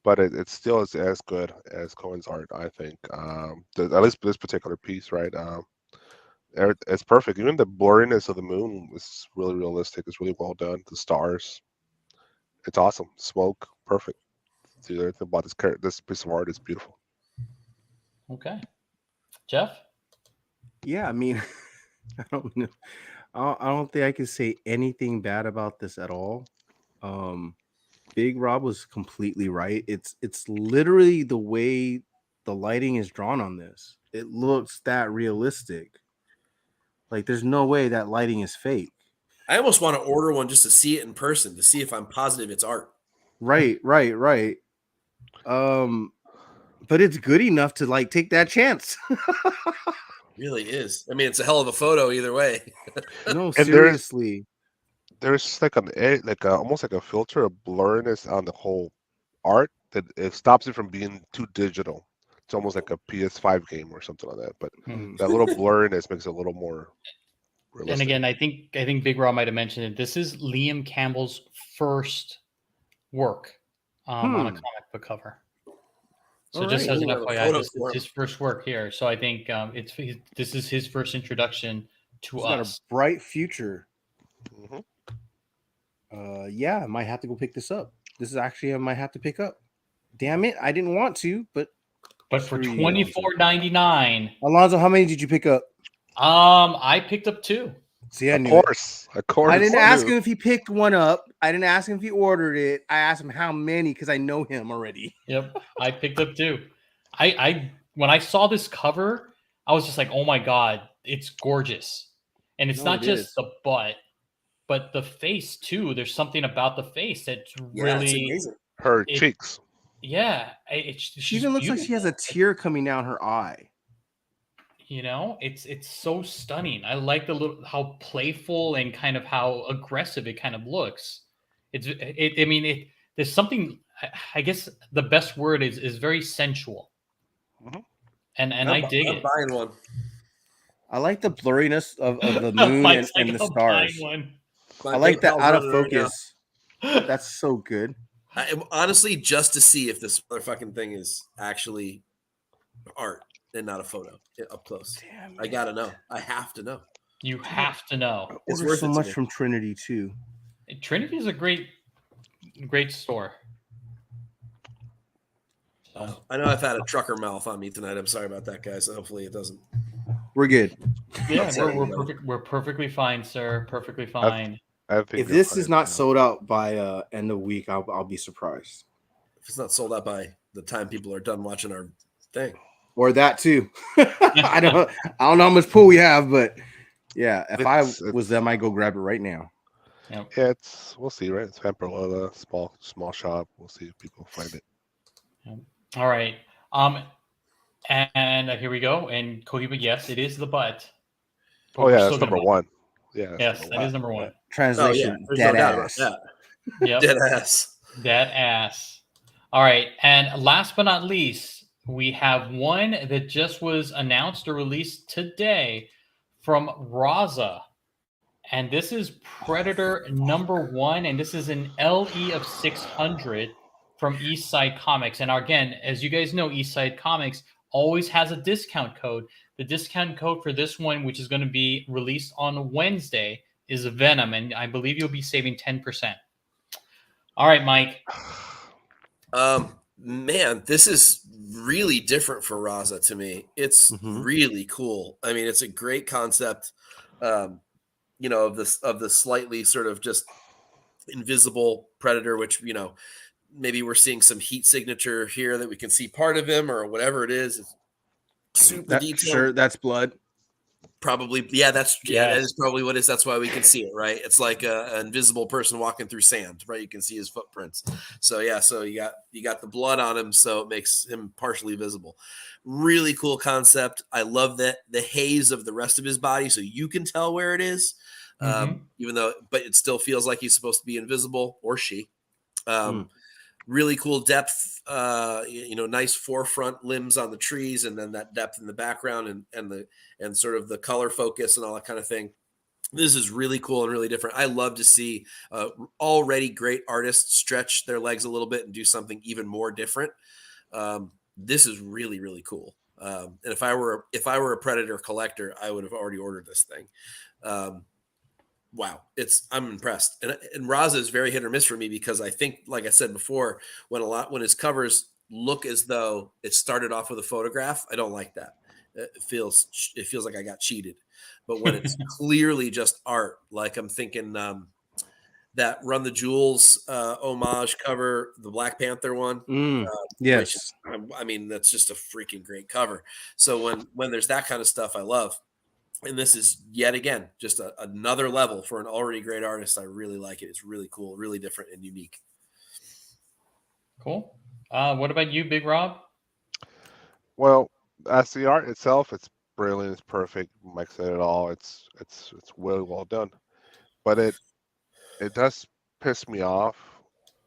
But it still is as good as Cohen's art, I think. At least this particular piece, right? It's perfect. Even the blurriness of the moon is really realistic. It's really well done. The stars, it's awesome. Smoke, perfect. See, everything about this piece of art is beautiful. Okay, Jeff. Yeah, I mean, I don't know. I don't think I can say anything bad about this at all. Big Rob was completely right. It's literally the way the lighting is drawn on this. It looks that realistic. Like, there's no way that lighting is fake. I almost want to order one just to see it in person, to see if I'm positive it's art. Right. But it's good enough to like take that chance. Really is. I mean, it's a hell of a photo either way. No, seriously. There's like almost like a filter of blurriness on the whole art that it stops it from being too digital. It's almost like a PS5 game or something like that. But that little blurriness makes it a little more realistic. And again, I think Big Rob might have mentioned it. This is Liam Campbell's first work on a comic book cover. So just as an FYI, this is his first work here. So I think this is his first introduction to us. Got a bright future. Mm-hmm. Yeah, I might have to go pick this up. This is actually I might have to pick up. Damn it, I didn't want to, but for $24.99. Alonzo, how many did you pick up? I picked up 2. See, I of knew course. I didn't ask him if he picked one up. I didn't ask him if he ordered it. I asked him how many because I know him already. Yep, I picked up 2. I when I saw this cover, I was just like, oh my god, it's gorgeous, and it's not just the butt, but the face too. There's something about the face that's really her cheeks. Yeah, she even looks like she has a tear coming down her eye. You know, it's so stunning. I like how playful and kind of how aggressive it kind of looks. There's something. I guess the best word is very sensual. Mm-hmm. And I dig it. Buying one. I like the blurriness of the moon and the stars. I like that out of focus. That's so good. Honestly, just to see if this motherfucking thing is actually art and not a photo up close. Damn, I gotta know. I have to know. You have to know. It's worth so much from Trinity too. Trinity is a great store. I know I've had a trucker mouth on me tonight. I'm sorry about that, guys. Hopefully it doesn't. We're good. Yeah, we're perfect. We're perfectly fine, sir. Perfectly fine. If this is not sold out by end of week, I'll be surprised. If it's not sold out by the time people are done watching our thing, or that too. I don't know how much pool we have, but yeah, if I was them, I'd go grab it right now. Yep. Yeah, we'll see, right? It's Vampirella, small shop. We'll see if people find it. Yep. All right. And here we go. And Cohiba, yes, it is the butt. Oh yeah, that's number one. Yeah, yes, that is number one. Translation: There's dead no doubt ass. about that. Yep. Dead ass. Dead ass. All right. And last but not least, we have one that just was announced or released today from Raza. And this is Predator number 1. And this is an LE of 600 from Eastside Comics. And again, as you guys know, Eastside Comics always has a discount code. The discount code for this one, which is going to be released on Wednesday, is Venom. And I believe you'll be saving 10%. All right, Mike. Man, this is really different for Raza to me. It's really cool. I mean, it's a great concept. You know, of the slightly sort of just invisible Predator, which, you know, maybe we're seeing some heat signature here that we can see part of him or whatever it is. It's super detailed. Sure, that's blood. Probably, yeah, that is probably what it is. That's why we can see it, right? It's like an invisible person walking through sand, right? You can see his footprints. So yeah, so you got the blood on him, so it makes him partially visible. Really cool concept. I love that the haze of the rest of his body, so you can tell where it is, even though, but it still feels like he's supposed to be invisible, or she. Really cool depth, you know, nice forefront limbs on the trees, and then that depth in the background, and sort of the color focus and all that kind of thing. This is really cool and really different. I love to see already great artists stretch their legs a little bit and do something even more different. This is really, really cool. And if I were a Predator collector, I would have already ordered this thing. Wow, I'm impressed. And Raza is very hit or miss for me, because I think, like I said before, when his covers look as though it started off with a photograph, I don't like that. It feels like I got cheated. But when it's clearly just art, like I'm thinking that Run the Jewels homage cover, the Black Panther one. Yes, I mean, that's just a freaking great cover. So when there's that kind of stuff, I love. And this is yet again just another level for an already great artist. I really like it. It's really cool, really different and unique. Cool. What about you, Big Rob? Well, as the art itself, it's brilliant. It's perfect. Mike said it all. It's well done. But it does piss me off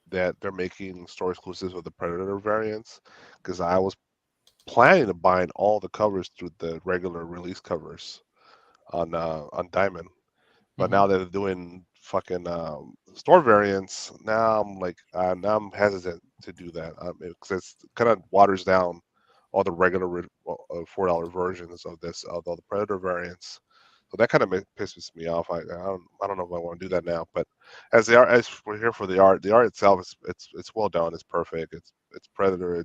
that they're making store exclusives with the Predator variants, because I was planning to buy all the covers through the regular release covers on Diamond, but now that they're doing fucking store variants, now I'm like, now I'm hesitant to do that, because it kind of waters down all the regular $4 versions of all the Predator variants. So that kind of pisses me off. I don't know if I want to do that now. But as we're here for the art itself, it's well done. It's perfect. It's Predator.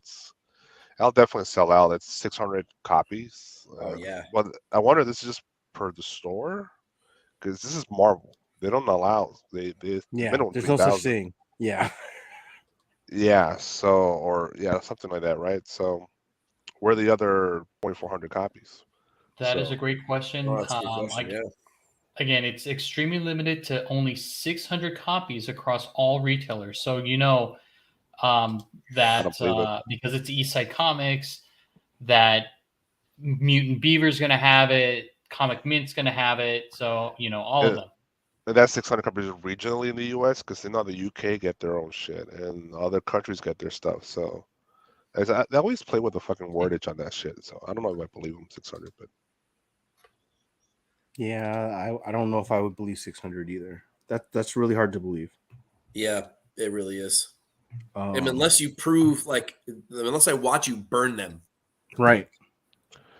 I'll definitely sell out. It's 600 copies. Oh yeah. But I wonder, this is just per the store, because this is Marvel. They don't allow minimum there's 3,000. no such thing. Yeah. So something like that, right? So where are the other 2,400 copies? That is a great question. Oh, that's a good question. Again, it's extremely limited to only 600 copies across all retailers. So you know that because it's Eastside Comics, that Mutant Beaver's going to have it, Comic Mint's going to have it. So you know all of them. And that's 600 copies regionally in the U.S., because the UK get their own shit and other countries get their stuff. So they always play with the fucking wordage on that shit. So I don't know if I believe them 600, but yeah, I don't know if I would believe 600 either. That's really hard to believe. Yeah, it really is. Unless you prove, unless I watch you burn them, right?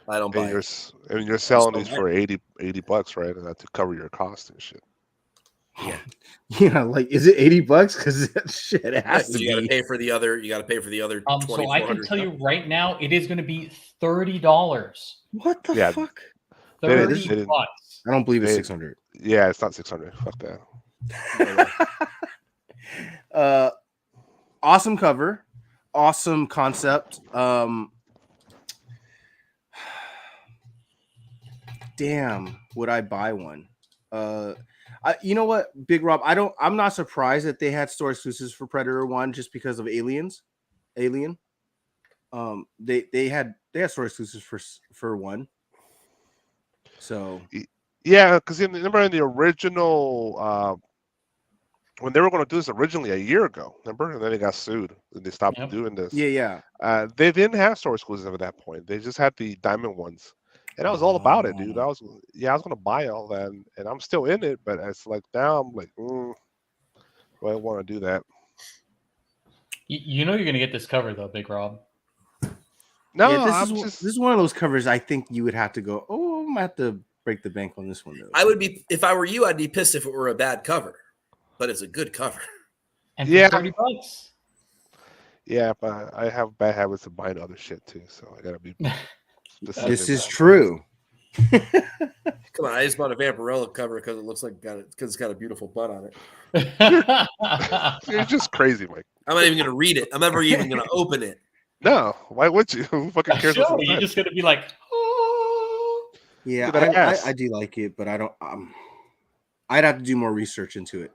I don't buy it. And you're selling these for $80, right? And to cover your cost and shit. Yeah, like, is it $80? Because shit, it has to be. You got to pay for the other. You got to pay for the other. So I can tell you right now, it is going to be $30. What the fuck? $30. I don't believe it's 600. Yeah, it's not 600. Fuck that. Awesome cover, awesome concept. Damn, would I buy one? You know what, Big Rob? I'm not surprised that they had store exclusives for Predator 1 just because of Alien. They had store exclusives for 1. So yeah, because remember in the original when they were going to do this originally a year ago, remember, and then they got sued and they stopped doing this. Yeah. They didn't have store exclusives at that point. They just had the diamond ones, and I was all about it, dude. I was going to buy all that, and I'm still in it, but it's like now I'm like, do I want to do that? You know you're going to get this cover though, Big Rob. No, yeah, this is one of those covers I think you would have to go, I'm gonna have to break the bank on this one though. I would be, if I were you, I'd be pissed if it were a bad cover, but it's a good cover. And for $30. Yeah, but I have bad habits of buying other shit too, so I gotta be specific. This is true. Come on, I just bought a Vampirella cover because it looks like it's got a beautiful butt on it. You're just crazy, Mike. I'm not even gonna read it. I'm never even gonna open it. No, why would you? Who fucking cares? You're just gonna be like, oh. Yeah, I do like it, but I don't. I'd have to do more research into it.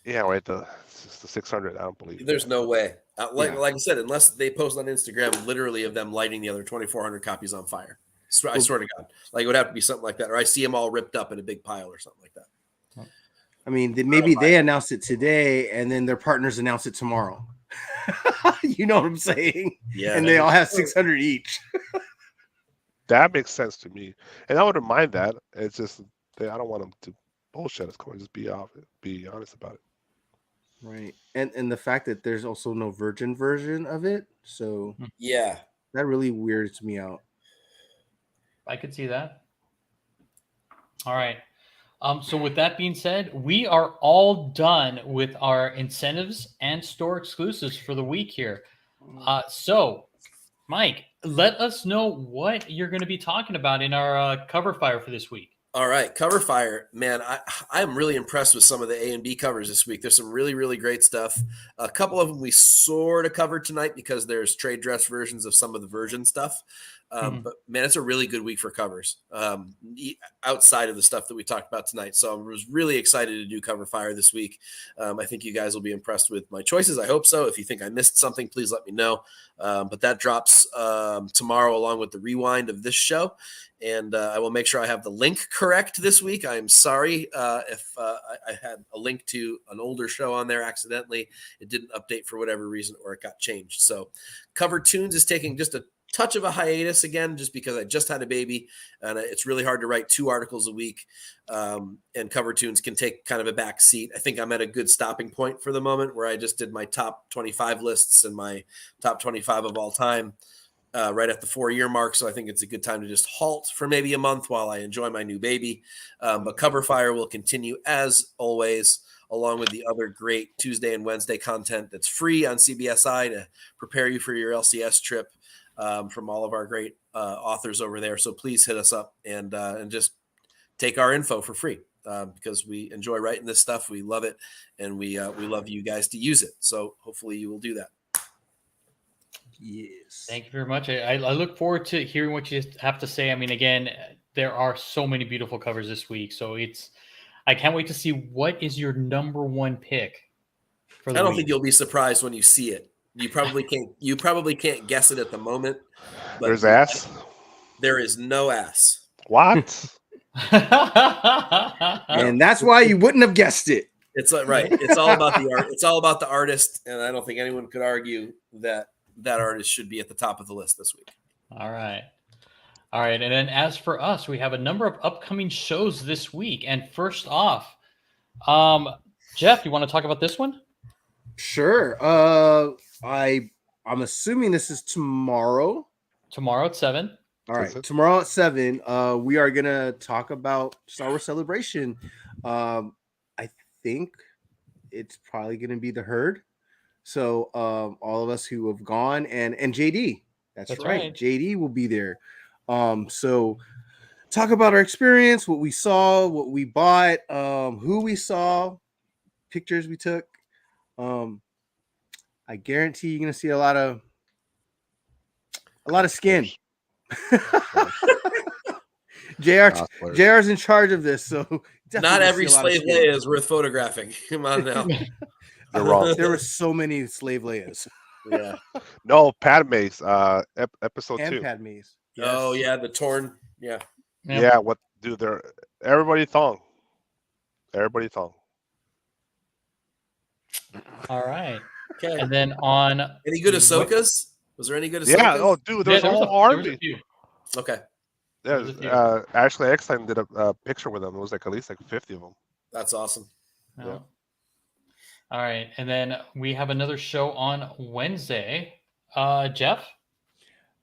Yeah, right. The 600. I don't believe. There's no way. Like I said, unless they post on Instagram, literally of them lighting the other 2,400 copies on fire. I swear to God, like it would have to be something like that, or I see them all ripped up in a big pile or something like that. I mean, maybe they announce it today, and then their partners announce it tomorrow. You know what I'm saying? Yeah, and they all have 600 each. That makes sense to me, and I wouldn't mind that. It's just I don't want them to bullshit us. Come on, just be honest about it. Right, and the fact that there's also no virgin version of it, so yeah, that really weirds me out. I could see that. All right. So with that being said, we are all done with our incentives and store exclusives for the week here. So, Mike, let us know what you're going to be talking about in our cover fire for this week. All right, cover fire, man. I'm really impressed with some of the A and B covers this week. There's some really, really great stuff. A couple of them we sort of covered tonight because there's trade dress versions of some of the version stuff. But man, it's a really good week for covers outside of the stuff that we talked about tonight. So I was really excited to do cover fire this week. I think you guys will be impressed with my choices. I hope so. If you think I missed something, please let me know. But that drops tomorrow along with the rewind of this show. And I will make sure I have the link correct this week. I am sorry if I had a link to an older show on there accidentally. It didn't update for whatever reason, or it got changed. So Cover Tunes is taking just a touch of a hiatus again, just because I just had a baby and it's really hard to write 2 articles a week. And Cover Tunes can take kind of a back seat. I think I'm at a good stopping point for the moment where I just did my top 25 lists and my top 25 of all time. Right at the 4-year mark. So I think it's a good time to just halt for maybe a month while I enjoy my new baby. But Cover Fire will continue as always, along with the other great Tuesday and Wednesday content that's free on CBSI to prepare you for your LCS trip from all of our great authors over there. So please hit us up and just take our info for free because we enjoy writing this stuff. We love it. And we love you guys to use it. So hopefully you will do that. Yes. Thank you very much. I look forward to hearing what you have to say. I mean, again, there are so many beautiful covers this week, so I can't wait to see what is your number one pick for the I don't week. think you'll be surprised when you see it. You probably can't guess it at the moment. But there's ass. There is no ass. What? And that's why you wouldn't have guessed it. It's like, right. It's all about the art. It's all about the artist, and I don't think anyone could argue that artist should be at the top of the list this week. All right. And then as for us, we have a number of upcoming shows this week. And first off, Jeff, you want to talk about this one? Sure. I'm assuming this is tomorrow. Tomorrow at 7. All right. Tomorrow at 7, we are going to talk about Star Wars Celebration. I think it's probably going to be the Herd. So all of us who have gone and JD, that's right. JD will be there. So talk about our experience, what we saw, what we bought, who we saw, pictures we took. I guarantee you're gonna see a lot of skin. JR's in charge of this, so definitely Not every see a lot of slave skin. Leia is worth photographing. Come on now. You're wrong. There were so many slave Leias Yeah. No, Padme's episode and 2. Padmes. Yes. Oh yeah, the torn. Yeah. Yeah, what dude? They're everybody thong. Everybody thong. All right. Okay. And then on Any good Ahsokas? Was there any good Ahsokas? Yeah. Oh, dude, there's a whole there was a army. few. Okay. There's a few. Ashley Eckstein did a picture with them. It was like at least like 50 of them. That's awesome. No. Yeah. All right. And then we have another show on Wednesday. Jeff?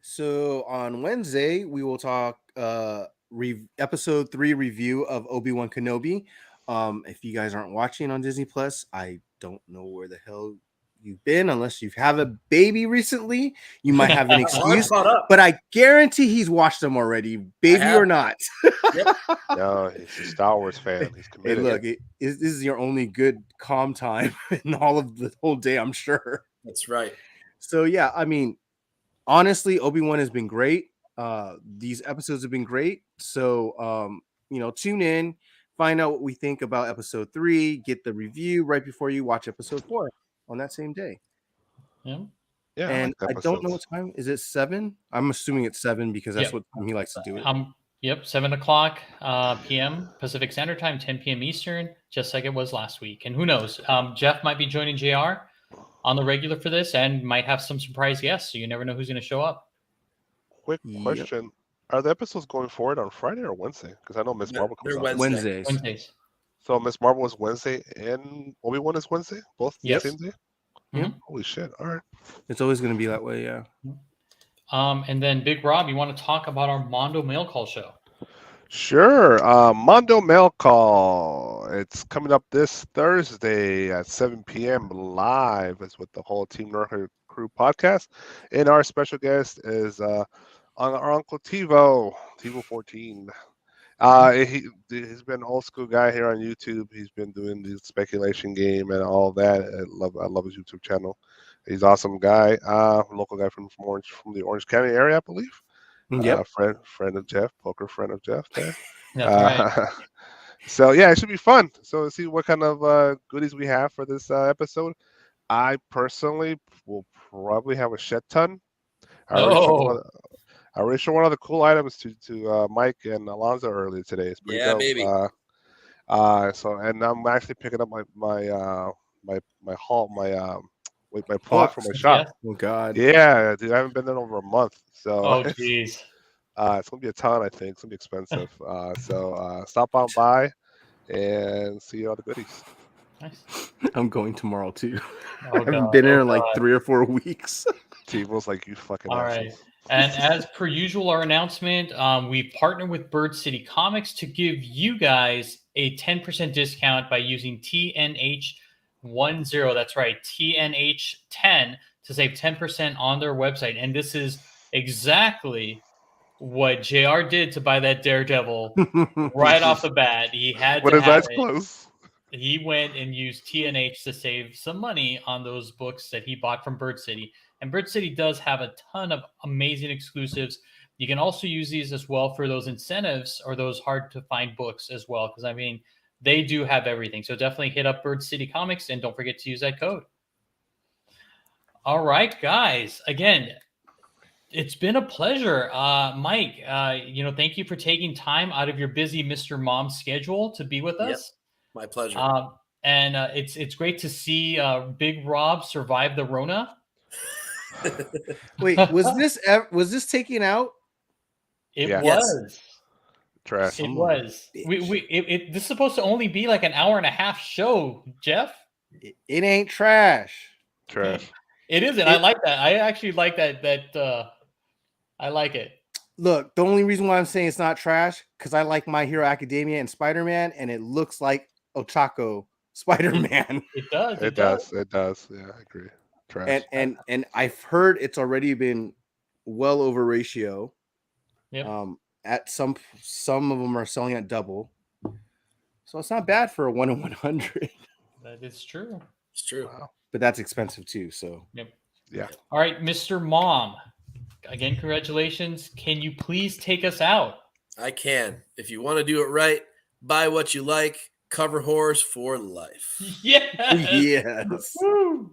So on Wednesday, we will talk episode 3 review of Obi-Wan Kenobi. If you guys aren't watching on Disney Plus, I don't know where the hell you've been unless you have a baby recently. You might have an excuse, but I guarantee he's watched them already, baby or not. Yep. No, he's a Star Wars fan. He's committed. Hey, look, this is your only good calm time in all of the whole day, I'm sure. That's right. So yeah, I mean, honestly, Obi-Wan has been great. These episodes have been great. So tune in, find out what we think about episode 3, get the review right before you watch episode 4 on that same day. Yeah. Yeah, And like I don't know what time. Is it 7? I'm assuming it's 7 because that's what time he likes to do it. Yep, 7 o'clock p.m. Pacific Standard Time, 10 p.m. Eastern, just like it was last week. And who knows? Jeff might be joining JR on the regular for this and might have some surprise guests, so you never know who's going to show up. Quick question. Are the episodes going forward on Friday or Wednesday? Because I know Miss Marvel comes out. Wednesdays. So Miss Marvel is Wednesday and Obi-Wan is Wednesday? Both the same day? Yeah. Holy shit. All right. It's always going to be that way, yeah. And then Big Rob, you want to talk about our Mondo Mail Call show? Sure. Mondo Mail Call. It's coming up this Thursday at 7 p.m. live. It's with the whole Team Nerd Crew podcast. And our special guest is our Uncle TiVo 14. He's been an old school guy here on YouTube. He's been doing the speculation game and all that. I love his YouTube channel. He's an awesome guy. Local guy from the Orange County area, I believe. Yep. Friend of Jeff, poker friend of Jeff there. That's right. So yeah, it should be fun. So let's see what kind of goodies we have for this episode. I personally will probably have a shit ton. I already showed one of the cool items to Mike and Alonzo earlier today. It's pretty dope. Baby. And I'm actually picking up my pull for my shop. Oh God. Yeah, dude, I haven't been there over a month. So Oh jeez. it's gonna be a ton, I think. It's gonna be expensive. So stop on by and see all the goodies. Nice. I'm going tomorrow too. Oh, I haven't been there in like 3 or 4 weeks. TiVo's like, you fucking All assholes. right. And as per usual, our announcement, we've partnered with Bird City Comics to give you guys a 10% discount by using TNH10. That's right, TNH10 to save 10% on their website. And this is exactly what JR did to buy that Daredevil right off the bat. He had With to his have eyes it. closed. He went and used TNH to save some money on those books that he bought from Bird City. And Bird City does have a ton of amazing exclusives. You can also use these as well for those incentives or those hard to find books as well. Because, I mean, they do have everything. So definitely hit up Bird City Comics and don't forget to use that code. All right, guys. Again, it's been a pleasure. Mike, thank you for taking time out of your busy Mr. Mom schedule to be with us. Yep. My pleasure. And it's great to see Big Rob survive the Rona. Wait, was this taken out? It was trash. It was. This is supposed to only be like an hour and a half show, Jeff. It ain't trash. Trash. It isn't. I like that. I actually like that. I like it. Look, the only reason why I'm saying it's not trash because I like My Hero Academia and Spider-Man, and it looks like Ochako Spider-Man. It does. It does. Yeah, I agree. Trash. And I've heard it's already been well over ratio. Yep. At some of them are selling at double, so it's not bad for a 1 in 100. That is true. It's true. Wow. But that's expensive too. So Yep. Yeah. All right, Mr. Mom. Again, congratulations. Can you please take us out? I can. If you want to do it right, buy what you like. Cover horse for life. Yes. Yes. Woo.